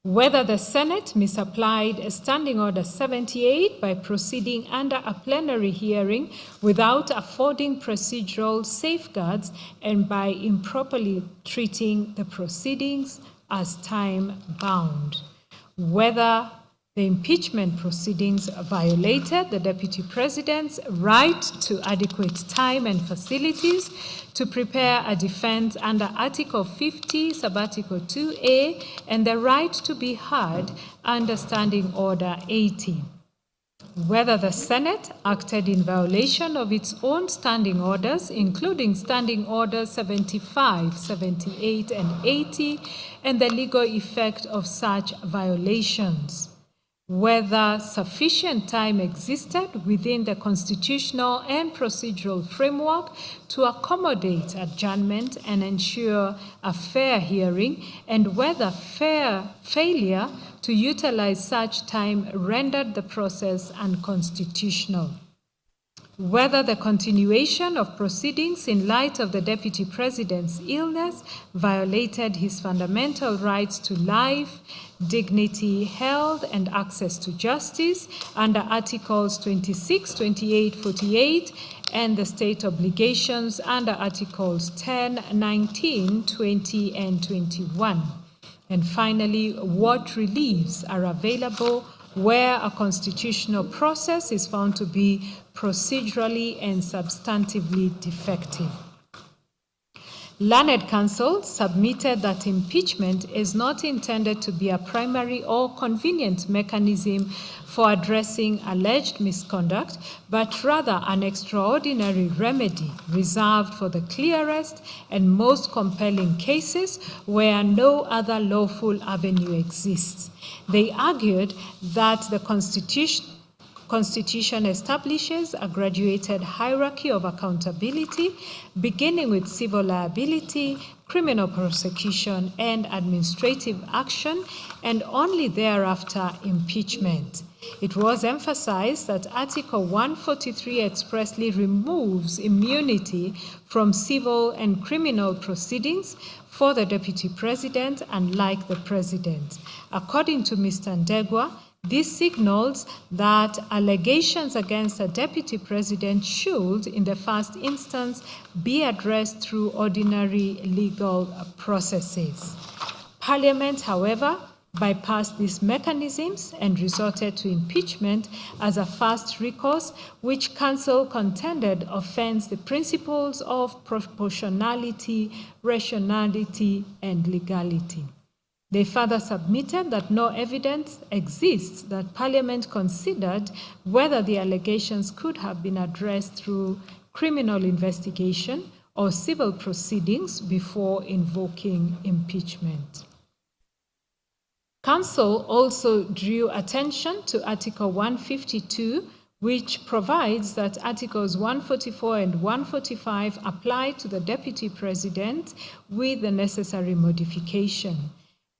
Whether the Senate misapplied Standing Order 78 by proceeding under a plenary hearing without affording procedural safeguards and by improperly treating the proceedings as time-bound. Whether the impeachment proceedings violated the Deputy President's right to adequate time and facilities to prepare a defense under Article 50, Subarticle 2A, and the right to be heard under Standing Order 80. Whether the Senate acted in violation of its own standing orders, including Standing Orders 75, 78, and 80, and the legal effect of such violations. Whether sufficient time existed within the constitutional and procedural framework to accommodate adjournment and ensure a fair hearing, and whether failure to utilize such time rendered the process unconstitutional. Whether the continuation of proceedings in light of the Deputy President's illness violated his fundamental rights to life, dignity, health, and access to justice under Articles 26, 28, 48, and the state obligations under Articles 10, 19, 20, and 21. And finally, what reliefs are available where a constitutional process is found to be procedurally and substantively defective. Learned Counsel submitted that impeachment is not intended to be a primary or convenient mechanism for addressing alleged misconduct, but rather an extraordinary remedy reserved for the clearest and most compelling cases where no other lawful avenue exists. They argued that the Constitution establishes a graduated hierarchy of accountability, beginning with civil liability, criminal prosecution, and administrative action, and only thereafter impeachment. It was emphasized that Article 143 expressly removes immunity from civil and criminal proceedings for the Deputy President, unlike the President. According to Mr. Ndegwa, this signals that allegations against a Deputy President should, in the first instance, be addressed through ordinary legal processes. Parliament, however, bypassed these mechanisms and resorted to impeachment as a first recourse, which Council contended offends the principles of proportionality, rationality, and legality. They further submitted that no evidence exists that Parliament considered whether the allegations could have been addressed through criminal investigation or civil proceedings before invoking impeachment. Council also drew attention to Article 152, which provides that Articles 144 and 145 apply to the Deputy President with the necessary modification.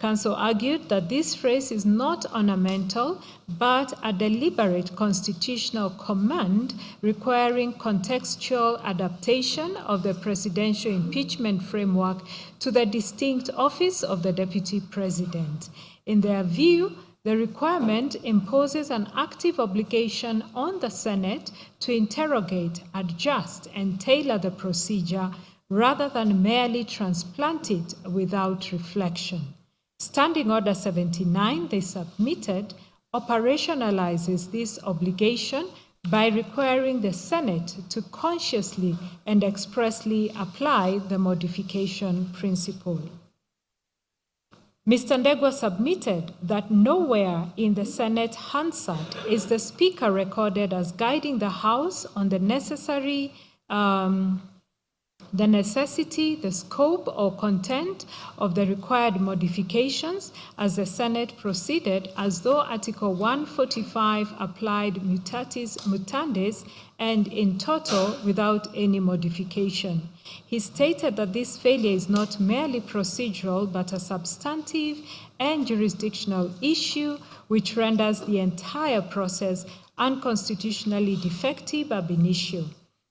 Council argued that this phrase is not ornamental, but a deliberate constitutional command requiring contextual adaptation of the presidential impeachment framework to the distinct office of the Deputy President. In their view, the requirement imposes an active obligation on the Senate to interrogate, adjust, and tailor the procedure rather than merely transplant it without reflection. Standing Order 79, they submitted, operationalizes this obligation by requiring the Senate to consciously and expressly apply the modification principle. Mr. Ndegwa submitted that nowhere in the Senate Hansard is the Speaker recorded as guiding the House on the necessity, the scope or content of the required modifications as the Senate proceeded, as though Article 145 applied mutatis mutandis and in toto without any modification. He stated that this failure is not merely procedural but a substantive and jurisdictional issue which renders the entire process unconstitutionally defective ab initio.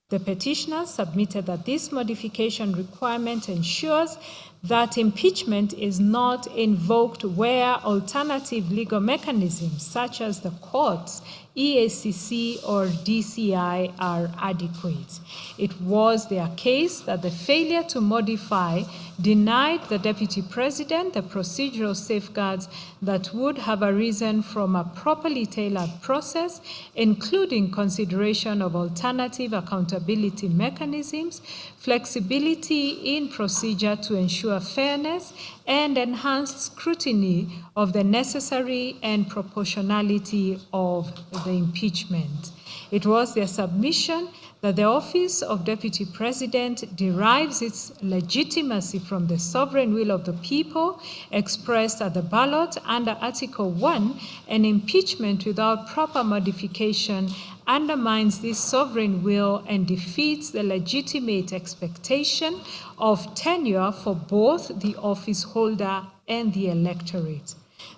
The petitioner submitted that this modification requirement ensures that impeachment is not invoked where alternative legal mechanisms such as the courts, EACC, or DCI are adequate. It was their case that the failure to modify denied the Deputy President the procedural safeguards that would have arisen from a properly tailored process, including consideration of alternative accountability mechanisms, flexibility in procedure to ensure fairness, and enhanced scrutiny of the necessary and proportionality of the impeachment. It was their submission that the office of Deputy President derives its legitimacy from the sovereign will of the people expressed at the ballot under Article 1, and impeachment without proper modification undermines this sovereign will and defeats the legitimate expectation of tenure for both the office holder and the electorate.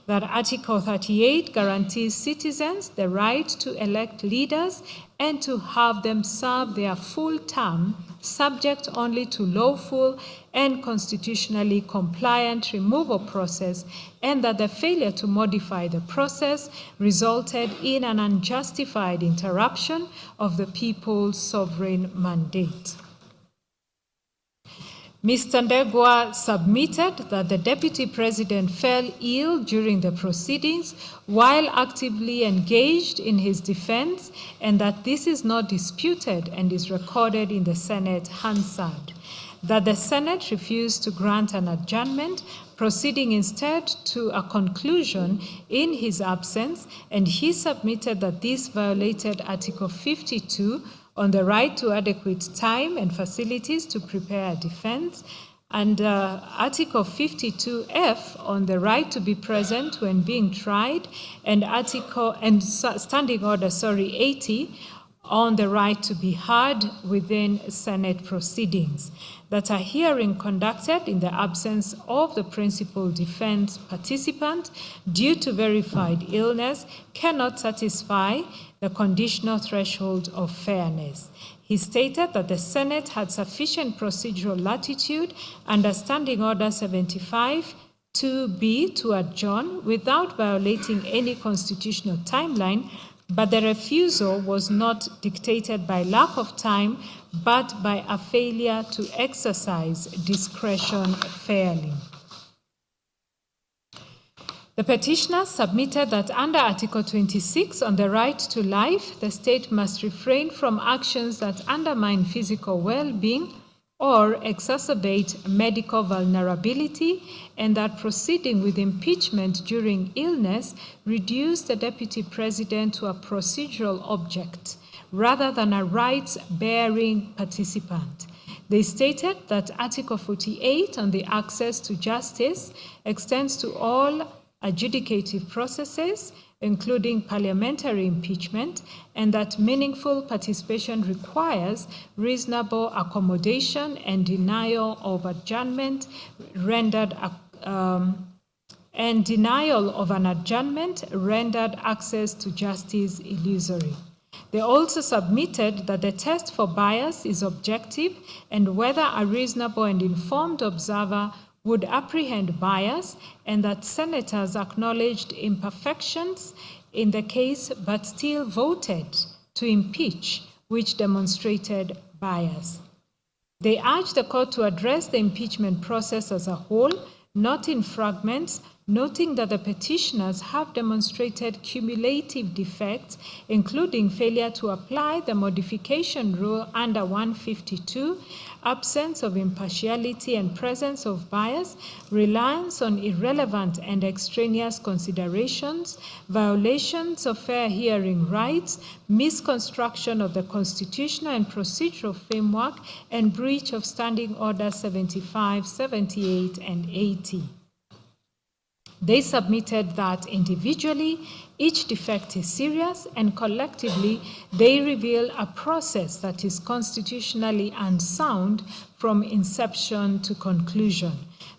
That Article 38 guarantees citizens the right to elect leaders and to have them serve their full term, subject only to lawful and constitutionally compliant removal process, and that the failure to modify the process resulted in an unjustified interruption of the people's sovereign mandate. Mr. Ndegwa submitted that the Deputy President fell ill during the proceedings while actively engaged in his defense, and that this is not disputed and is recorded in the Senate Hansard. That the Senate refused to grant an adjournment, proceeding instead to a conclusion in his absence, and he submitted that this violated Article 52 on the right to adequate time and facilities to prepare a defense, and Article 52F on the right to be present when being tried, and Standing Order 80 on the right to be heard within Senate proceedings. That a hearing conducted in the absence of the principal defense participant due to verified illness cannot satisfy the conditional threshold of fairness. He stated that the Senate had sufficient procedural latitude under Standing Order 75 2B to adjourn without violating any constitutional timeline, but the refusal was not dictated by lack of time, but by a failure to exercise discretion fairly. The petitioner submitted that under Article 26 on the right to life, the state must refrain from actions that undermine physical well-being or exacerbate medical vulnerability, and that proceeding with impeachment during illness reduce the Deputy President to a procedural object rather than a rights-bearing participant. They stated that Article 48 on the access to justice extends to all adjudicative processes, including parliamentary impeachment, and that meaningful participation requires reasonable accommodation and denial of adjournment rendered access to justice illusory. They also submitted that the test for bias is objective and whether a reasonable and informed observer would apprehend bias, and that senators acknowledged imperfections in the case but still voted to impeach, which demonstrated bias. They urged the court to address the impeachment process as a whole, not in fragments, noting that the petitioners have demonstrated cumulative defects, including failure to apply the modification rule under 152, absence of impartiality and presence of bias, reliance on irrelevant and extraneous considerations, violations of fair hearing rights, misconstruction of the constitutional and procedural framework, and breach of Standing Orders 75, 78, and 80. They submitted that individually, each defect is serious, and collectively, they reveal a process that is constitutionally unsound from inception to conclusion.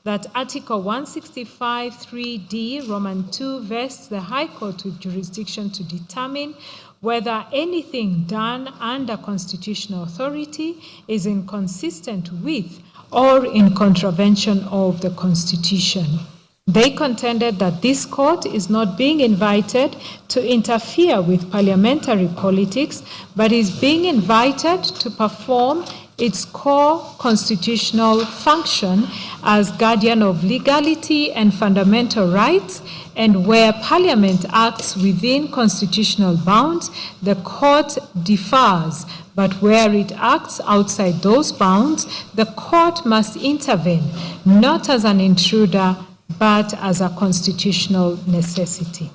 That Article 165(3)(d) Roman 2 vests the High Court with jurisdiction to determine whether anything done under constitutional authority is inconsistent with or in contravention of the Constitution. They contended that this court is not being invited to interfere with parliamentary politics, but is being invited to perform its core constitutional function as guardian of legality and fundamental rights, and where Parliament acts within constitutional bounds, the court defers, but where it acts outside those bounds, the court must intervene, not as an intruder, but as a constitutional necessity.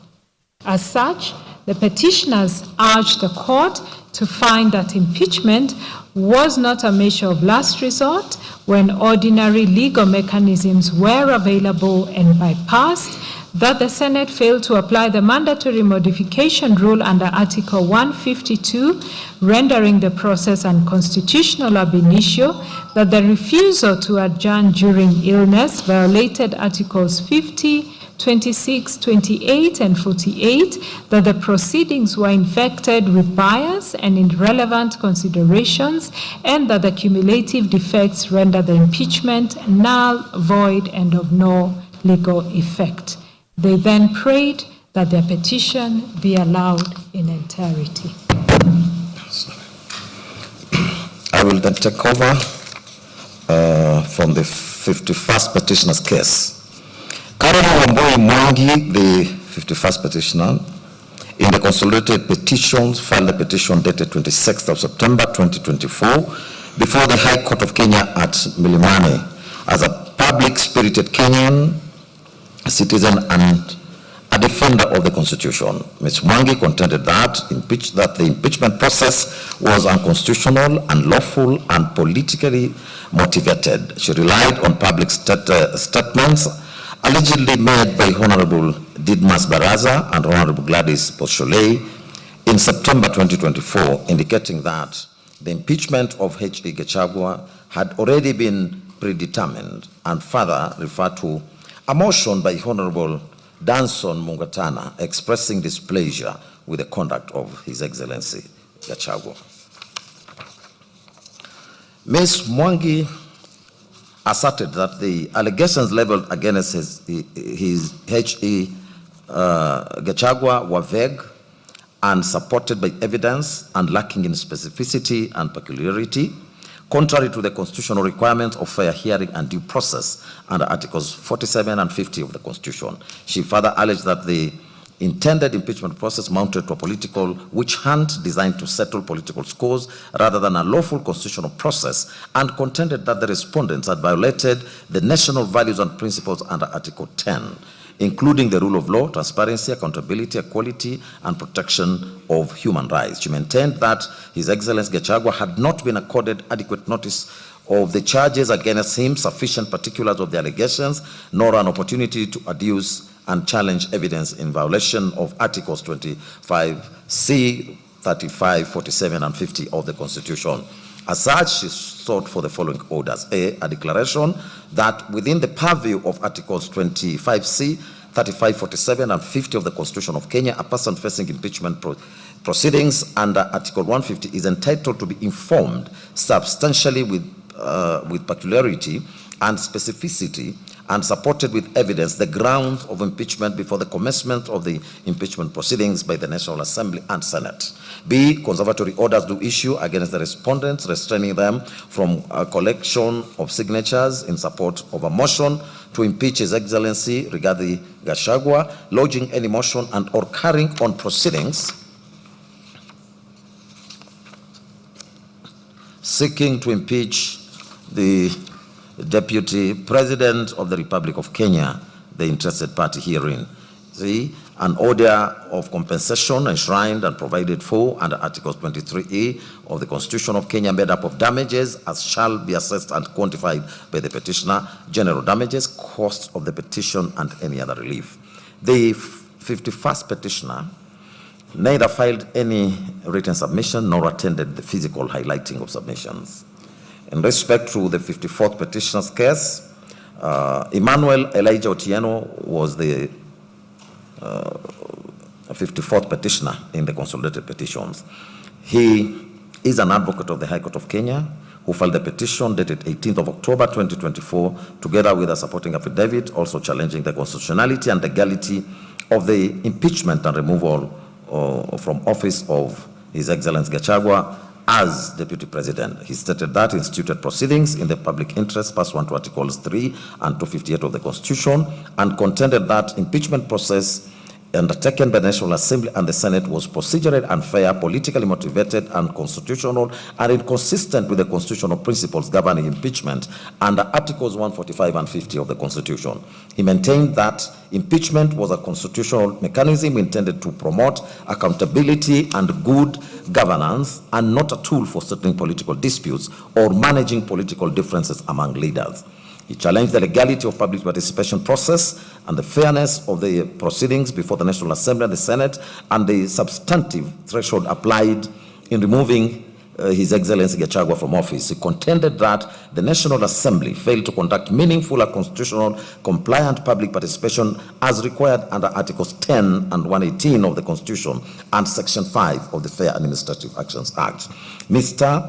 As such, the petitioners urged the court to find that impeachment was not a measure of last resort when ordinary legal mechanisms were available and bypassed, that the Senate failed to apply the mandatory modification rule under Article 152, rendering the process unconstitutional ab initio, that the refusal to adjourn during illness violated Articles 50, 26, 28, and 48, that the proceedings were infected with bias and irrelevant considerations, and that the cumulative defects render the impeachment null, void, and of no legal effect. They then prayed that their petition be allowed in entirety. I will then take over from the 51st petitioner's case. Caroline Mwangi, the 51st petitioner, in the consolidated petitions, filed a petition dated 26th of September 2024 before the High Court of Kenya at Milimani as a public-spirited Kenyan citizen and a defender of the Constitution. Ms. Mwangi contended that the impeachment process was unconstitutional, unlawful, and politically motivated. She relied on public statements allegedly made by Honorable Didmas Baraza and Honorable Gladys Bosholei in September 2024, indicating that the impeachment of H.E. Gachagua had already been predetermined, and further referred to a motion by Honorable Danson Mungatana expressing displeasure with the conduct of His Excellency Gachagua. Ms. Mwangi asserted that the allegations leveled against his H.E. Gachagua were vague and supported by evidence and lacking in specificity and peculiarity, contrary to the constitutional requirements of fair hearing and due process under Articles 47 and 50 of the Constitution. She further alleged that the intended impeachment process mounted to a political witch hunt designed to settle political scores rather than a lawful constitutional process, and contended that the respondents had violated the national values and principles under Article 10, including the rule of law, transparency, accountability, equality, and protection of human rights. She maintained that His Excellency Gachagua had not been accorded adequate notice of the charges against him, sufficient particulars of the allegations, nor an opportunity to adduce and challenge evidence in violation of Articles 25C, 35, 47, and 50 of the Constitution. As such, she sought for the following orders. A declaration that within the purview of Articles 25C, 35, 47, and 50 of the Constitution of Kenya, a person facing impeachment proceedings under Article 150 is entitled to be informed substantially with peculiarity and specificity and supported with evidence the grounds of impeachment before the commencement of the impeachment proceedings by the National Assembly and Senate. B, conservatory orders do issue against the respondents, restraining them from a collection of signatures in support of a motion to impeach His Excellency Rigathi Gachagua, lodging any motion and or carrying on proceedings seeking to impeach the Deputy President of the Republic of Kenya, the interested party herein. See, an order of compensation enshrined and provided for under Articles 23A of the Constitution of Kenya, made up of damages as shall be assessed and quantified by the petitioner, general damages, cost of the petition, and any other relief. The 51st petitioner neither filed any written submission nor attended the physical highlighting of submissions. In respect to the 54th petitioner's case, Emmanuel Elijah Otieno was the 54th petitioner in the consolidated petitions. He is an advocate of the High Court of Kenya who filed the petition dated 18th of October 2024, together with a supporting affidavit also challenging the constitutionality and legality of the impeachment and removal from office of His Excellency Gachagua as Deputy President. He stated that instituted proceedings in the public interest pursuant to Articles 3 and 258 of the Constitution, and contended that impeachment process undertaken by the National Assembly and the Senate was procedurally unfair, politically motivated, unconstitutional, and inconsistent with the constitutional principles governing impeachment under Articles 145 and 50 of the Constitution. He maintained that impeachment was a constitutional mechanism intended to promote accountability and good governance, and not a tool for settling political disputes or managing political differences among leaders. He challenged the legality of public participation process and the fairness of the proceedings before the National Assembly and the Senate, and the substantive threshold applied in removing His Excellency Gachagua from office. He contended that the National Assembly failed to conduct meaningful and constitutional compliant public participation as required under Articles 10 and 118 of the Constitution and Section 5 of the Fair Administrative Actions Act. Mr.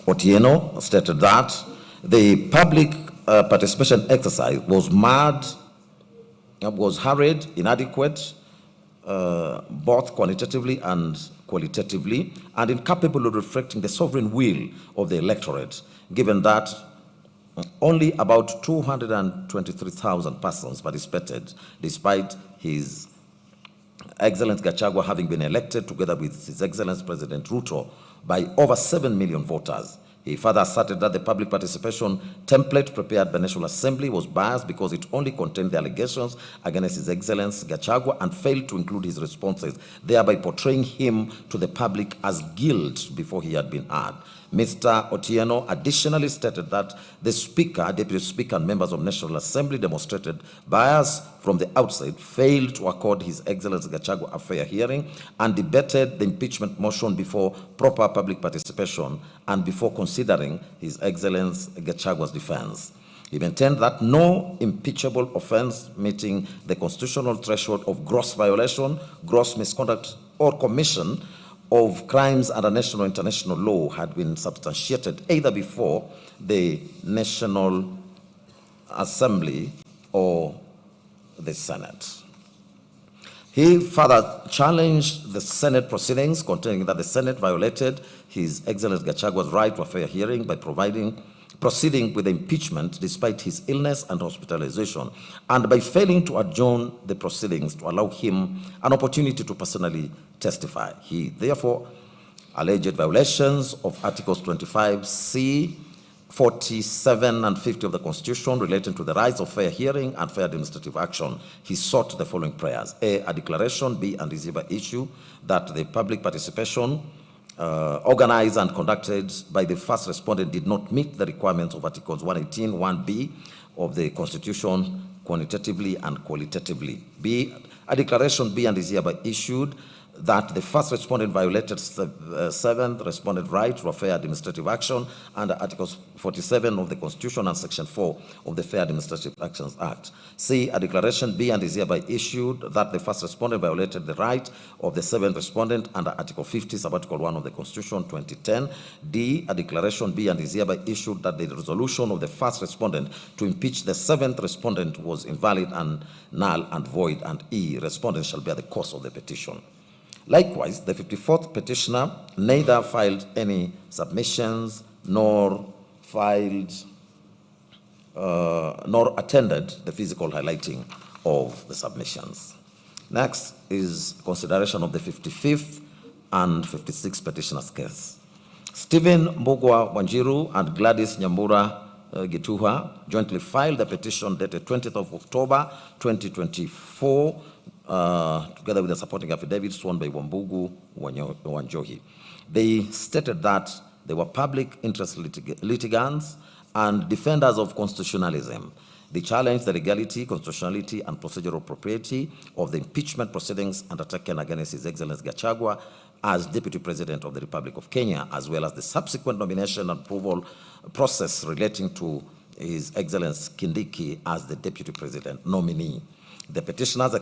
Otieno stated that the public participation exercise was hurried, inadequate, both quantitatively and qualitatively, and incapable of reflecting the sovereign will of the electorate, given that only about 223,000 persons participated, despite His Excellency Gachagua having been elected together with His Excellency President Ruto by over 7 million voters. He further asserted that the public participation template prepared by the National Assembly was biased because it only contained the allegations against His Excellency Gachagua and failed to include his responses, thereby portraying him to the public as guilt before he had been heard. Mr. Otieno additionally stated that the Speaker, Deputy Speaker, and members of National Assembly demonstrated bias from the outset, failed to accord His Excellency Gachagua a fair hearing, and debated the impeachment motion before proper public participation and before considering His Excellency Gachagua's defense. He maintained that no impeachable offense meeting the constitutional threshold of gross violation, gross misconduct, or commission of crimes under national or international law had been substantiated either before the National Assembly or the Senate. He further challenged the Senate proceedings, contending that the Senate violated His Excellency Gachagua's right to a fair hearing by proceeding with the impeachment despite his illness and hospitalization, and by failing to adjourn the proceedings to allow him an opportunity to personally testify. He therefore alleged violations of Articles 25C, 47 and 50 of the Constitution relating to the rights of fair hearing and fair administrative action. He sought the following prayers: A declaration, B, and receive an issue that the public participation organized and conducted by the first respondent did not meet the requirements of Articles 118, 1B of the Constitution, quantitatively and qualitatively. B, a declaration be and is hereby issued that the first respondent violated seventh respondent right to a fair administrative action under Articles 47 of the Constitution and Section 4 of the Fair Administrative Actions Act. C, a declaration be and is hereby issued that the first respondent violated the right of the seventh respondent under Article 50, Sub-Article 1 of the Constitution 2010. D, a declaration be and is hereby issued that the resolution of the first respondent to impeach the seventh respondent was invalid and null and void. And E, respondent shall bear the cost of the petition. Likewise, the 54th petitioner neither filed any submissions nor attended the physical highlighting of the submissions. Next is consideration of the 55th and 56th petitioner's case. Stephen Mbugua Wanjiru and Gladys Nyambura Gituha jointly filed the petition dated 20th of October 2024 together with the supporting affidavit sworn by Wambugu Wanjohi. They stated that they were public interest litigants and defenders of constitutionalism. They challenged the legality, constitutionality, and procedural propriety of the impeachment proceedings undertaken against His Excellency Gachagua as Deputy President of the Republic of Kenya, as well as the subsequent nomination and approval process relating to His Excellency Kindiki as the Deputy President nominee. The petitioners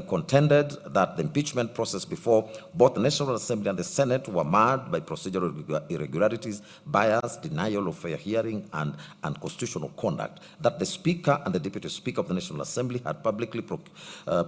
contended that the impeachment process before both the National Assembly and the Senate were marred by procedural irregularities, bias, denial of fair hearing, and unconstitutional conduct, that the Speaker and the Deputy Speaker of the National Assembly had publicly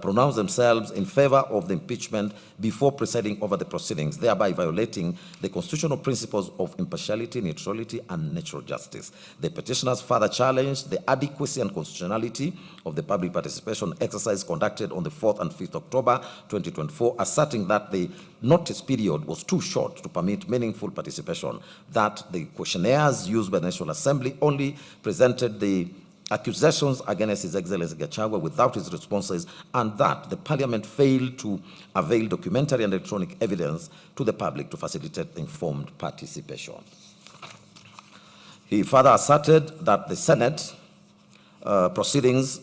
pronounced themselves in favor of the impeachment before presiding over the proceedings, thereby violating the constitutional principles of impartiality, neutrality, and natural justice. The petitioners further challenged the adequacy and constitutionality of the public participation exercise conducted on the 4th and 5th October 2024, asserting that the notice period was too short to permit meaningful participation, that the questionnaires used by the National Assembly only presented the accusations against His Excellency Gachagua without his responses, and that the Parliament failed to avail documentary and electronic evidence to the public to facilitate informed participation. He further asserted that the Senate proceedings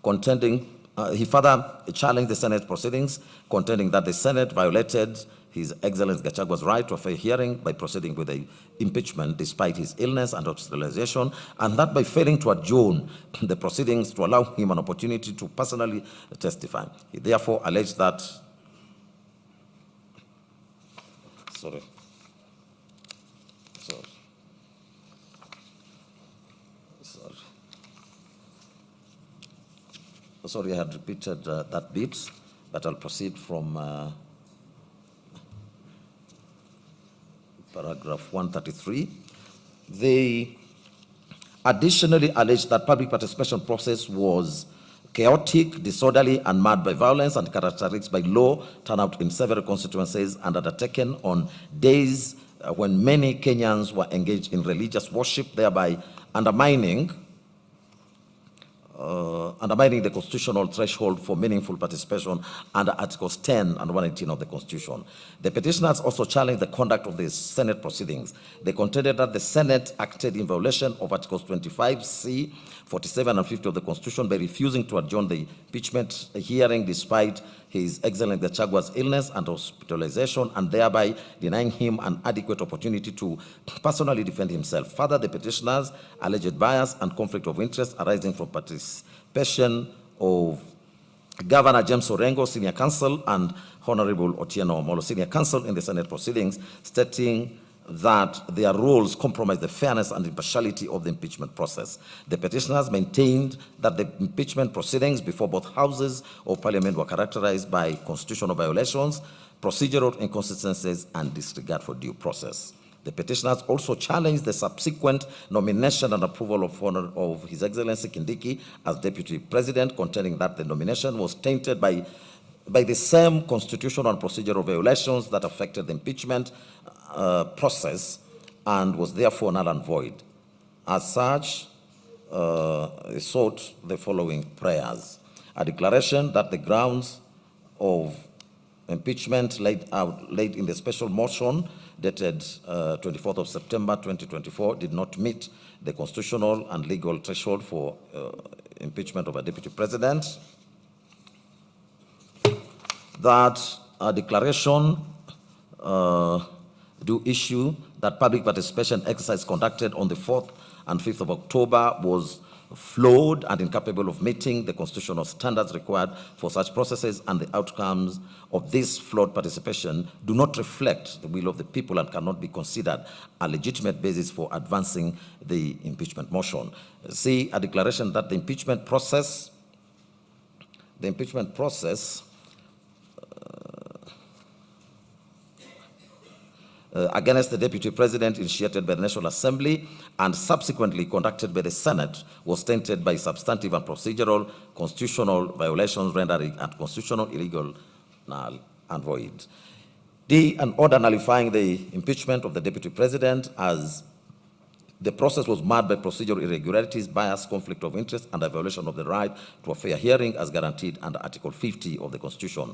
contending he further challenged the Senate proceedings, contending that the Senate violated His Excellency Gachagua's right to a fair hearing by proceeding with the impeachment despite his illness and hospitalization, and that by failing to adjourn the proceedings to allow him an opportunity to personally testify. He therefore alleged that Sorry, I had repeated that bit, but I'll proceed from paragraph 133. They additionally alleged that public participation process was chaotic, disorderly, and marred by violence and characterized by low turnout in several constituencies and undertaken on days when many Kenyans were engaged in religious worship, thereby undermining the constitutional threshold for meaningful participation under Articles 10 and 118 of the Constitution. The petitioners also challenged the conduct of the Senate proceedings. They contended that the Senate acted in violation of Articles 25C, 47 and 50 of the Constitution by refusing to adjourn the impeachment hearing despite His Excellency Gachagua's illness and hospitalization, and thereby denying him an adequate opportunity to personally defend himself. Further, the petitioners alleged bias and conflict of interest arising from participation of Governor James Orengo, Senior Counsel, and Honorable Otieno Omolo, Senior Counsel, in the Senate proceedings, stating that their roles compromise the fairness and impartiality of the impeachment process. The petitioners maintained that the impeachment proceedings before both houses of Parliament were characterized by constitutional violations, procedural inconsistencies, and disregard for due process. The petitioners also challenged the subsequent nomination and approval of His Excellency Kindiki as Deputy President, contending that the nomination was tainted by the same constitutional and procedural violations that affected the impeachment process and was therefore null and void. As such, they sought the following prayers: a declaration that the grounds of impeachment laid in the special motion dated 24th of September 2024 did not meet the constitutional and legal threshold for impeachment of a deputy president, that a declaration do issue that public participation exercise conducted on the 4th and 5th of October was flawed and incapable of meeting the constitutional standards required for such processes, and the outcomes of this flawed participation do not reflect the will of the people and cannot be considered a legitimate basis for advancing the impeachment motion. See, a declaration that the impeachment process against the deputy president initiated by the National Assembly and subsequently conducted by the Senate was tainted by substantive and procedural constitutional violations, rendering unconstitutional, illegal, null, and void. D, an order nullifying the impeachment of the deputy president as the process was marred by procedural irregularities, bias, conflict of interest, and a violation of the right to a fair hearing as guaranteed under Article 50 of the Constitution.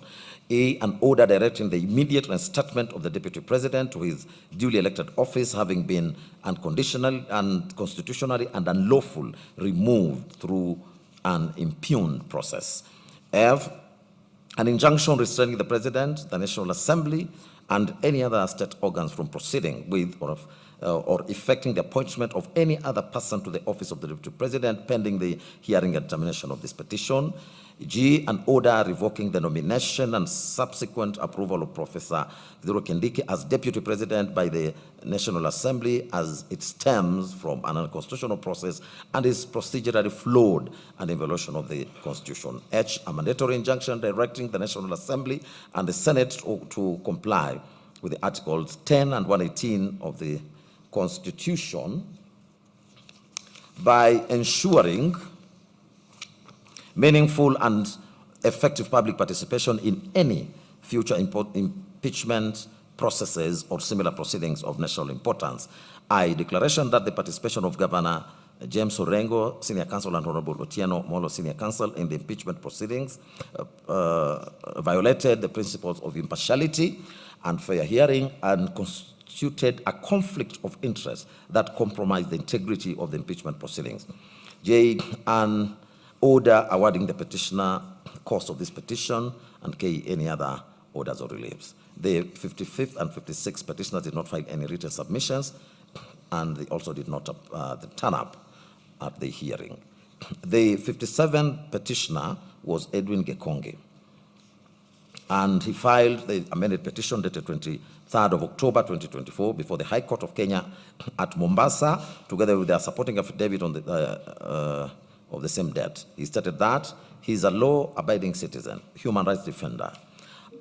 A, an order directing the immediate reinstatement of the Deputy President to his duly elected office, having been unconditional and constitutionally and unlawful removed through an impugned process. F, an injunction restraining the President, the National Assembly, and any other state organs from proceeding with or effecting the appointment of any other person to the office of the Deputy President pending the hearing and determination of this petition. G, an order revoking the nomination and subsequent approval of Professor Kithure Kindiki as Deputy President by the National Assembly, as it stems from an unconstitutional process and is procedurally flawed and in violation of the Constitution. H, a mandatory injunction directing the National Assembly and the Senate to comply with the Articles 10 and 118 of the Constitution by ensuring meaningful and effective public participation in any future impeachment processes or similar proceedings of national importance. I, declaration that the participation of Governor James Orengo, Senior Counsel, and Honorable Otieno Molo, Senior Counsel, in the impeachment proceedings violated the principles of impartiality and fair hearing and constituted a conflict of interest that compromised the integrity of the impeachment proceedings. J, an order awarding the petitioner cost of this petition, and K, any other orders or reliefs. The 55th and 56th petitioners did not file any written submissions, and they also did not turn up at the hearing. The 57th petitioner was Edwin Gekonge, and he filed the amended petition dated 23rd of October 2024 before the High Court of Kenya at Mombasa, together with their supporting affidavit on the of the same date. He stated that he is a law-abiding citizen, human rights defender,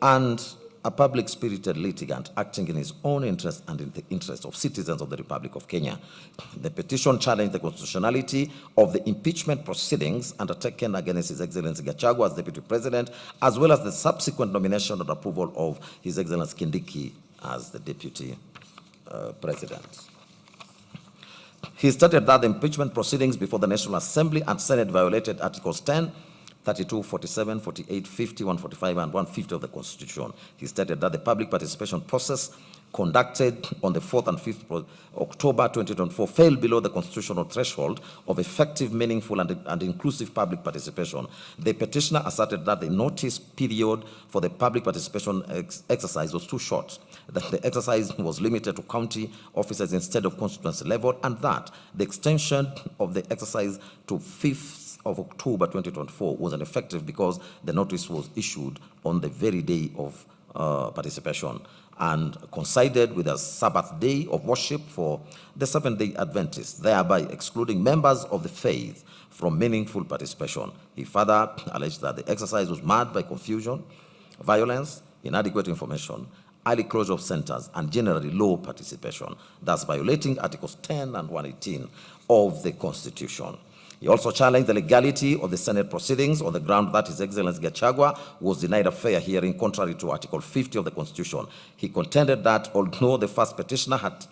and a public-spirited litigant acting in his own interest and in the interest of citizens of the Republic of Kenya. The petition challenged the constitutionality of the impeachment proceedings undertaken against His Excellency Gachagua as Deputy President, as well as the subsequent nomination and approval of His Excellency Kindiki as the Deputy President. He stated that the impeachment proceedings before the National Assembly and Senate violated Articles 10, 32, 47, 48, 50, 145, and 150 of the Constitution. He stated that the public participation process conducted on the 4th and 5th of October 2024 fell below the constitutional threshold of effective, meaningful, and inclusive public participation. The petitioner asserted that the notice period for the public participation exercise was too short, that the exercise was limited to county offices instead of constituency level, and that the extension of the exercise to 5th of October 2024 was ineffective because the notice was issued on the very day of participation and coincided with a Sabbath day of worship for the Seventh-day Adventists, thereby excluding members of the faith from meaningful participation. He further alleged that the exercise was marred by confusion, violence, inadequate information, early closure of centers, and generally low participation, thus violating Articles 10 and 118 of the Constitution. He also challenged the legality of the Senate proceedings on the ground that His Excellency Gachagua was denied a fair hearing contrary to Article 50 of the Constitution. He contended that although the first petitioner had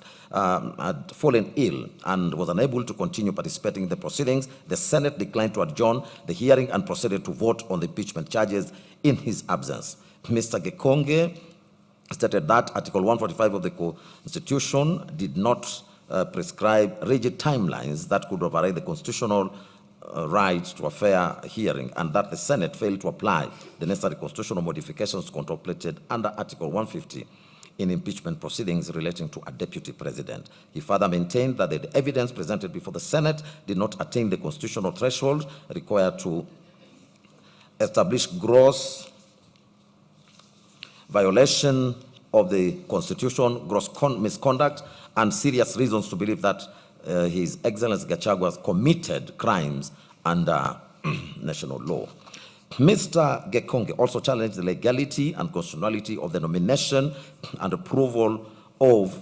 fallen ill and was unable to continue participating in the proceedings, the Senate declined to adjourn the hearing and proceeded to vote on the impeachment charges in his absence. Mr. Gekonge stated that Article 145 of the Constitution did not prescribe rigid timelines that could override the constitutional right to a fair hearing, and that the Senate failed to apply the necessary constitutional modifications contemplated under Article 150 in impeachment proceedings relating to a deputy president. He further maintained that the evidence presented before the Senate did not attain the constitutional threshold required to establish gross violation of the Constitution, gross misconduct, and serious reasons to believe that His Excellency Gachagua has committed crimes under national law. Mr. Gekonge also challenged the legality and constitutionality of the nomination and approval of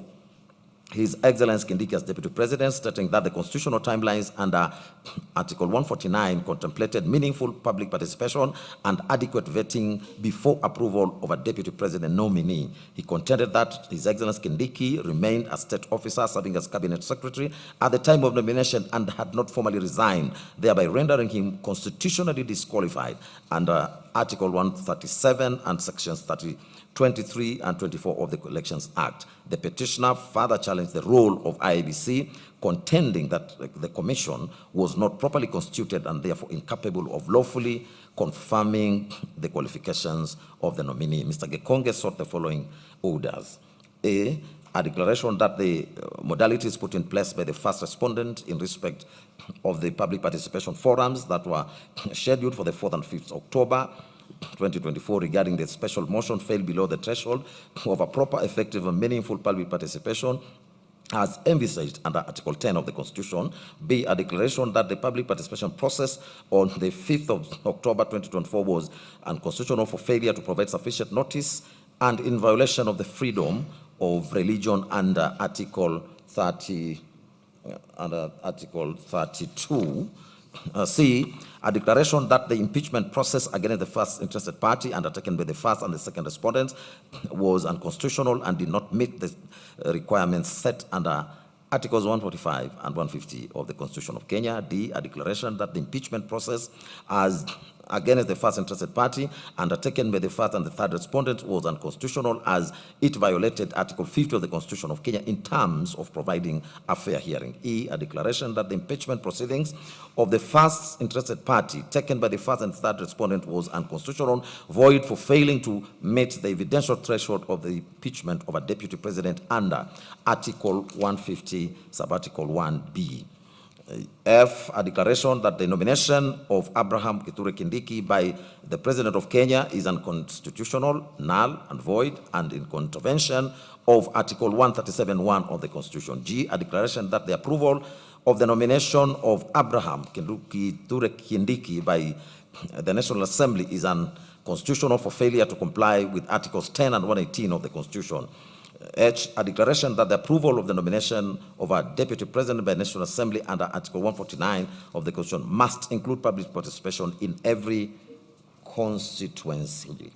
His Excellency Kindiki as Deputy President, stating that the constitutional timelines under Article 149 contemplated meaningful public participation and adequate vetting before approval of a Deputy President nominee. He contended that His Excellency Kindiki remained a state officer serving as Cabinet Secretary at the time of nomination and had not formally resigned, thereby rendering him constitutionally disqualified under Article 137 and Sections 23 and 24 of the Elections Act. The petitioner further challenged the role of IEBC, contending that the commission was not properly constituted and therefore incapable of lawfully confirming the qualifications of the nominee. Mr. Gekonge sought the following orders. A declaration that the modalities put in place by the first respondent in respect of the public participation forums that were scheduled for the 4th and 5th October 2024 regarding the special motion fell below the threshold of a proper, effective, and meaningful public participation as envisaged under Article 10 of the Constitution. B, a declaration that the public participation process on the 5th of October 2024 was unconstitutional for failure to provide sufficient notice and in violation of the freedom of religion under Article 32. C, a declaration that the impeachment process against the first interested party undertaken by the first and the second respondents was unconstitutional and did not meet the requirements set under Articles 145 and 150 of the Constitution of Kenya. D, a declaration that the impeachment process as against the first interested party undertaken by the first and the third respondents was unconstitutional as it violated Article 50 of the Constitution of Kenya in terms of providing a fair hearing. E, a declaration that the impeachment proceedings of the first interested party taken by the first and third respondent was unconstitutional, void for failing to meet the evidential threshold of the impeachment of a deputy president under Article 150, subarticle 1B. F, a declaration that the nomination of Abraham Kithure Kindiki by the President of Kenya is unconstitutional, null and void, and in contravention of Article 137(1) of the Constitution. G, a declaration that the approval of the nomination of Abraham Kithure Kindiki by the National Assembly is unconstitutional for failure to comply with Articles 10 and 118 of the Constitution. H, a declaration that the approval of the nomination of a deputy president by the National Assembly under Article 149 of the Constitution must include public participation in every constituency.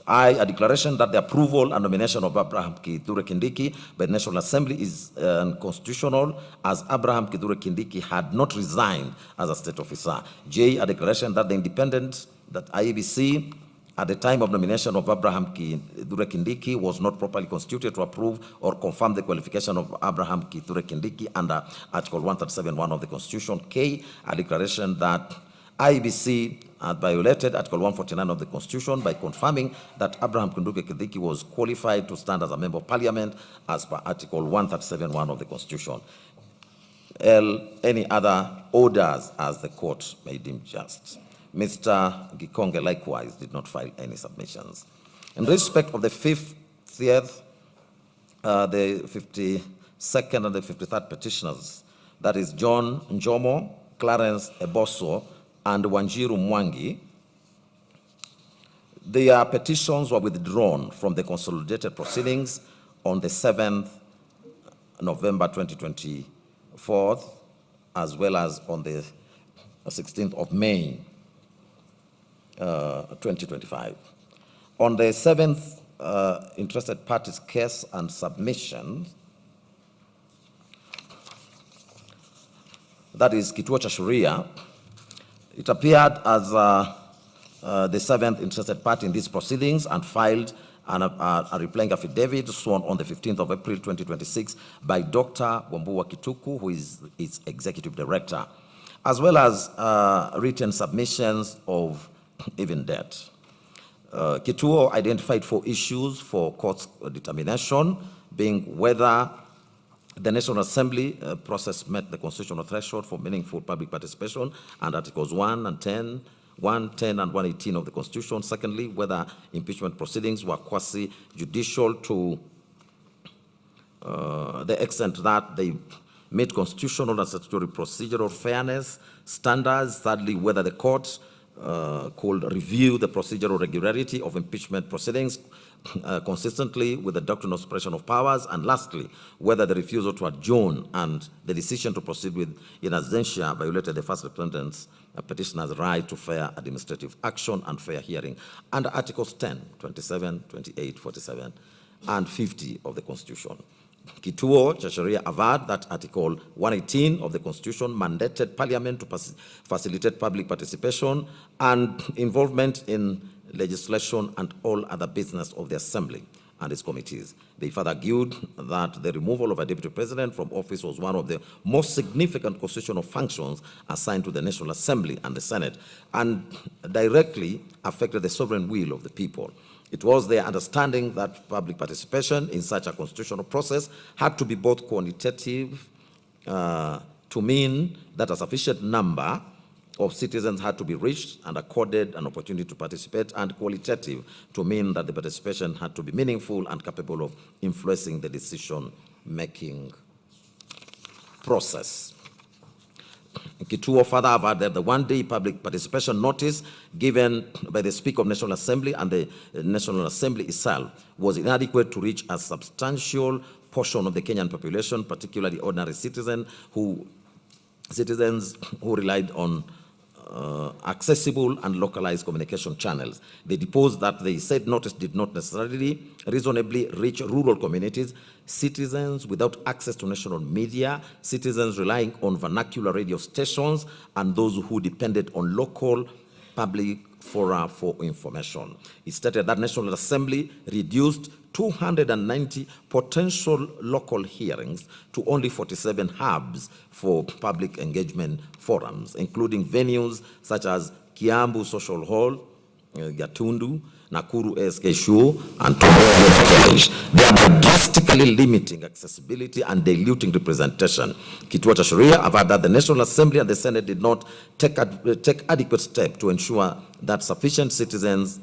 I, a declaration that the approval and nomination of Abraham Kithure Kindiki by the National Assembly is unconstitutional as Abraham Kithure Kindiki had not resigned as a state officer. J, a declaration that the independent, that IEBC at the time of nomination of Abraham Kithure Kindiki was not properly constituted to approve or confirm the qualification of Abraham Kithure Kindiki under Article 137(1) of the Constitution. K, a declaration that IEBC had violated Article 149 of the Constitution by confirming that Abraham Kithure Kindiki was qualified to stand as a member of Parliament as per Article 137(1) of the Constitution. L, any other orders as the court may deem just. Mr. Gekonge likewise did not file any submissions. In respect of the 50th, the 52nd and the 53rd petitioners, that is John Njomo, Clarence Eboso, and Wanjiru Mwangi, their petitions were withdrawn from the consolidated proceedings on the 7th November 2024, as well as on the 16th of May 2025. On the 7th interested parties case and submission, that is Kituo cha Sheria, it appeared as the 7th interested party in these proceedings and filed and a replying affidavit sworn on the 15th of April 2026 by Dr. Wambua Kituku, who is its executive director, as well as written submissions of even debt. Kituo identified 4 issues for court's determination, being whether the National Assembly process met the constitutional threshold for meaningful public participation and Articles 1, 10, and 118 of the Constitution. Secondly, whether impeachment proceedings were quasi-judicial to the extent that they meet constitutional and statutory procedural fairness standards. Thirdly, whether the court could review the procedural regularity of impeachment proceedings consistently with the doctrine of separation of powers. And lastly, whether the refusal to adjourn and the decision to proceed with in absentia violated the first representant's petitioner's right to fair administrative action and fair hearing under Articles 10, 27, 28, 47, and 50 of the Constitution. Kituo cha sheria averred that Article 118 of the Constitution mandated Parliament to facilitate public participation and involvement in legislation and all other business of the Assembly and its committees. They further argued that the removal of a deputy president from office was one of the most significant constitutional functions assigned to the National Assembly and the Senate, and directly affected the sovereign will of the people. It was their understanding that public participation in such a constitutional process had to be both quantitative to mean that a sufficient number of citizens had to be reached and accorded an opportunity to participate, and qualitative to mean that the participation had to be meaningful and capable of influencing the decision-making process. Kituo further averred that the one-day public participation notice given by the Speaker of National Assembly and the National Assembly itself was inadequate to reach a substantial portion of the Kenyan population, particularly ordinary citizens who relied on accessible and localized communication channels. They deposed that the said notice did not necessarily reasonably reach rural communities, citizens without access to national media, citizens relying on vernacular radio stations, and those who depended on local public fora for information. It stated that National Assembly reduced 290 potential local hearings to only 47 hubs for public engagement forums, including venues such as Kiambu Social Hall, Gatundu, Nakuru ASK Show, and Tomorrow College, thereby drastically limiting accessibility and diluting representation. Kituo cha sheria averred that the National Assembly and the Senate did not take adequate steps to ensure that sufficient citizens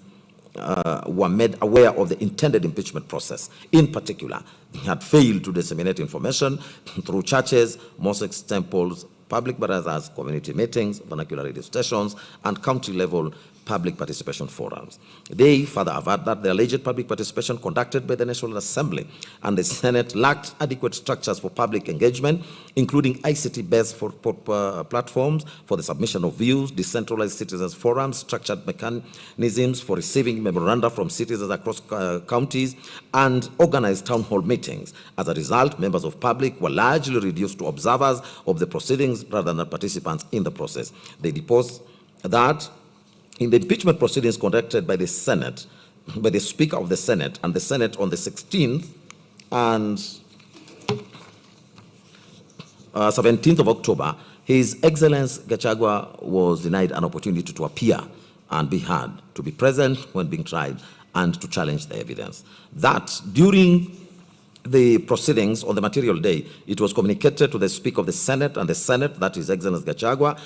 were made aware of the intended impeachment process. In particular, they had failed to disseminate information through churches, mosques, temples, public barazas, community meetings, vernacular radio stations, and county-level public participation forums. They further averred that the alleged public participation conducted by the National Assembly and the Senate lacked adequate structures for public engagement, including ICT-based platforms for the submission of views, decentralized citizens forums, structured mechanisms for receiving memoranda from citizens across counties, and organized town hall meetings. As a result, members of public were largely reduced to observers of the proceedings rather than participants in the process. They deposed that in the impeachment proceedings conducted by the Senate, by the Speaker of the Senate and the Senate on the 16th and 17th of October, His Excellency Gachagua was denied an opportunity to appear and be heard, to be present when being tried, and to challenge the evidence. That during the proceedings on the material day, it was communicated to the Speaker of the Senate, and the Senate, that is Excellency Gachagua,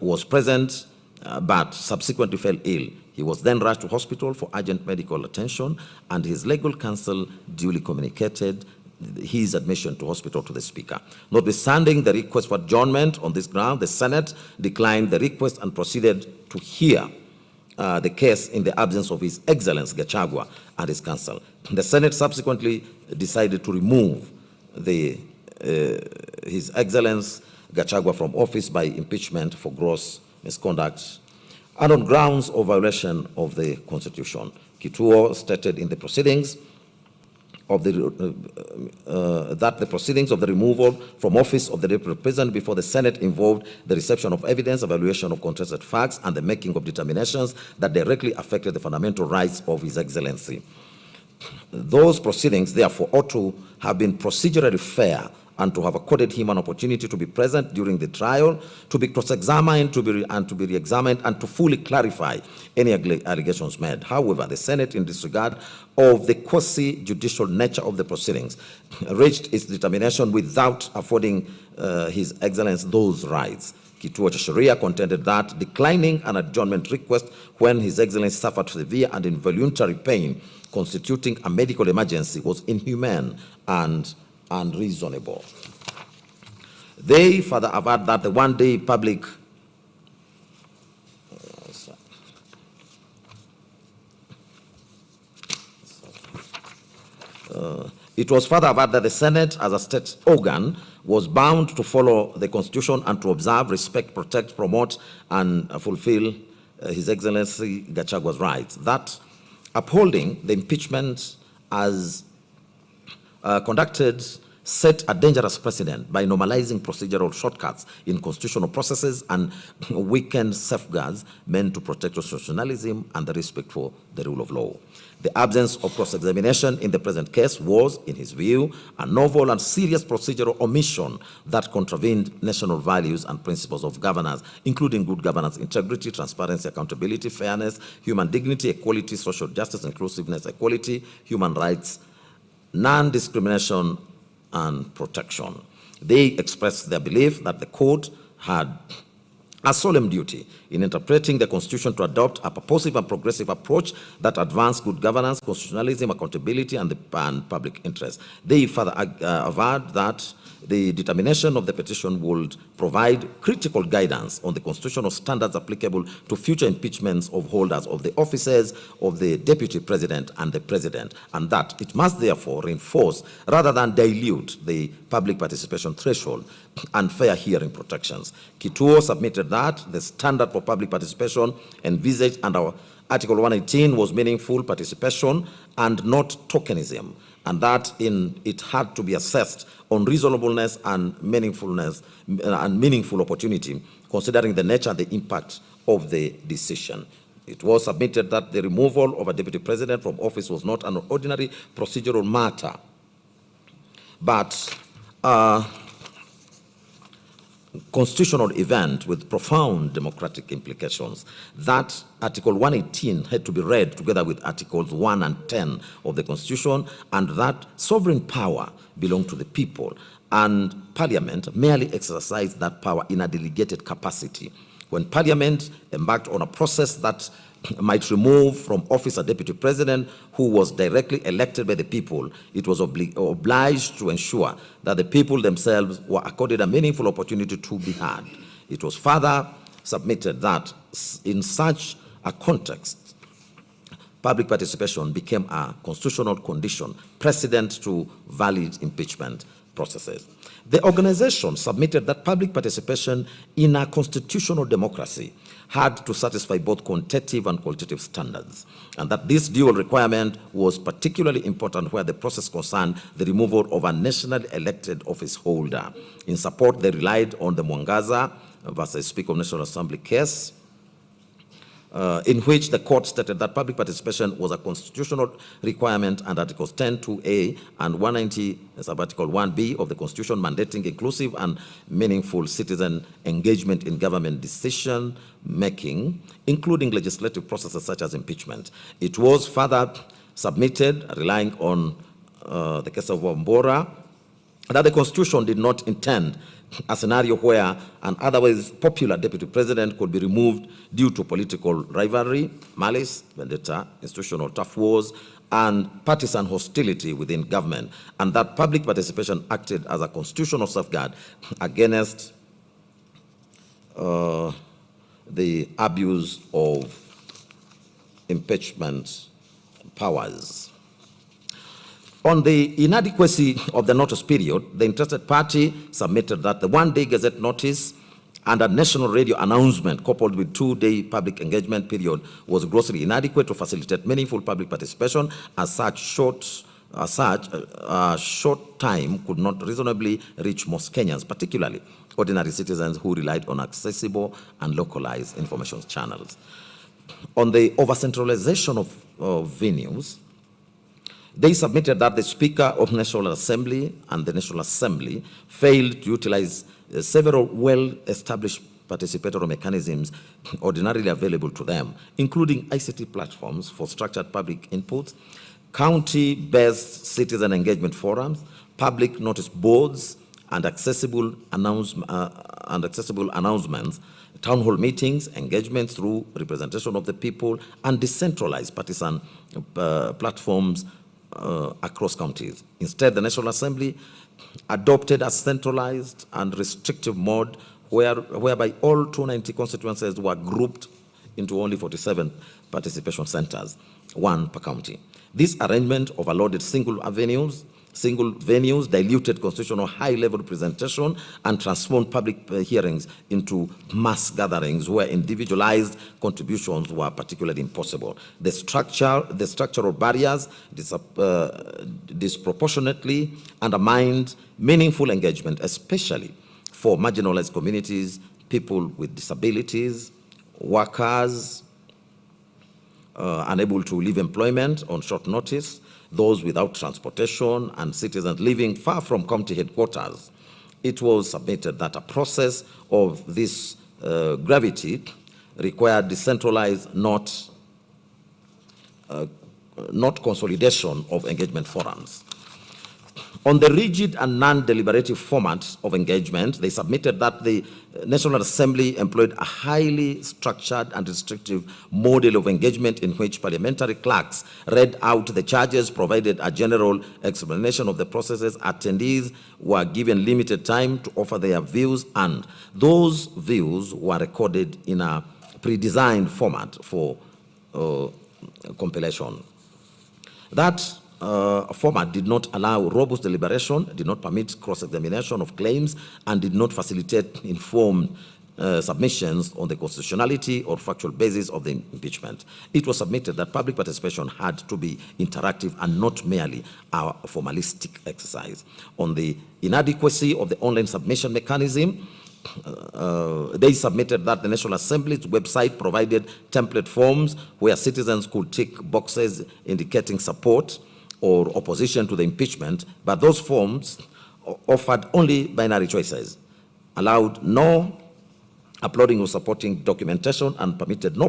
was present but subsequently fell ill. He was then rushed to hospital for urgent medical attention, and his legal counsel duly communicated his admission to hospital to the Speaker. Notwithstanding the request for adjournment on this ground, the Senate declined the request and proceeded to hear the case in the absence of His Excellency Gachagua and his counsel. The Senate subsequently decided to remove His Excellency Gachagua from office by impeachment for gross misconduct and on grounds of violation of the Constitution. Kituo stated in the proceedings of that the proceedings of the removal from office of the deputy president before the Senate involved the reception of evidence, evaluation of contested facts, and the making of determinations that directly affected the fundamental rights of His Excellency. Those proceedings, therefore, ought to have been procedurally fair and to have accorded him an opportunity to be present during the trial, to be cross-examined, to be re-examined, and to fully clarify any allegations made. However, the Senate, in disregard of the quasi-judicial nature of the proceedings, reached its determination without affording His Excellency those rights. Kituo cha Sheria contended that declining an adjournment request when His Excellency suffered severe and involuntary pain constituting a medical emergency was inhumane and unreasonable. They further averred that the one-day public it was further averred that the Senate, as a state organ, was bound to follow the Constitution and to observe, respect, protect, promote, and fulfill His Excellency Gachagua's rights. That upholding the impeachment as conducted set a dangerous precedent by normalizing procedural shortcuts in constitutional processes and weakened safeguards meant to protect constitutionalism and the respect for the rule of law. The absence of cross-examination in the present case was, in his view, a novel and serious procedural omission that contravened national values and principles of governance, including good governance, integrity, transparency, accountability, fairness, human dignity, equality, social justice, inclusiveness, equality, human rights, non-discrimination, and protection. They expressed their belief that the court had a solemn duty in interpreting the Constitution to adopt a purposive and progressive approach that advanced good governance, constitutionalism, accountability, and the public interest. They further averred that the determination of the petition would provide critical guidance on the constitutional standards applicable to future impeachments of holders of the offices of the Deputy President and the President, and that it must therefore reinforce rather than dilute the public participation threshold and fair hearing protections. Kituo submitted that the standard for public participation envisaged under Article 118 was meaningful participation and not tokenism, and that it had to be assessed on reasonableness and meaningfulness and meaningful opportunity, considering the nature and the impact of the decision. It was submitted that the removal of a deputy president from office was not an ordinary procedural matter, but constitutional event with profound democratic implications. That Article 118 had to be read together with Articles 1 and 10 of the Constitution, and that sovereign power belonged to the people, and Parliament merely exercised that power in a delegated capacity. When Parliament embarked on a process that might remove from office a deputy president who was directly elected by the people, it was obliged to ensure that the people themselves were accorded a meaningful opportunity to be heard. It was further submitted that in such a context, public participation became a constitutional condition precedent to valid impeachment processes. The organization submitted that public participation in a constitutional democracy had to satisfy both quantitative and qualitative standards, and that this dual requirement was particularly important where the process concerned the removal of a nationally elected office holder. In support, they relied on the Mwangaza versus Speaker of National Assembly case, in which the court stated that public participation was a constitutional requirement, and Articles 10(2)(a) and 190 sub-Article 1b of the Constitution mandating inclusive and meaningful citizen engagement in government decision making, including legislative processes such as impeachment. It was further submitted, relying on the case of Wambora, that the Constitution did not intend a scenario where an otherwise popular deputy president could be removed due to political rivalry, malice, vendetta, institutional tough wars, and partisan hostility within government, and that public participation acted as a constitutional safeguard against the abuse of impeachment powers. On the inadequacy of the notice period, the interested party submitted that the one-day Gazette notice and a national radio announcement coupled with two-day public engagement period was grossly inadequate to facilitate meaningful public participation, as such short time could not reasonably reach most Kenyans, particularly ordinary citizens who relied on accessible and localized information channels. On the over-centralization of venues, They submitted that the Speaker of National Assembly and the National Assembly failed to utilize several well-established participatory mechanisms ordinarily available to them, including ICT platforms for structured public input, county-based citizen engagement forums, public notice boards, and accessible announcements, town hall meetings, engagements through representation of the people, and decentralized partisan platforms across counties. Instead, the National Assembly adopted a centralized and restrictive mode whereby all 290 constituencies were grouped into only 47 participation centers, one per county. This arrangement overloaded single venues, diluted constitutional high-level representation, and transformed public hearings into mass gatherings where individualized contributions were particularly impossible. The structural barriers disproportionately undermined meaningful engagement, especially for marginalized communities, people with disabilities, workers unable to leave employment on short notice, those without transportation, and citizens living far from county headquarters. It was submitted that a process of this gravity required decentralized, not consolidation of engagement forums. On the rigid and non-deliberative format of engagement, they submitted that the National Assembly employed a highly structured and restrictive model of engagement in which parliamentary clerks read out the charges, provided a general explanation of the processes, attendees were given limited time to offer their views, and those views were recorded in a pre-designed format for compilation. That format did not allow robust deliberation, did not permit cross-examination of claims, and did not facilitate informed submissions on the constitutionality or factual basis of the impeachment. It was submitted that public participation had to be interactive and not merely a formalistic exercise. On the inadequacy of the online submission mechanism, they submitted that the National Assembly's website provided template forms where citizens could tick boxes indicating support or opposition to the impeachment, but those forms offered only binary choices, allowed no uploading or supporting documentation, and permitted no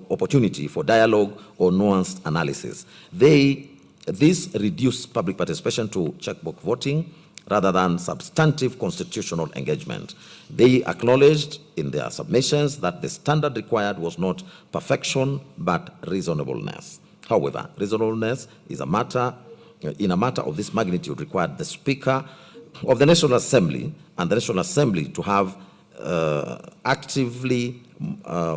opportunity for dialogue or nuanced analysis. This reduced public participation to checkbox voting rather than substantive constitutional engagement. They acknowledged in their submissions that the standard required was not perfection, but reasonableness. However, reasonableness is a matter of this magnitude required the Speaker of the National Assembly and the National Assembly to have actively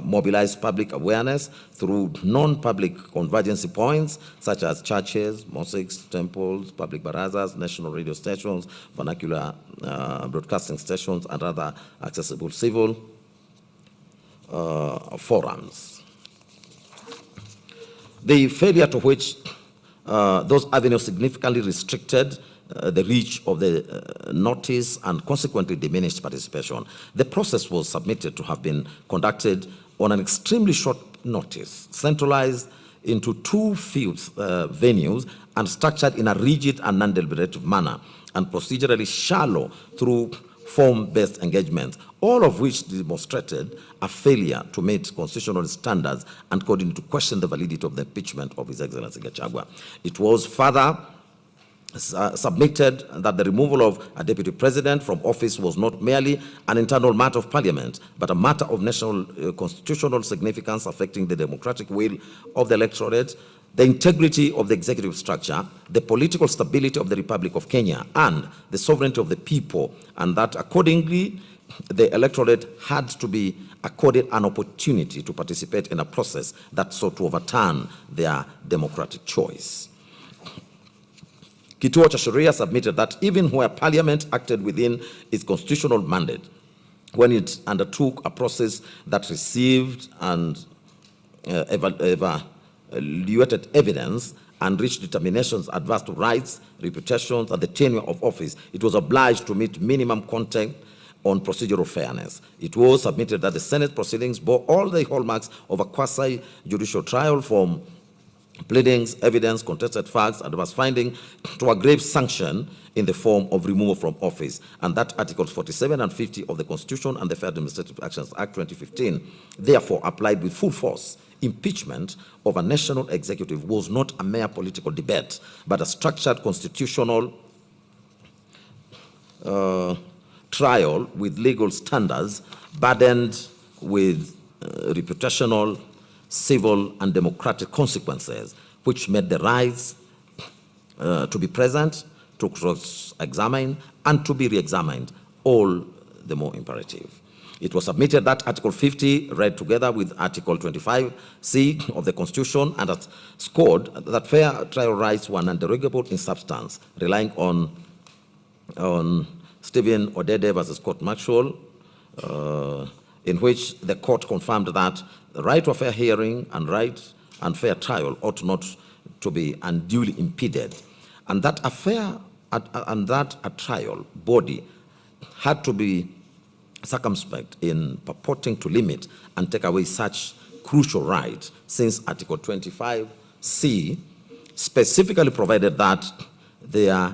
mobilized public awareness through non-public convergency points such as churches, mosques, temples, public barazas, national radio stations, vernacular broadcasting stations, and other accessible civil forums. The failure to which those avenues significantly restricted the reach of the notice and consequently diminished participation. The process was submitted to have been conducted on an extremely short notice, centralized into two venues, and structured in a rigid and non-deliberative manner, and procedurally shallow through form-based engagements, all of which demonstrated a failure to meet constitutional standards and called into question the validity of the impeachment of His Excellency Gachagua. It was further submitted that the removal of a deputy president from office was not merely an internal matter of parliament, but a matter of national constitutional significance affecting the democratic will of the electorate, the integrity of the executive structure, the political stability of the Republic of Kenya, and the sovereignty of the people, and that accordingly the electorate had to be accorded an opportunity to participate in a process that sought to overturn their democratic choice. Kituo cha Sheria submitted that even where Parliament acted within its constitutional mandate, when it undertook a process that received and evaluated evidence and reached determinations adverse to rights, reputations, and the tenure of office, it was obliged to meet minimum content on procedural fairness. It was submitted that the Senate proceedings bore all the hallmarks of a quasi-judicial trial from pleadings, evidence, contested facts, adverse finding to a grave sanction in the form of removal from office. And that Articles 47 and 50 of the Constitution and the Fair Administrative Actions Act 2015 therefore applied with full force. Impeachment of a national executive was not a mere political debate, but a structured constitutional trial with legal standards burdened with reputational, civil, and democratic consequences, which made the rights to be present, to cross-examine, and to be re-examined all the more imperative. It was submitted that Article 50, read together with Article 25C of the Constitution, and that scored that fair trial rights were non-derogable in substance, relying on Stephen Odede versus Court Marshall, in which the court confirmed that the right to a fair hearing and right and fair trial ought not to be unduly impeded, and that a trial body had to be circumspect in purporting to limit and take away such crucial rights, since Article 25C specifically provided that there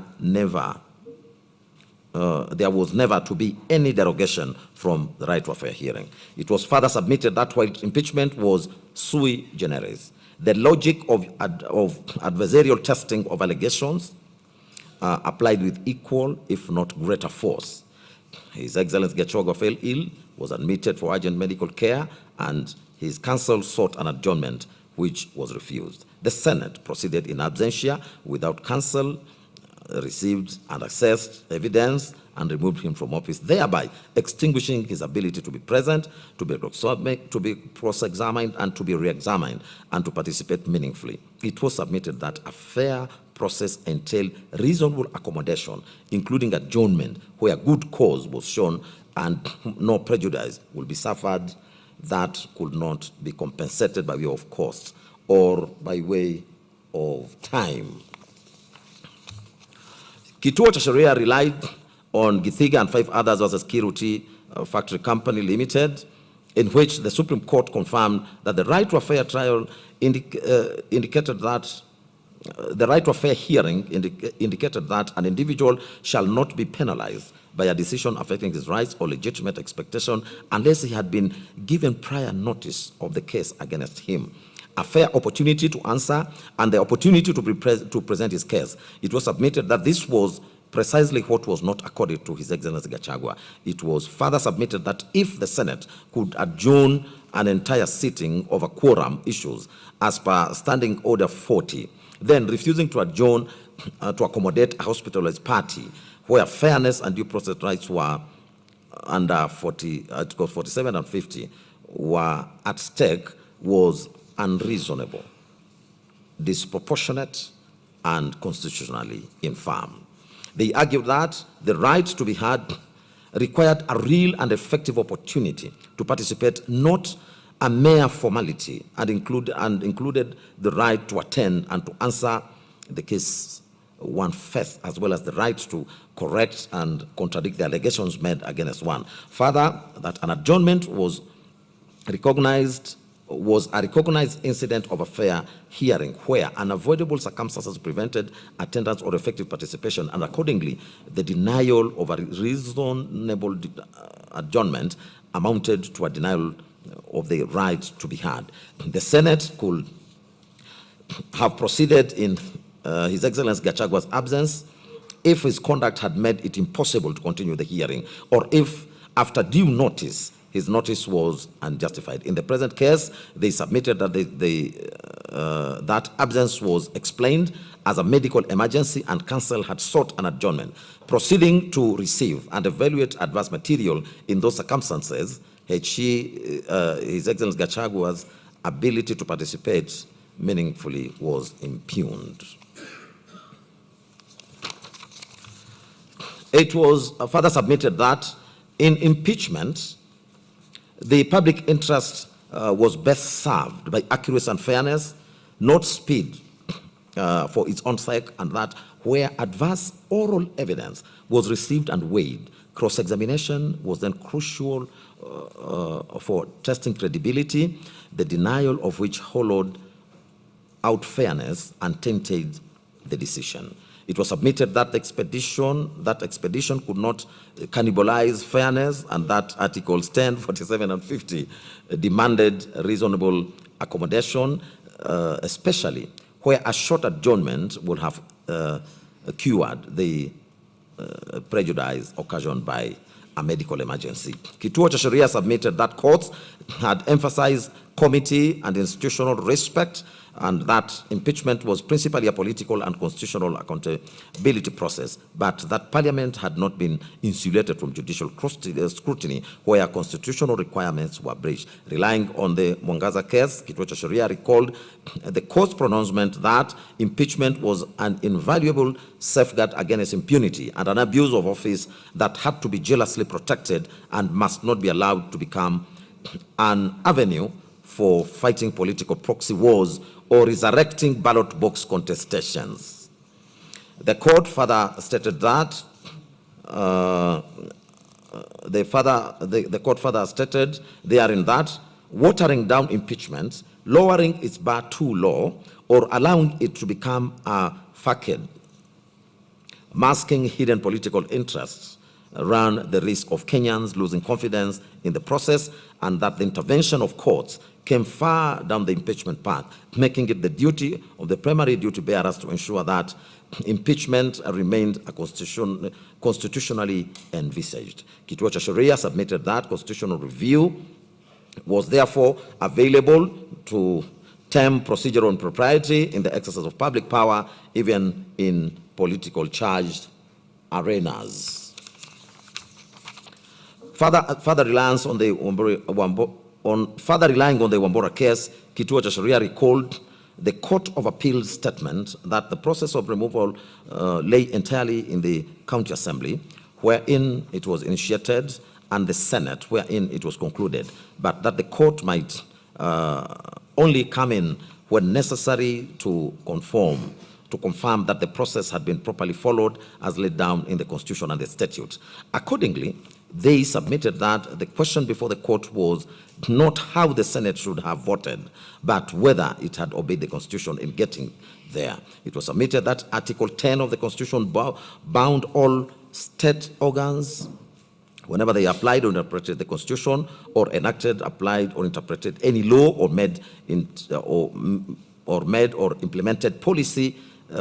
was never to be any derogation from the right to a fair hearing. It was further submitted that while impeachment was sui generis, the logic of adversarial testing of allegations applied with equal, if not greater force. His Excellency Gachagua fell ill, was admitted for urgent medical care, and his counsel sought an adjournment, which was refused. The Senate proceeded in absentia without counsel, received and assessed evidence, and removed him from office, thereby extinguishing his ability to be present, to be cross-examined, and to be re-examined, and to participate meaningfully. It was submitted that a fair process entailed reasonable accommodation, including adjournment, where good cause was shown and no prejudice will be suffered that could not be compensated by way of cost or by way of time. Kituo cha Sheria relied on Githiga and 5 others versus Kiruti Factory Company Limited, in which the Supreme Court confirmed that the right to a fair trial indicated that the right to a fair hearing indicated that an individual shall not be penalized by a decision affecting his rights or legitimate expectation unless he had been given prior notice of the case against him, a fair opportunity to answer, and the opportunity to present his case. It was submitted that this was precisely what was not accorded to His Excellency Gachagua. It was further submitted that if the Senate could adjourn an entire sitting over quorum issues as per Standing Order 40, then refusing to adjourn to accommodate a hospitalized party where fairness and due process rights were under Articles 47 and 50 were at stake was unreasonable, disproportionate, and constitutionally infirm. They argued that the right to be heard required a real and effective opportunity to participate, not a mere formality, and included the right to attend and to answer the case one first, as well as the right to correct and contradict the allegations made against one. Further, that an adjournment was a recognized incident of a fair hearing where unavoidable circumstances prevented attendance or effective participation, and accordingly the denial of a reasonable adjournment amounted to a denial of the right to be heard. The Senate could have proceeded in His Excellency Gachagua's absence if his conduct had made it impossible to continue the hearing, or if, after due notice, his notice was unjustified. In the present case, they submitted that that absence was explained as a medical emergency, and counsel had sought an adjournment. Proceeding to receive and evaluate adverse material in those circumstances, His Excellency Gachagua's ability to participate meaningfully was impugned. It was further submitted that in impeachment, the public interest was best served by accuracy and fairness, not speed for its own sake, and that where adverse oral evidence was received and weighed, cross-examination was then crucial for testing credibility, the denial of which followed out fairness and tainted the decision. It was submitted that expedition could not cannibalize fairness, and that Articles 10, 47, and 50 demanded reasonable accommodation, especially where a short adjournment would have cured the prejudice occasioned by a medical emergency. Kituo cha Sheria submitted that courts had emphasized committee and institutional respect, and that impeachment was principally a political and constitutional accountability process, but that Parliament had not been insulated from judicial scrutiny where constitutional requirements were breached. Relying on the Mwangaza case, Kituo cha Sheria recalled the court's pronouncement that impeachment was an invaluable safeguard against impunity and an abuse of office that had to be jealously protected and must not be allowed to become an avenue for fighting political proxy wars or resurrecting ballot box contestations. The court further stated that the court further stated therein that watering down impeachment, lowering its bar too low, or allowing it to become a facade, masking hidden political interests, ran the risk of Kenyans losing confidence in the process, and that the intervention of courts came far down the impeachment path, making it the duty of the primary duty bearers to ensure that impeachment remained a constitutionally envisaged. Kituo cha Sheria submitted that constitutional review was therefore available to term procedural impropriety in the exercise of public power, even in political charged arenas. Further reliance on the relying on the Wambora case, Kituo cha Sheria recalled the Court of Appeal's statement that the process of removal lay entirely in the County Assembly, wherein it was initiated, and the Senate, wherein it was concluded, but that the court might only come in when necessary to confirm that the process had been properly followed as laid down in the Constitution and the statute. Accordingly, they submitted that the question before the court was not how the Senate should have voted, but whether it had obeyed the Constitution in getting there. It was submitted that Article 10 of the Constitution bound all state organs whenever they applied or interpreted the Constitution, or enacted, applied, or interpreted any law, or made or implemented policy,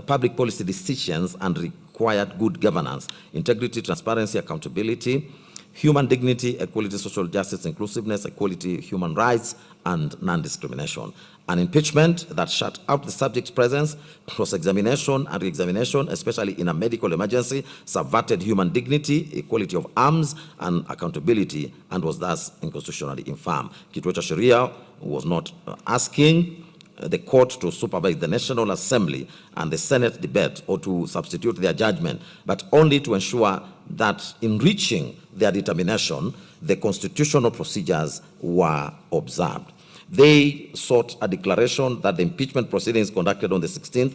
public policy decisions, and required good governance, integrity, transparency, accountability, human dignity, equality, social justice, inclusiveness, equality, human rights, and non-discrimination. An impeachment that shut out the subject's presence, cross-examination and re-examination, especially in a medical emergency, subverted human dignity, equality of arms, and accountability, and was thus unconstitutionally infirm. Kituo cha Sheria was not asking the court to supervise the National Assembly and the Senate debate or to substitute their judgment, but only to ensure that in reaching their determination, the constitutional procedures were observed. They sought a declaration that the impeachment proceedings conducted on the 16th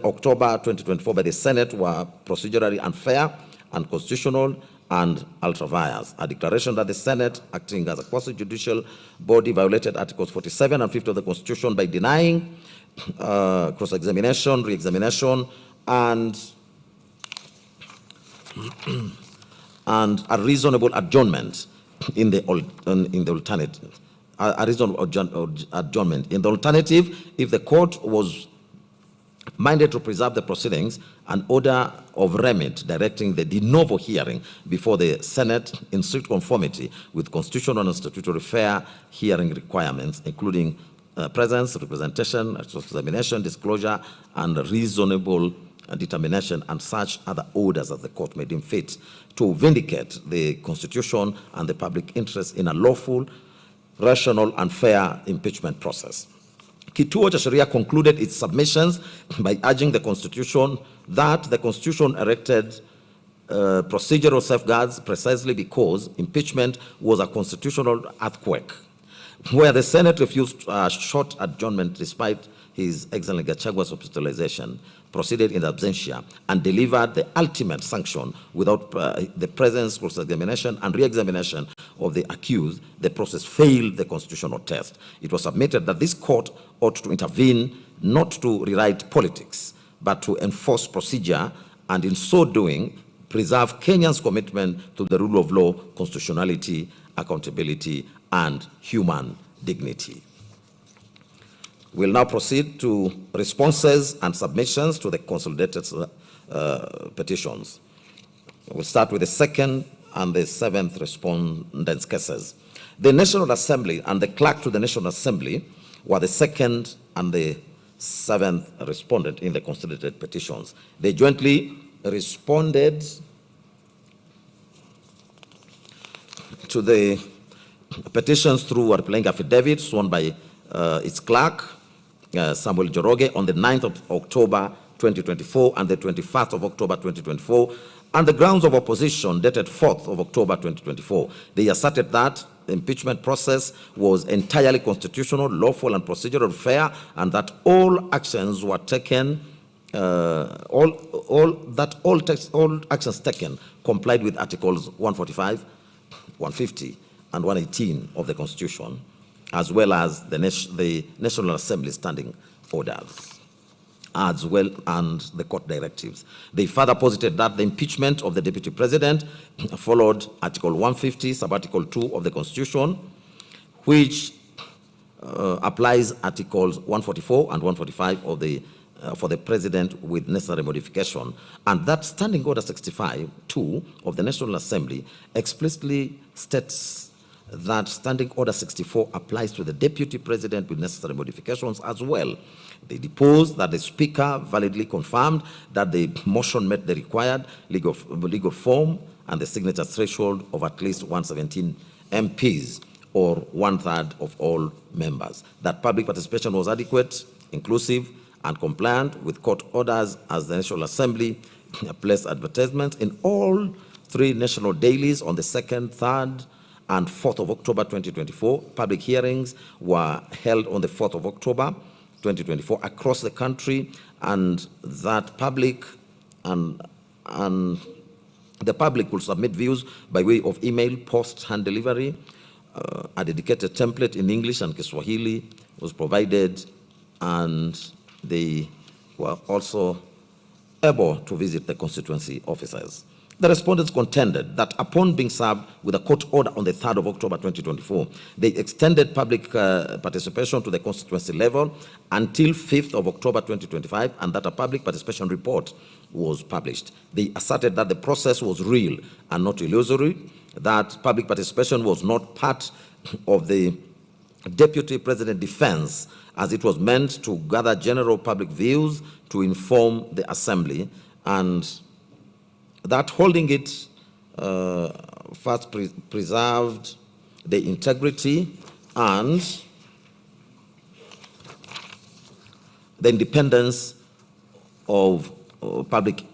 October 2024 by the Senate were procedurally unfair, unconstitutional, and ultra-vires. A declaration that the Senate, acting as a quasi-judicial body, violated Articles 47 and 50 of the Constitution by denying cross-examination, re-examination, and a reasonable adjournment in the alternative. A reasonable adjournment. In the alternative, if the court was minded to preserve the proceedings, an order of remit directing the de novo hearing before the Senate in strict conformity with constitutional and statutory fair hearing requirements, including presence, representation, examination, disclosure, and reasonable determination, and such other orders as the court may deem fit to vindicate the Constitution and the public interest in a lawful, rational, and fair impeachment process. Kituo cha Sheria concluded its submissions by urging the Constitution that the Constitution erected procedural safeguards precisely because impeachment was a constitutional earthquake, where the Senate refused a short adjournment despite His Excellency Gachagua's hospitalization, proceeded in absentia, and delivered the ultimate sanction without the presence, cross-examination, and re-examination of the accused. The process failed the constitutional test. It was submitted that this court ought to intervene not to rewrite politics, but to enforce procedure, and in so doing, preserve Kenya's commitment to the rule of law, constitutionality, accountability, and human dignity. We'll now proceed to responses and submissions to the consolidated petitions. We'll start with the second and the seventh respondents' cases. The National Assembly and the clerk to the National Assembly were the second and the seventh respondent in the consolidated petitions. They jointly responded to the petitions through replying affidavits sworn by its clerk, Samuel Joroge, on the 9th of October 2024 and the 21st of October 2024, and the grounds of opposition dated 4th of October 2024. They asserted that the impeachment process was entirely constitutional, lawful, and procedural fair, and that all actions were taken, all actions taken complied with Articles 145, 150, and 118 of the Constitution, as well as the National Assembly standing orders, as well and the court directives. They further posited that the impeachment of the Deputy President followed Article 150, Sub-Article 2 of the Constitution, which applies Articles 144 and 145 of the for the President with necessary modification, and that Standing Order 65-2 of the National Assembly explicitly states that Standing Order 64 applies to the Deputy President with necessary modifications as well. They deposed that the Speaker validly confirmed that the motion met the required legal form and the signature threshold of at least 117 MPs, or 1/3 of all members, that public participation was adequate, inclusive, and compliant with court orders, as the National Assembly placed advertisements in all three national dailies on the 2nd, 3rd, and 4th of October 2024. Public hearings were held on the 4th of October 2024 across the country, and that public and the public will submit views by way of email, post, hand delivery. A dedicated template in English and Kiswahili was provided, and they were also able to visit the constituency offices. The respondents contended that upon being served with a court order on the 3rd of October 2024, they extended public participation to the constituency level until 5th of October 2025, and that a public participation report was published. They asserted that the process was real and not illusory, that public participation was not part of the Deputy President defense, as it was meant to gather general public views to inform the Assembly, and that holding it first preserved the integrity and the independence of public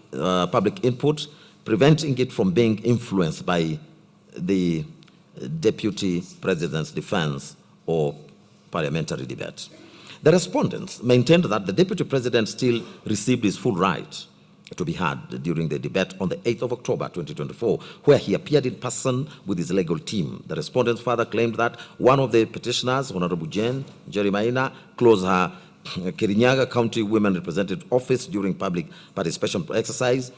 input, preventing it from being influenced by the Deputy President's defense or parliamentary debate. The respondents maintained that the Deputy President still received his full right to be heard during the debate on the 8th of October 2024, where he appeared in person with his legal team. The respondents further claimed that one of the petitioners, Honorable Jane Jerry Maina, closed her Kirinyaga County Women Representative Office during public participation exercise,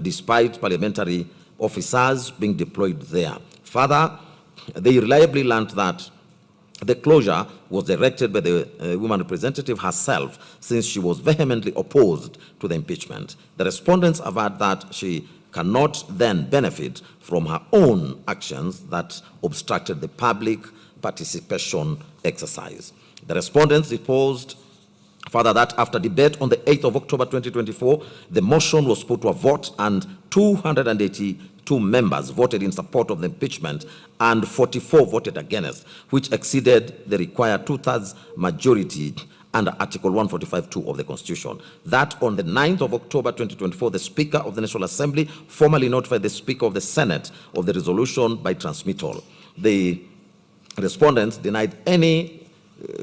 despite parliamentary officers being deployed there. Further, they reliably learned that the closure was directed by the woman representative herself, since she was vehemently opposed to the impeachment. The respondents averred that she cannot then benefit from her own actions that obstructed the public participation exercise. The respondents deposed further that after debate on the 8th of October 2024, the motion was put to a vote, and 282 members voted in support of the impeachment and 44 voted against, which exceeded the required 2/3 majority under Article 145(2) of the Constitution. That on the 9th of October 2024, the Speaker of the National Assembly formally notified the Speaker of the Senate of the resolution by transmittal. The respondents denied any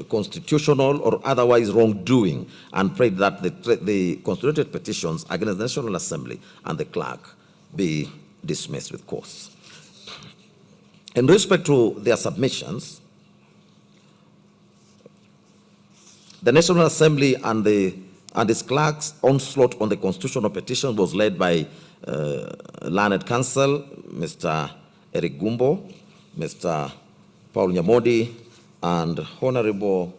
constitutional or otherwise wrongdoing and prayed that the constituted petitions against the National Assembly and the clerk be dismissed with course. In respect to their submissions, The National Assembly and its clerks' onslaught on the constitutional petition was led by learned counsel, Mr. Eric Gumbo, Mr. Paul Nyamodi, and Honorable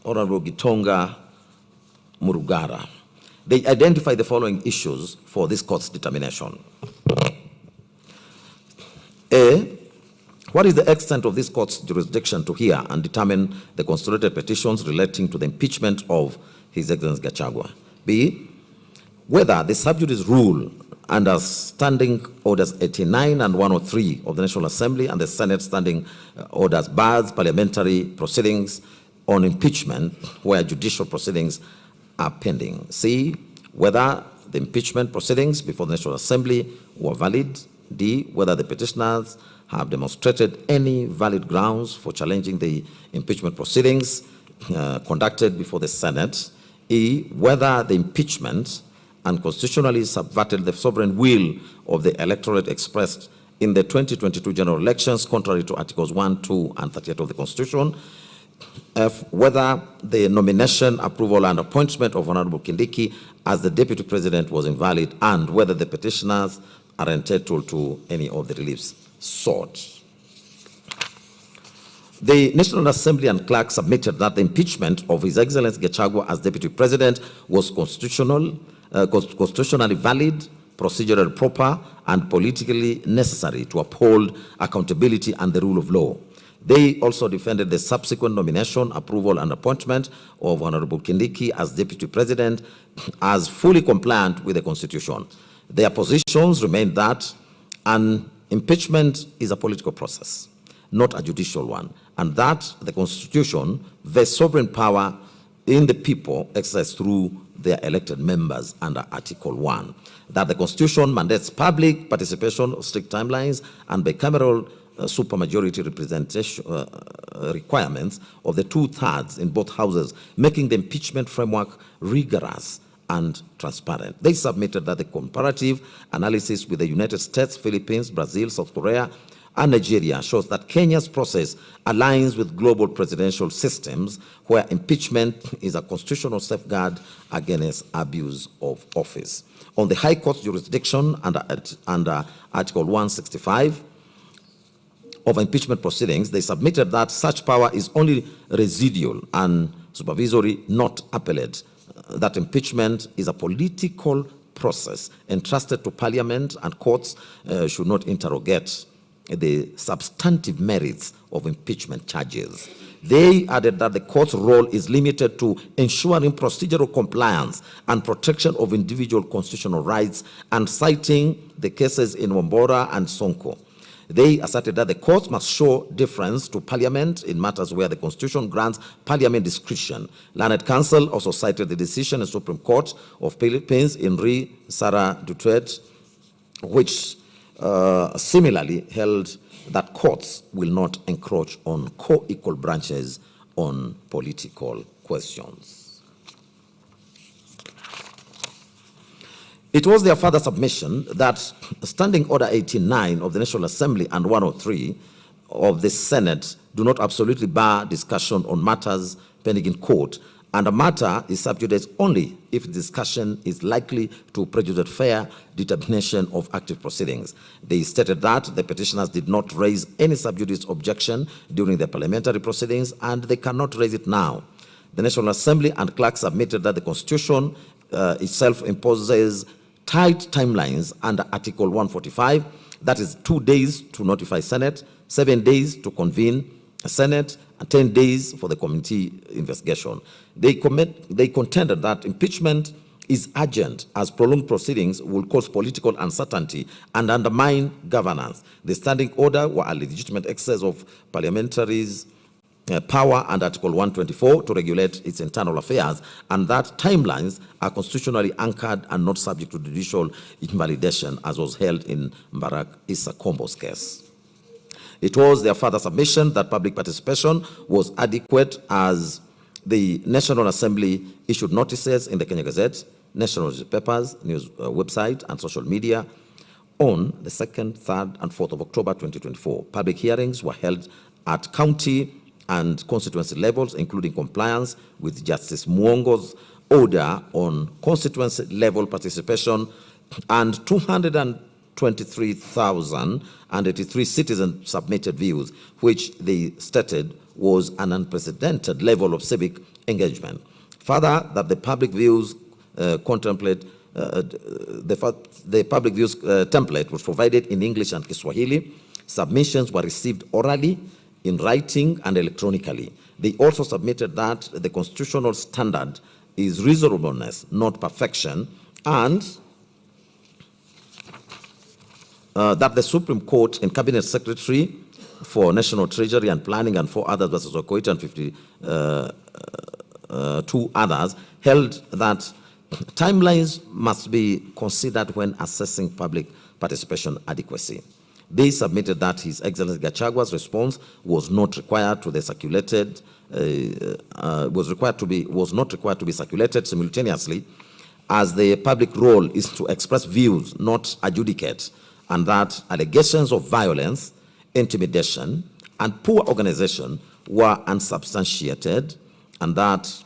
Gitonga Murugara. They identify the following issues for this court's determination. A, what is the extent of this court's jurisdiction to hear and determine the constituted petitions relating to the impeachment of His Excellency Gachagua? B, whether the sub judice rule under Standing Orders 89 and 103 of the National Assembly and the Senate Standing Orders bars parliamentary proceedings on impeachment where judicial proceedings are pending. C, whether the impeachment proceedings before the National Assembly were valid. D, whether the petitioners have demonstrated any valid grounds for challenging the impeachment proceedings conducted before the Senate. E, whether the impeachment unconstitutionally subverted the sovereign will of the electorate expressed in the 2022 general elections contrary to Articles 1, 2, and 38 of the Constitution. F, whether the nomination, approval, and appointment of Honorable Kindiki as the Deputy President was invalid, and whether the petitioners are entitled to any of the reliefs sought. The National Assembly and clerk submitted that the impeachment of His Excellency Gachagua as Deputy President was constitutionally valid, procedurally proper, and politically necessary to uphold accountability and the rule of law. They also defended the subsequent nomination, approval, and appointment of Honorable Kindiki as Deputy President as fully compliant with the Constitution. Their positions remained that an impeachment is a political process, not a judicial one, and that the Constitution vests sovereign power in the people exercised through their elected members under Article 1, that the Constitution mandates public participation, strict timelines, and bicameral supermajority representation requirements of the 2/3 in both houses, making the impeachment framework rigorous and transparent. They submitted that the comparative analysis with the United States, Philippines, Brazil, South Korea, and Nigeria shows that Kenya's process aligns with global presidential systems where impeachment is a constitutional safeguard against abuse of office. On the High Court's jurisdiction under Article 165 of impeachment proceedings, they submitted that such power is only residual and supervisory, not appellate. That impeachment is a political process entrusted to Parliament, and courts should not interrogate the substantive merits of impeachment charges. They added that the court's role is limited to ensuring procedural compliance and protection of individual constitutional rights, and citing the cases in Wambora and Sonko. They asserted that the courts must show deference to Parliament in matters where the Constitution grants Parliament discretion. Learned counsel also cited the decision in the Supreme Court of Philippines in Re Sara Duterte, which similarly held that courts will not encroach on co-equal branches on political questions. It was their further submission that Standing Order 89 of the National Assembly and 103 of the Senate do not absolutely bar discussion on matters pending in court, and a matter is sub judice only if discussion is likely to prejudice fair determination of active proceedings. They stated that the petitioners did not raise any sub judice objection during the parliamentary proceedings, and they cannot raise it now. The National Assembly and clerk submitted that the Constitution itself imposes tight timelines under Article 145, that is 2 days to notify Senate, 7 days to convene a Senate, and 10 days for the committee investigation. They contended that impeachment is urgent as prolonged proceedings will cause political uncertainty and undermine governance. The standing order were a legitimate excess of parliamentaries' power under Article 124 to regulate its internal affairs, and that timelines are constitutionally anchored and not subject to judicial invalidation, as was held in Mbarak Issa Kombo's case. It was their further submission that public participation was adequate, as the National Assembly issued notices in the Kenya Gazette, national newspapers, news website, and social media on the 2nd, 3rd, and 4th of October 2024. Public hearings were held at county and constituency levels, including compliance with Justice Mwongo's order on constituency level participation, and 223,083 citizens submitted views, which they stated was an unprecedented level of civic engagement. Further, that the public views the public views template was provided in English and Kiswahili. Submissions were received orally, in writing, and electronically. They also submitted that the constitutional standard is reasonableness, not perfection, and that the Supreme Court and Cabinet Secretary for National Treasury and Planning and 4 others versus Okoit and 52 others held that timelines must be considered when assessing public participation adequacy. They submitted that His Excellency Gachagua's response was not required to be circulated simultaneously, as the public role is to express views, not adjudicate, and that allegations of violence, intimidation, and poor organization were unsubstantiated, and that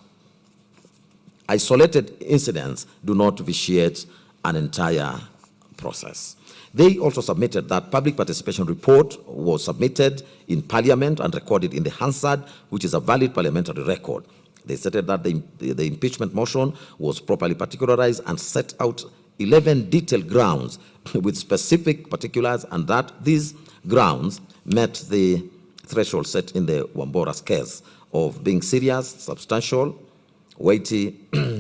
isolated incidents do not vitiate an entire process. They also submitted that public participation report was submitted in Parliament and recorded in the Hansard, which is a valid parliamentary record. They stated that the impeachment motion was properly particularized and set out 11 detailed grounds with specific particulars, and that these grounds met the threshold set in the Wambora's case of being serious, substantial, weighty,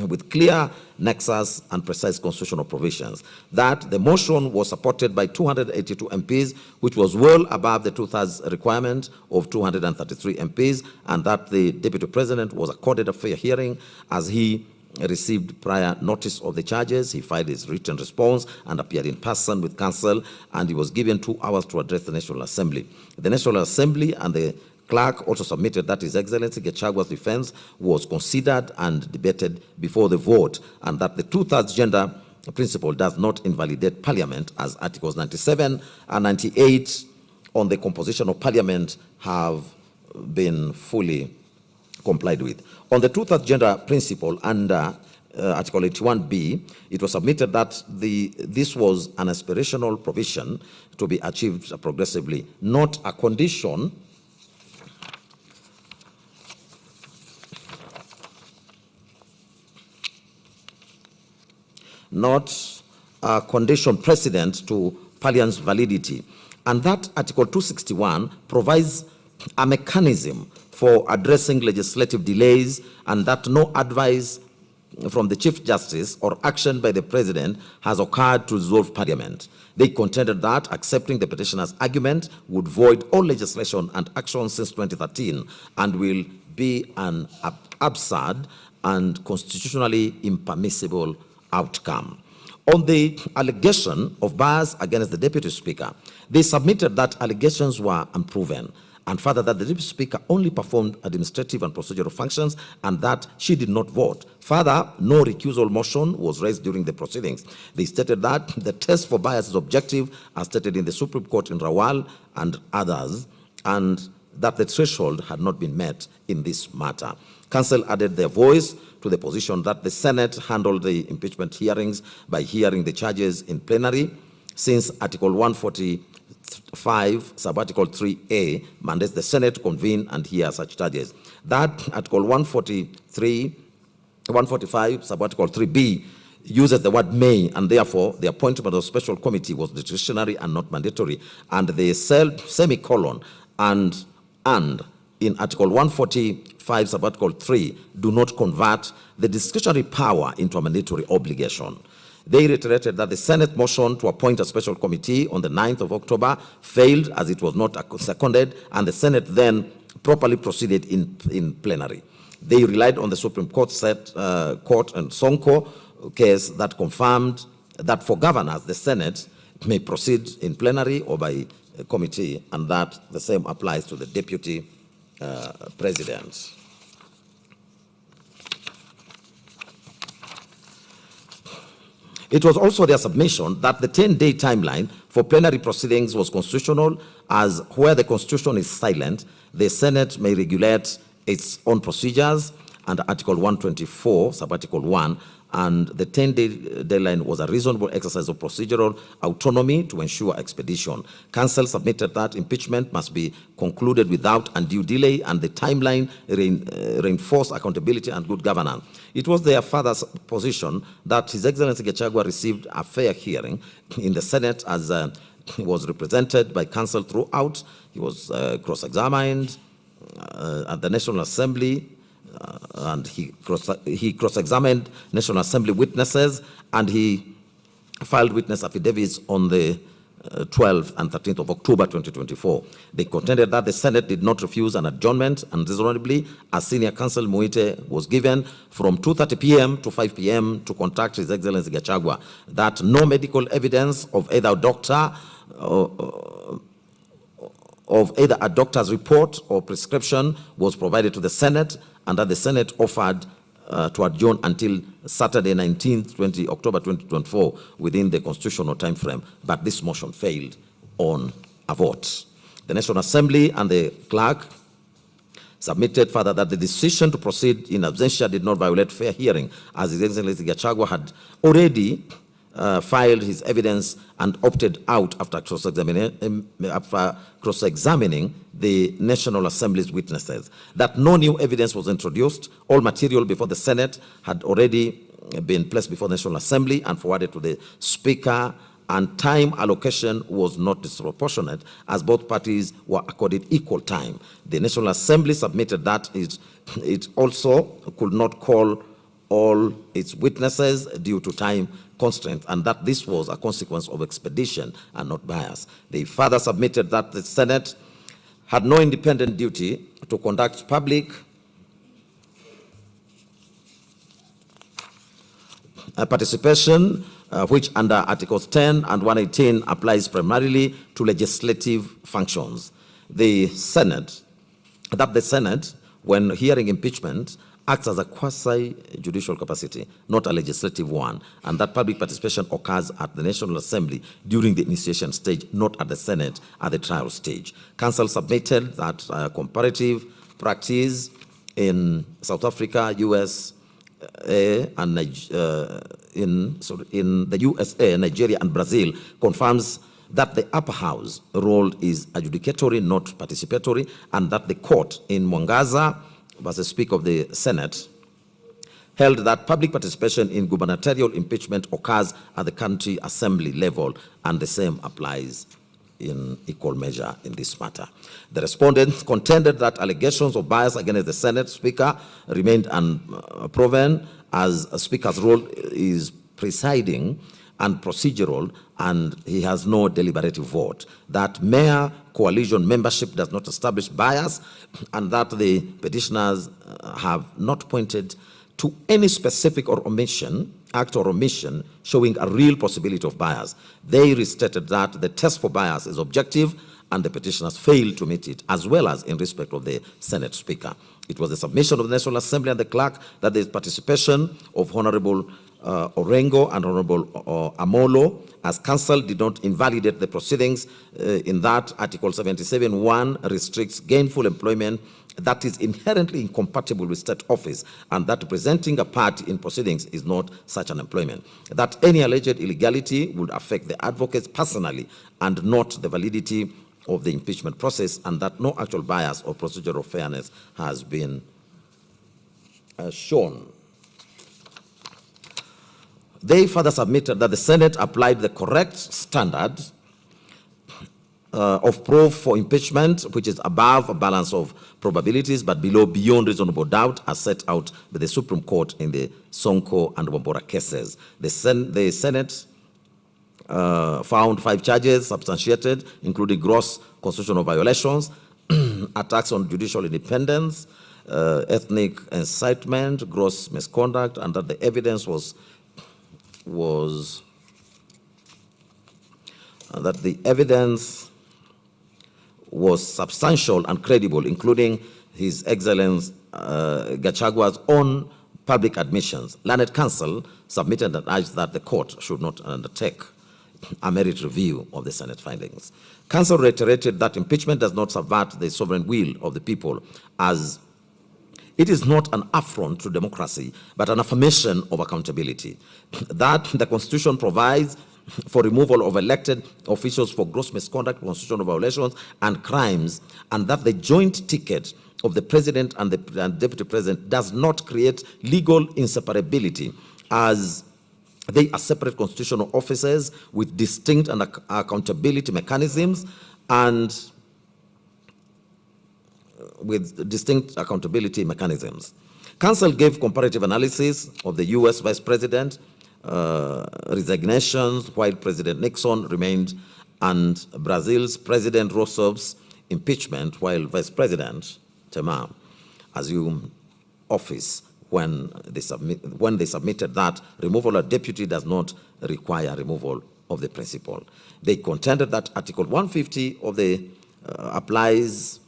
with clear nexus and precise constitutional provisions. That the motion was supported by 282 MPs, which was well above the 2/3 requirement of 233 MPs, and that the Deputy President was accorded a fair hearing as he received prior notice of the charges. He filed his written response and appeared in person with counsel, and he was given 2 hours to address the National Assembly. The National Assembly and the clerk also submitted that His Excellency Gachagua's defense was considered and debated before the vote, and that the 2/3 gender principle does not invalidate Parliament, as Articles 97 and 98 on the composition of Parliament have been fully complied with. On the 2/3 gender principle under Article 81B, it was submitted that this was an aspirational provision to be achieved progressively, not a condition precedent to Parliament's validity, and that Article 261 provides a mechanism for addressing legislative delays, and that no advice from the Chief Justice or action by the President has occurred to dissolve Parliament. They contended that accepting the petitioner's argument would void all legislation and action since 2013 and will be an absurd and constitutionally impermissible outcome. On the allegation of bias against the Deputy Speaker, they submitted that allegations were unproven, and further that the Deputy Speaker only performed administrative and procedural functions and that she did not vote. Further, no recusal motion was raised during the proceedings. They stated that the test for bias is objective, as stated in the Supreme Court in Rawal and others, and that the threshold had not been met in this matter. Council added their voice to the position that the Senate handled the impeachment hearings by hearing the charges in plenary, since Article 145, Subarticle 3A, mandates the Senate to convene and hear such charges. That Article 145, Subarticle 3B, uses the word may, and therefore the appointment of special committee was discretionary and not mandatory. And the semicolon and in Article 145, Subarticle 3, do not convert the discretionary power into a mandatory obligation. They reiterated that the Senate motion to appoint a special committee on the 9th of October failed, as it was not seconded, and the Senate then properly proceeded in plenary. They relied on the Supreme Court court and Sonko case that confirmed that for governors, the Senate may proceed in plenary or by committee, and that the same applies to the Deputy President. It was also their submission that the 10-day timeline for plenary proceedings was constitutional, as where the Constitution is silent, the Senate may regulate its own procedures under Article 124, Sub-Article 1, and the 10-day deadline was a reasonable exercise of procedural autonomy to ensure expedition. Council submitted that impeachment must be concluded without undue delay, and the timeline reinforced accountability and good governance. It was their father's position that His Excellency Gachagua received a fair hearing in the Senate, as he was represented by counsel throughout. He was cross-examined at the National Assembly, and he cross-examined National Assembly witnesses, and he filed witness affidavits on the 12th and 13th of October 2024. They contended that the Senate did not refuse an adjournment unreasonably, as senior counsel Muite was given from 2:30 p.m. to 5 p.m. to contact His Excellency Gachagua, that no medical evidence of either a doctor's report or prescription was provided to the Senate, and that the Senate offered to adjourn until Saturday, 19th, October 2024, within the constitutional time frame. But this motion failed on a vote. The National Assembly and the clerk submitted further that the decision to proceed in absentia did not violate fair hearing, as His Excellency Gachagua had already filed his evidence and opted out after cross-examining the National Assembly's witnesses. That no new evidence was introduced. All material before the Senate had already been placed before the National Assembly and forwarded to the Speaker, and time allocation was not disproportionate, as both parties were accorded equal time. The National Assembly submitted that it also could not call all its witnesses due to time constraints, and that this was a consequence of expedition and not bias. They further submitted that the Senate had no independent duty to conduct public participation, which under Articles 10 and 118 applies primarily to legislative functions. The Senate, when hearing impeachment, acts as a quasi-judicial capacity, not a legislative one, and that public participation occurs at the National Assembly during the initiation stage, not at the Senate at the trial stage. Council submitted that comparative practice in South Africa, USA, and in the USA, Nigeria, and Brazil confirms that the upper house role is adjudicatory, not participatory, and that the court in Mwangaza versus Speaker of the Senate held that public participation in gubernatorial impeachment occurs at the county assembly level, and the same applies in equal measure in this matter. The respondents contended that allegations of bias against the Senate Speaker remained unproven, as a Speaker's role is presiding and procedural, and he has no deliberative vote. That mere coalition membership does not establish bias, and that the petitioners have not pointed to any specific act or omission showing a real possibility of bias. They restated that the test for bias is objective, and the petitioners failed to meet it, as well as in respect of the Senate Speaker. It was the submission of the National Assembly and the clerk that the participation of Honorable Orengo and Honorable Amolo as counsel did not invalidate the proceedings, in that Article 77(1) restricts gainful employment that is inherently incompatible with state office, and that representing a party in proceedings is not such an employment. That any alleged illegality would affect the advocates personally and not the validity of the impeachment process, and that no actual bias or procedural fairness has been shown. They further submitted that the Senate applied the correct standard of proof for impeachment, which is above a balance of probabilities but below beyond reasonable doubt, as set out by the Supreme Court in the Sonko and Wambora cases. The Senate found 5 charges substantiated, including gross constitutional violations, attacks on judicial independence, ethnic incitement, gross misconduct, and that the evidence was substantial and credible, including His Excellency Gachagua's own public admissions, Learned Counsel submitted and urged that the court should not undertake a merit review of the Senate findings. Counsel reiterated that impeachment does not subvert the sovereign will of the people, as it is not an affront to democracy, but an affirmation of accountability. That the Constitution provides for removal of elected officials for gross misconduct, constitutional violations, and crimes, and that the joint ticket of the President and the Deputy President does not create legal inseparability, as they are separate constitutional offices with distinct and accountability mechanisms and Counsel gave comparative analysis of the U.S. Vice President resignations while President Nixon remained, and Brazil's President Rousseff's impeachment while Vice President Temer assumed office when they submitted that removal of deputy does not require removal of the principal. They contended that Article 150 of the applies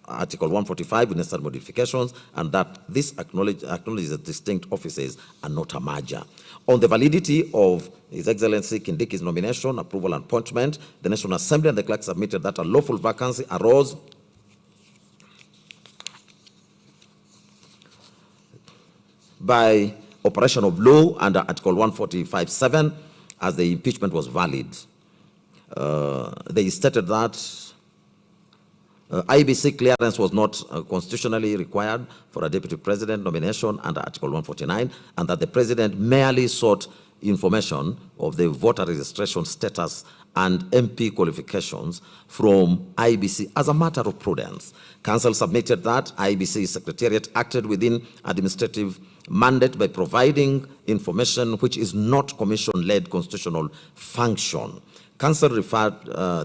Article 145 with necessary modifications, and that this acknowledges that distinct offices and not a merger. On the validity of His Excellency Kindiki's nomination, approval, and appointment, the National Assembly and the clerk submitted that a lawful vacancy arose by operation of law under Article 145(7), as the impeachment was valid. They stated that IBC clearance was not constitutionally required for a deputy president nomination under Article 149, and that the president merely sought information of the voter registration status and MP qualifications from IBC as a matter of prudence. Counsel submitted that IBC Secretariat acted within administrative mandate by providing information which is not commission-led constitutional function. Counsel referred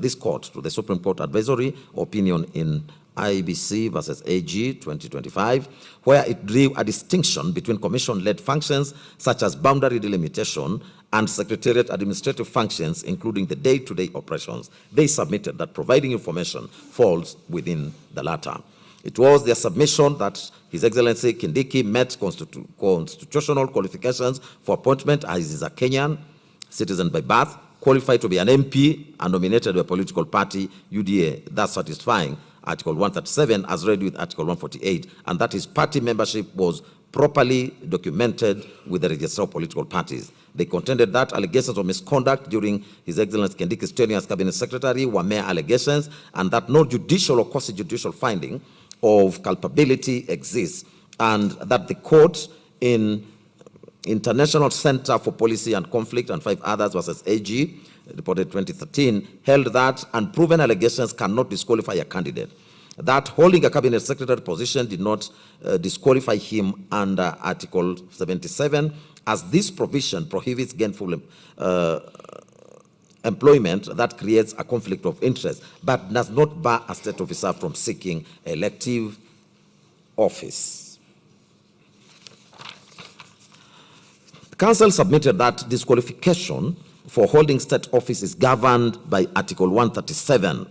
this court to the Supreme Court advisory opinion in IBC versus AG 2025, where it drew a distinction between commission-led functions such as boundary delimitation and secretariat administrative functions, including the day-to-day operations. They submitted that providing information falls within the latter. It was their submission that His Excellency Kindiki met constitutional qualifications for appointment, as he is a Kenyan citizen by birth, qualified to be an MP and nominated by a political party, UDA, thus satisfying Article 137 as read with Article 148, and that his party membership was properly documented with the register of political parties. They contended that allegations of misconduct during His Excellency Kindiki's tenure as Cabinet Secretary were mere allegations, and that no judicial or quasi-judicial finding of culpability exists, and that the court in International Center for Policy and Conflict and 5 others versus AG, reported 2013, held that unproven allegations cannot disqualify a candidate. That holding a cabinet secretary position did not disqualify him under Article 77, as this provision prohibits gainful employment that creates a conflict of interest, but does not bar a state officer from seeking elective office. Counsel submitted that disqualification for holding state office is governed by Article 137,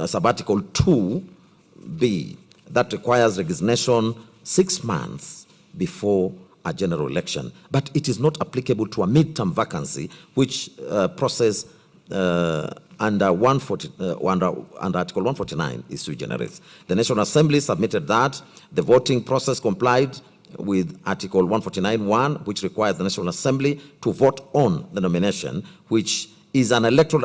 sub-Article 2b, that requires resignation 6 months before a general election. But it is not applicable to a mid-term vacancy, which process under Article 149 is sui generis. The National Assembly submitted that the voting process complied with Article 149(1), which requires the National Assembly to vote on the nomination, which is an electoral